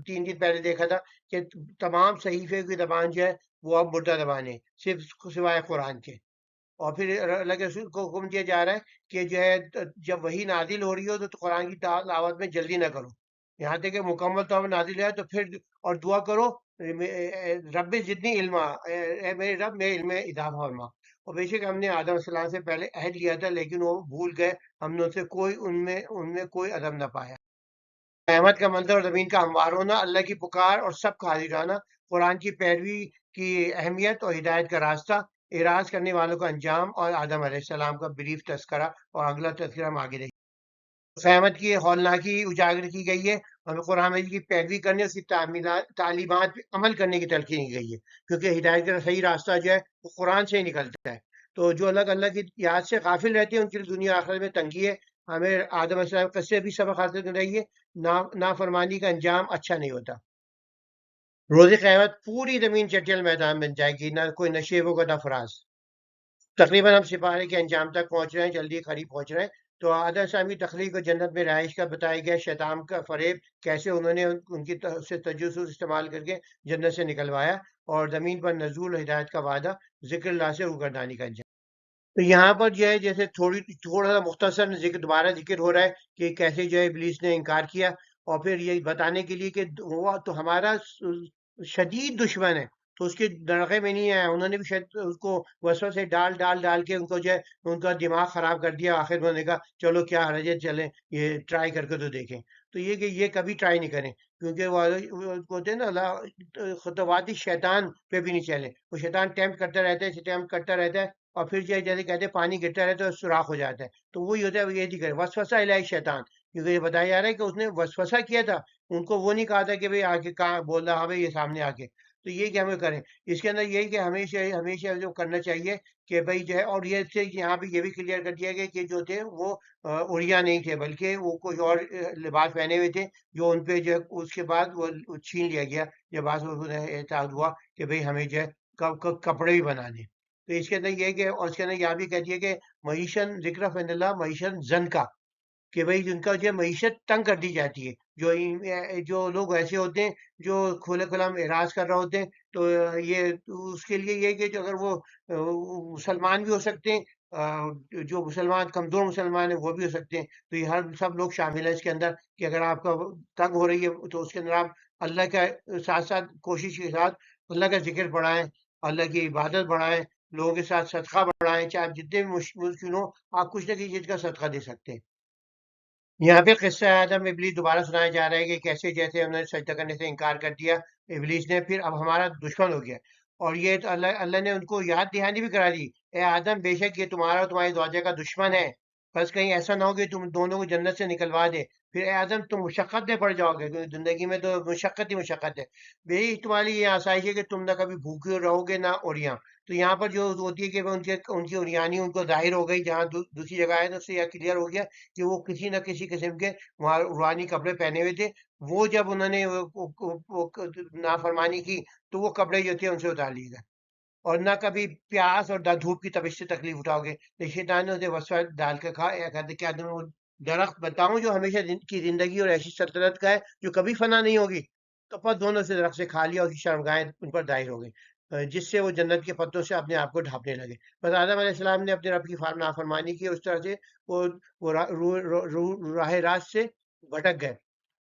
3 دن پہلے دیکھا تھا کہ تمام صحیفے کی زبان جو ہے وہ اب مردہ زبان ہے صرف سوائے قرآن کے. اور پھر اللہ کے رسول کو حکم دیا جا رہا ہے کہ جو ہے جب وہی نازل ہو رہی ہو تو قرآن کی تلاوت میں جلدی نہ کرو یہاں تک کہ مکمل طور پر نازل ہے تو پھر اور دعا کرو رب زدنی علما اے میرے رب میرے علم میں اضافہ فرما. اور بے شک ہم نے آدم علیہ السلام سے پہلے عہد لیا تھا لیکن وہ بھول گئے ہم نے ان سے ان میں کوئی ادب نہ پایا. قیامت کا منظر اور زمین کا ہموار ہونا اللہ کی پکار اور سب کا حاضر آنا قرآن کی پیروی کی اہمیت اور ہدایت کا راستہ اعراض کرنے والوں کا انجام اور آدم علیہ السلام کا بریف تذکرہ اور اگلا تذکرہ ہم آگے دیکھیں. قیامت کی ہولناکی اجاگر کی گئی ہے ہمیں قرآن مجید کی پیروی کرنے اس کی تعلیمات پہ عمل کرنے کی تلقین کی گئی ہے کیونکہ ہدایت کا صحیح راستہ جو ہے وہ قرآن سے ہی نکلتا ہے. تو جو اللہ کی یاد سے غافل رہتے ہیں ان کے لیے دنیا آخرت میں تنگی ہے. ہمیں آدم علیہ السلام قصے بھی سبق حاصل کر رہی ہے نافرمانی کا انجام اچھا نہیں ہوتا. روز قیامت پوری زمین چٹیل میدان بن جائے گی نہ کوئی نشیب ہوگا نہ فراز. تقریباً ہم سپارے کے انجام تک پہنچ رہے ہیں جلدی قریب پہنچ رہے ہیں. تو آدم السلام کی تخلیق اور جنت میں رہائش کا بتایا گیا، شیطان کا فریب کیسے انہوں نے ان کی سے تجسس استعمال کر کے جنت سے نکلوایا، اور زمین پر نزول ہدایت کا وعدہ، ذکر اللہ سے روگردانی کا انجام۔ تو یہاں پر جو ہے جیسے تھوڑا سا مختصر ذکر دوبارہ ذکر ہو رہا ہے کہ کیسے جو ہے ابلیس نے انکار کیا، اور پھر یہ بتانے کے لیے کہ وہ تو ہمارا شدید دشمن ہے، تو اس کے درغے میں نہیں ہے، انہوں نے بھی شاید اس کو وسوسے ڈال کے ان کو جو ہے ان کا دماغ خراب کر دیا، آخر میں نے کہا چلو کیا حرج ہے، چلیں یہ ٹرائی کر کے تو دیکھیں۔ تو یہ کہ یہ کبھی ٹرائی نہیں کریں، کیونکہ وہ ہوتے ہیں نا خطوات شیطان پہ بھی نہیں چلے، وہ شیطان ٹیمپ کرتا رہتا ہے، اور پھر جیسے کہتے ہیں پانی گرتا رہتا ہے تو سوراخ ہو جاتا ہے، تو وہی ہوتا ہے، وہ یہ نہیں کرے وسوسہ الہی شیطان، کیونکہ یہ بتایا جا رہا ہے کہ اس نے وسوسہ کیا تھا، ان کو وہ نہیں کہا تھا کہ بھئی آ کے کہاں بول رہا، ہاں بھئی یہ سامنے آ کے، تو یہ کہ ہمیں کریں اس کے اندر یہی کہ ہمیشہ جو کرنا چاہیے کہ بھئی جو ہے، اور یہ سے یہاں پہ یہ بھی کلیئر کر دیا گیا کہ جو تھے وہ اڑیا نہیں تھے، بلکہ وہ کوئی اور لباس پہنے ہوئے تھے، جو ان پہ جو ہے اس کے بعد وہ چھین لیا گیا جب بعض احتیاط ہوا کہ بھئی ہمیں جو ہے کپڑے بھی بنانے۔ تو اس کے اندر یہ کہ، اور اس کے اندر یہاں بھی کہہ دیا کہ معیشن ذکر فن اللہ معیشن زن کا، کہ بھئی جن کا جو ہے معیشت تنگ کر دی جاتی ہے، جو لوگ ایسے ہوتے ہیں جو کھلے کھلا اعراض کر رہے ہوتے ہیں، تو یہ اس کے لیے یہ کہ جو اگر وہ مسلمان بھی ہو سکتے ہیں، جو مسلمان کمزور مسلمان ہیں وہ بھی ہو سکتے ہیں، تو یہ سب لوگ شامل ہیں اس کے اندر، کہ اگر آپ کا تنگ ہو رہی ہے تو اس کے اندر آپ اللہ کا ساتھ ساتھ کوشش کے ساتھ اللہ کا ذکر بڑھائیں، اللہ کی عبادت بڑھائیں، لوگوں کے ساتھ صدقہ بڑھائیں، چاہے آپ جتنے بھی مشکل ہوں، آپ کچھ نہ کسی چیز کا صدقہ دے سکتے ہیں۔ یہاں پہ قصہ آدم ابلیس دوبارہ سنایا جا رہا ہے کہ کیسے جیسے انہوں نے سجدہ کرنے سے انکار کر دیا ابلیس نے، پھر اب ہمارا دشمن ہو گیا، اور یہ تو اللہ نے ان کو یاد دہانی بھی کرا دی، اے آدم بے شک یہ تمہارا اور تمہاری زوجہ کا دشمن ہے، بس کہیں ایسا نہ ہو کہ تم دونوں کو جنت سے نکلوا دے، پھر اے آدم تم مشقت میں پڑ جاؤ گے، کیونکہ زندگی میں تو مشقت ہی مشقت ہے، بھئی تمہاری یہ آسائش ہے کہ تم نہ کبھی بھوکے رہو گے نہ اوریاں۔ تو یہاں پر جو ہوتی ہے کہ ان کی اوریانی ان کو ظاہر ہو گئی، جہاں دوسری جگہ ہے تو اس سے یہ کلیئر ہو گیا کہ وہ کسی نہ کسی قسم کے وہاں روحانی کپڑے پہنے ہوئے تھے، وہ جب انہوں نے نافرمانی کی تو وہ کپڑے جو تھے ان سے اتار لیے گئے، اور نہ کبھی پیاس اور نہ دھوپ کی تپش سے تکلیف اٹھاؤ گے، تو شیطان نے اسے وسوسہ ڈال کے کہا، کہتے کیا تمہیں وہ درخت بتاؤں جو ہمیشہ کی زندگی اور ایسی سلطنت کا ہے جو کبھی فنا نہیں ہوگی؟ تو پس دونوں سے درخت سے کھا لیا، اور شرمگاہیں ان پر ظاہر ہو گئی، جس سے وہ جنت کے پتوں سے اپنے آپ کو ڈھانپنے لگے۔ بس آدم علیہ السلام نے اپنے رب کی نافرمانی کی، اس طرح سے وہ راہ راست سے بھٹک گئے،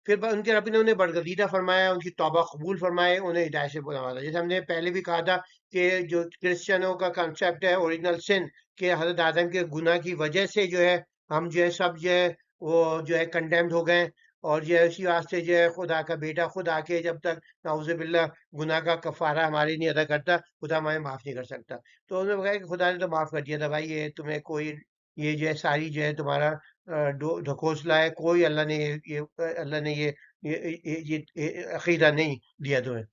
پھر ان کے رب نے انہیں برگزیدہ فرمایا، ان کی توبہ قبول فرمائے، انہیں ہدایت سے نوازا۔ جیسے ہم نے پہلے بھی کہا تھا کہ جو کرسچنوں کا کنسیپٹ ہے اوریجنل سن، کہ حضرت آدم کے گناہ کی وجہ سے جو ہے ہم جو ہے سب جو ہے وہ جو ہے کنڈیمڈ ہو گئے، اور جو ہے اسی واسطے جو ہے خدا کا بیٹا خود آ کے جب تک نعوذ باللہ گناہ کا کفارہ ہمارے نہیں ادا کرتا، خدا ہمیں معاف نہیں کر سکتا۔ تو انہوں نے کہا کہ خدا نے تو معاف کر دیا تھا بھائی، یہ تمہیں کوئی یہ جو ہے ساری جو ہے تمہارا ڈھکوسلا ہے، کوئی اللہ نے یہ عقیدہ نہیں دیا تمہیں۔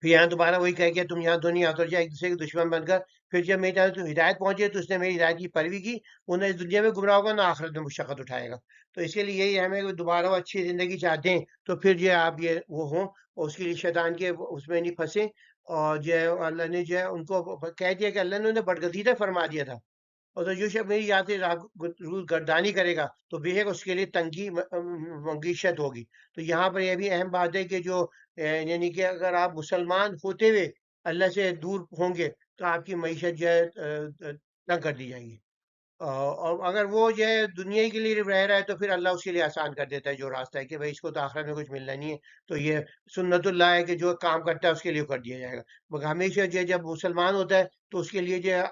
پھر یہاں دوبارہ وہی کہہ گیا، تم یہاں دنیا اتر جائے ایک دوسرے کے دشمن بن کر، پھر جب میری طرف ہدایت پہنچی تو اس نے میری ہدایت کی پیروی کی، وہ نہ اس دنیا میں گمراہ ہوگا نہ آخرت میں مشقت اٹھائے گا۔ تو اس کے لیے یہی ہمیں کہ دوبارہ وہ اچھی زندگی چاہتے ہیں تو پھر جو ہے آپ یہ وہ ہوں، اور اس کے لیے شیطان کے اس میں نہیں پھنسیں، اور جو ہے اللہ نے جو ہے ان کو کہہ دیا کہ اللہ نے انہیں برگزیدہ فرما دیا تھا، اور جو شخص میری یاد سے روز گردانی کرے گا تو بے شک اس کے لیے تنگی منگیشت ہوگی۔ تو یہاں پر یہ بھی اہم بات ہے کہ جو یعنی کہ اگر آپ مسلمان ہوتے ہوئے اللہ سے دور ہوں گے تو آپ کی معیشت جو ہے تنگ کر دی جائے گی، اور اگر وہ جو ہے دنیا کے لیے رہ رہا ہے تو پھر اللہ اس کے لیے آسان کر دیتا ہے جو راستہ ہے، کہ بھائی اس کو تو آخرت میں کچھ ملنا نہیں ہے، تو یہ سنت اللہ ہے کہ جو کام کرتا ہے اس کے لیے کر دیا جائے گا، مگر ہمیشہ جو ہے جب مسلمان ہوتا ہے تو اس کے لیے جو ہے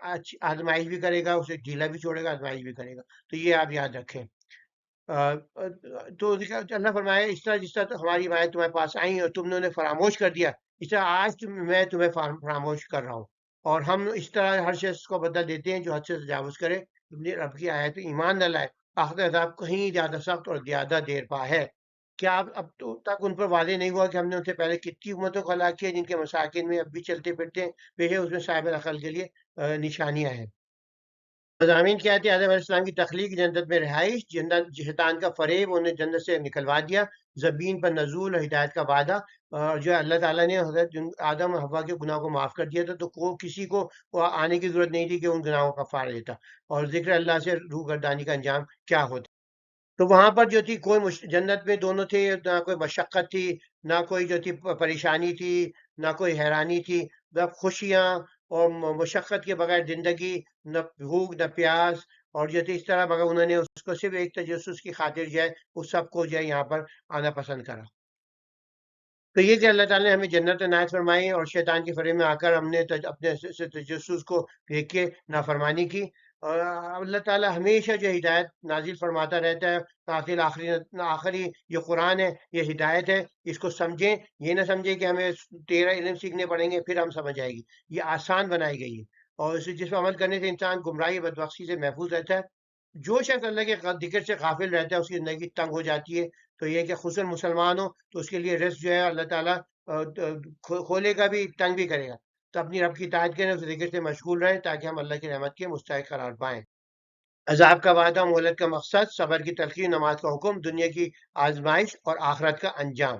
آزمائش بھی کرے گا، اسے ڈھیلا بھی چھوڑے گا، آزمائش بھی کرے گا، تو یہ آپ یاد رکھیں۔ تو اللہ فرمایا اس طرح جس طرح ہماری آیت تمہارے پاس آئی اور تم نے انہیں فراموش کر دیا، اس طرح آج میں تمہیں فراموش کر رہا ہوں، اور ہم اس طرح ہر شخص کو بدلہ دیتے ہیں جو حد سے تجاوز کرے، اپنے رب کی آیت پہ ایمان نہ لائے، آخر عذاب کہیں زیادہ سخت اور زیادہ دیر پا ہے۔ کیا اب تو تک ان پر واضح نہیں ہوا کہ ہم نے ان سے پہلے کتنی امتوں کو ہلاک کیا جن کے مساکن میں اب بھی چلتے پھرتے ہیں، بے شک اس میں صاحب عقل کے لیے نشانیاں ہیں۔ مضامین کیا تھے؟ آدم علیہ السلام کی تخلیق، جنت میں رہائش، شیطان کا فریب انہیں جنت سے نکلوا دیا، زمین پر نزول اور ہدایت کا وعدہ، جو ہے اللہ تعالیٰ نے حضرت آدم اور حوا کے گناہ کو معاف کر دیا تھا، تو کسی کو وہ آنے کی ضرورت نہیں تھی کہ ان گناہوں کا کفارہ دیتا، اور ذکر اللہ سے روح گردانی کا انجام کیا ہوتا۔ تو وہاں پر جو تھی کوئی جنت میں دونوں تھے، نہ کوئی مشقت تھی، نہ کوئی جو تھی پریشانی تھی، نہ کوئی حیرانی تھی، نہ خوشیاں اور مشقت کے بغیر زندگی، نہ بھوک نہ پیاس، اور جو تھی اس طرح، مگر انہوں نے اس کو صرف ایک تجسس کی خاطر جو ہے اس سب کو جو ہے یہاں پر آنا پسند کرا۔ تو یہ کہ اللہ تعالیٰ نے ہمیں جنت عنایت فرمائی، اور شیطان کے فریب میں آ کر ہم نے اپنے سے تجسس کو دیکھ کے نافرمانی کی، اور اللہ تعالیٰ ہمیشہ جو ہدایت نازل فرماتا رہتا ہے، تاکہ آخری یہ قرآن ہے، یہ ہدایت ہے، اس کو سمجھیں، یہ نہ سمجھیں کہ ہمیں 13 علم سیکھنے پڑیں گے پھر ہم سمجھ آئے گی، یہ آسان بنائی گئی ہے، اور جس پر عمل کرنے سے انسان گمراہی بدبختی سے محفوظ رہتا ہے۔ جو شخص اللہ کے ذکر سے غافل رہتا ہے اس کی زندگی تنگ ہو جاتی ہے، تو یہ کہ خصوصاً مسلمان ہو تو اس کے لیے رزق جو ہے اللہ تعالیٰ کھولے گا بھی، تنگ بھی کرے گا، تو اپنی رب کی اطاعت کریں، اس ذکر سے مشغول رہیں تاکہ ہم اللہ کی رحمت کے مستحق قرار پائیں۔ عذاب کا وعدہ، مہلت کا مقصد، صبر کی تلخی، نماز کا حکم، دنیا کی آزمائش اور آخرت کا انجام۔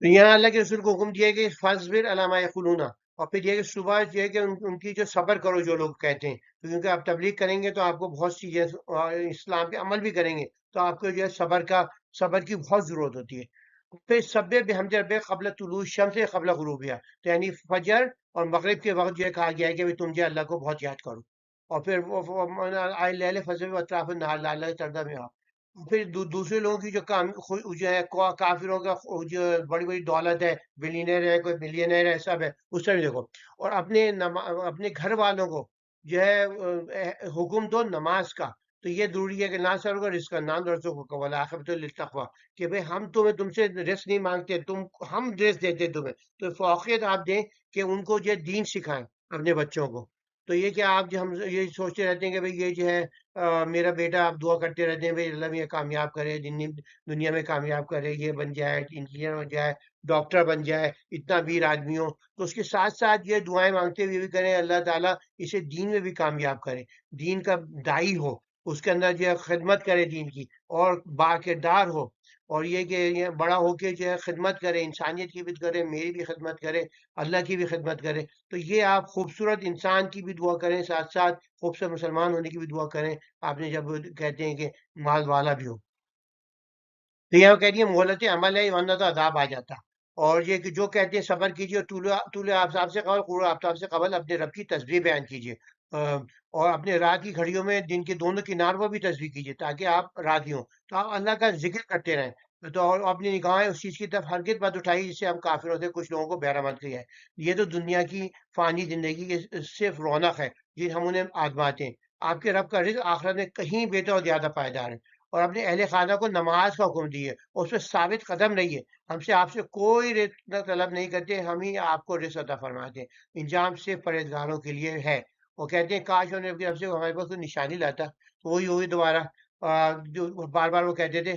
تو یہاں اللہ کے رسول کو حکم دیا کہ فاصبر علی ما یقولون، اور پھر یہ کہ صبح یہ ہے کہ ان کی جو صبر کرو جو لوگ کہتے ہیں، کیونکہ آپ تبلیغ کریں گے تو آپ کو بہت سی اسلام پہ عمل بھی کریں گے، تو آپ کو جو ہے صبر کی بہت ضرورت ہوتی ہے۔ پھر سبح بحمد ربک قبل طلوع الشمس قبل غروبها، تو یعنی فجر اور مغرب کے وقت جو ہے کہا گیا ہے کہ تم جو ہے اللہ کو بہت یاد کرو، اور پھر آئے لیل فجر اطراف النہار لعلک ترضی بها۔ پھر دوسرے لوگوں کی جو جو ہے کافروں کا جو بڑی بڑی دولت ہے، بلینئر ہے، کوئی ملینئر ہے، سب ہے، اس طرح دیکھو، اور اپنے گھر والوں کو جو ہے حکم دو نماز کا، تو یہ ضروری ہے کہ نہ سر کو رزق نام درسوں کو قبل آخرت للتقوی، کہ بھئی ہم تم سے رزق نہیں مانگتے، ہم رزق دیتے تمہیں، تو فوقیت آپ دیں کہ ان کو جو ہے دین سکھائیں اپنے بچوں کو۔ تو یہ کہ آپ جو ہم یہ سوچتے رہتے ہیں کہ بھئی یہ جو ہے میرا بیٹا، آپ دعا کرتے رہتے ہیں بھئی اللہ میں یہ کامیاب کرے، دنیا میں کامیاب کرے، یہ بن جائے، انجینئر بن جائے، ڈاکٹر بن جائے، اتنا ویر آدمی ہو، تو اس کے ساتھ ساتھ یہ دعائیں مانگتے ہوئے بھی کریں اللہ تعالیٰ اسے دین میں بھی کامیاب کرے، دین کا دائی ہو، اس کے اندر جو ہے خدمت کرے دین کی، اور باکردار ہو، اور یہ کہ یہ بڑا ہو کے جو ہے خدمت کرے، انسانیت کی بھی کرے، میری بھی خدمت کرے، اللہ کی بھی خدمت کرے۔ تو یہ آپ خوبصورت انسان کی بھی دعا کریں، ساتھ ساتھ خوبصورت مسلمان ہونے کی بھی دعا کریں، آپ نے جب کہتے ہیں کہ مال والا بھی ہو۔ تو یہاں کہہ دیے مہلت عمل ہے، ورنہ تو عذاب آ جاتا۔ اور یہ کہ جو کہتے ہیں صبر کیجیے، طول آفتاب سے قبل، غروب آفتاب سے قبل اپنے رب کی تسبیح بیان کیجیے، اور اپنے رات کی گھڑیوں میں دن کے دونوں کنار پر بھی تسبیح کیجیے تاکہ آپ راضی ہوں، تو آپ اللہ کا ذکر کرتے رہیں، تو اور اپنی نگاہیں اس چیز کی طرف ہرگز مت اٹھائی جس سے ہم کافروں سے کچھ لوگوں کو بہرامد کیا ہے۔ یہ تو دنیا کی فانی زندگی کی صرف رونق ہے جن ہم انہیں آزماتے ہیں، آپ کے رب کا رزق آخرت میں کہیں بہتر اور زیادہ پائیدار ہے۔ اور اپنے اہل خانہ کو نماز کا حکم دیے، اور اس پہ ثابت قدم رہیے، آپ سے کوئی رزق طلب نہیں کرتے، ہم ہی آپ کو رزق عطا فرماتے ہیں، انجام صرف پرہیزگاروں کے لیے ہے۔ وہ کہتے ہیں کاش انہوں نے سے ہمارے پاس کوئی نشانی لاتا، تو وہی دوبارہ جو بار بار وہ کہتے تھے،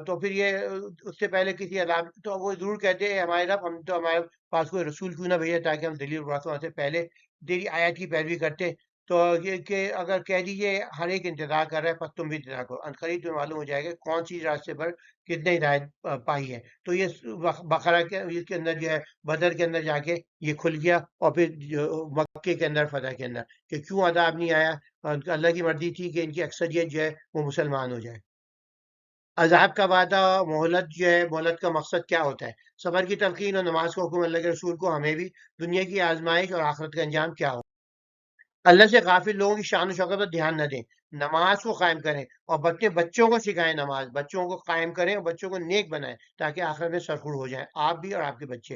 تو پھر یہ اس سے پہلے کسی عذاب، تو وہ ضرور کہتے ہیں ہمارے رب، ہم تو ہمارے پاس کوئی رسول کیوں نہ بھیجے تاکہ ہم دلیل برسوں سے پہلے تیری آیت کی پیروی کرتے۔ تو یہ کہ اگر کہہ دیجیے ہر ایک انتظار کر رہا ہے، پس تم بھی انتظار کرو، عنقریب تمہیں معلوم ہو جائے گا کون سی راستے پر کتنے ہدایت پائی ہے۔ تو یہ بقرہ کے اس کے اندر جو ہے بدر کے اندر جا کے یہ کھل گیا، اور پھر مکے کے اندر فتح کے اندر کہ کیوں عذاب نہیں آیا، اللہ کی مرضی تھی کہ ان کی اکثریت جو ہے وہ مسلمان ہو جائے۔ عذاب کا وعدہ، مہلت جو ہے، مہلت کا مقصد کیا ہوتا ہے، صبر کی تلقین اور نماز کا حکم، اللہ کے رسول کو ہمیں بھی، دنیا کی آزمائش اور آخرت کا انجام کیا ہو۔ اللہ سے غافل لوگوں کی شان و شوکت پر دھیان نہ دیں، نماز کو قائم کریں، اور بچوں کو سکھائیں، نماز بچوں کو قائم کریں اور بچوں کو نیک بنائیں تاکہ آخرت میں سرخوش ہو جائیں آپ بھی اور آپ کے بچے۔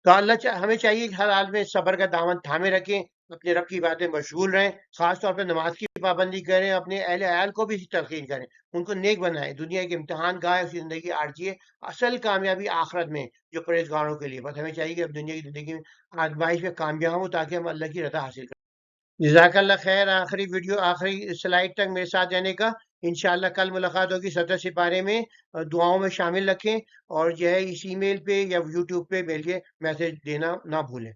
تو ہمیں چاہیے کہ ہر حال میں صبر کا دامن تھامے رکھیں، اپنے رب کی باتیں مشغول رہیں، خاص طور پہ نماز کی پابندی کریں، اپنے اہل عیال کو بھی اسی تلقین کریں، ان کو نیک بنائیں، دنیا کے امتحان گاہ اسی زندگی آرزیے، اصل کامیابی آخرت میں جو پرہیزگاروں کے لیے، بس ہمیں چاہیے کہ اب دنیا کی زندگی میں آزمائش میں کامیاب ہوں تاکہ ہم اللہ کی رضا حاصل کریں۔ جزاک اللہ خیر، آخری سلائڈ تک میرے ساتھ رہنے کا۔ انشاءاللہ کل ملاقات ہوگی 17 سپارے میں، دعاؤں میں شامل رکھیں، اور جو ہے اس ای میل پہ یا یوٹیوب پہ میل کے میسج دینا نہ بھولیں۔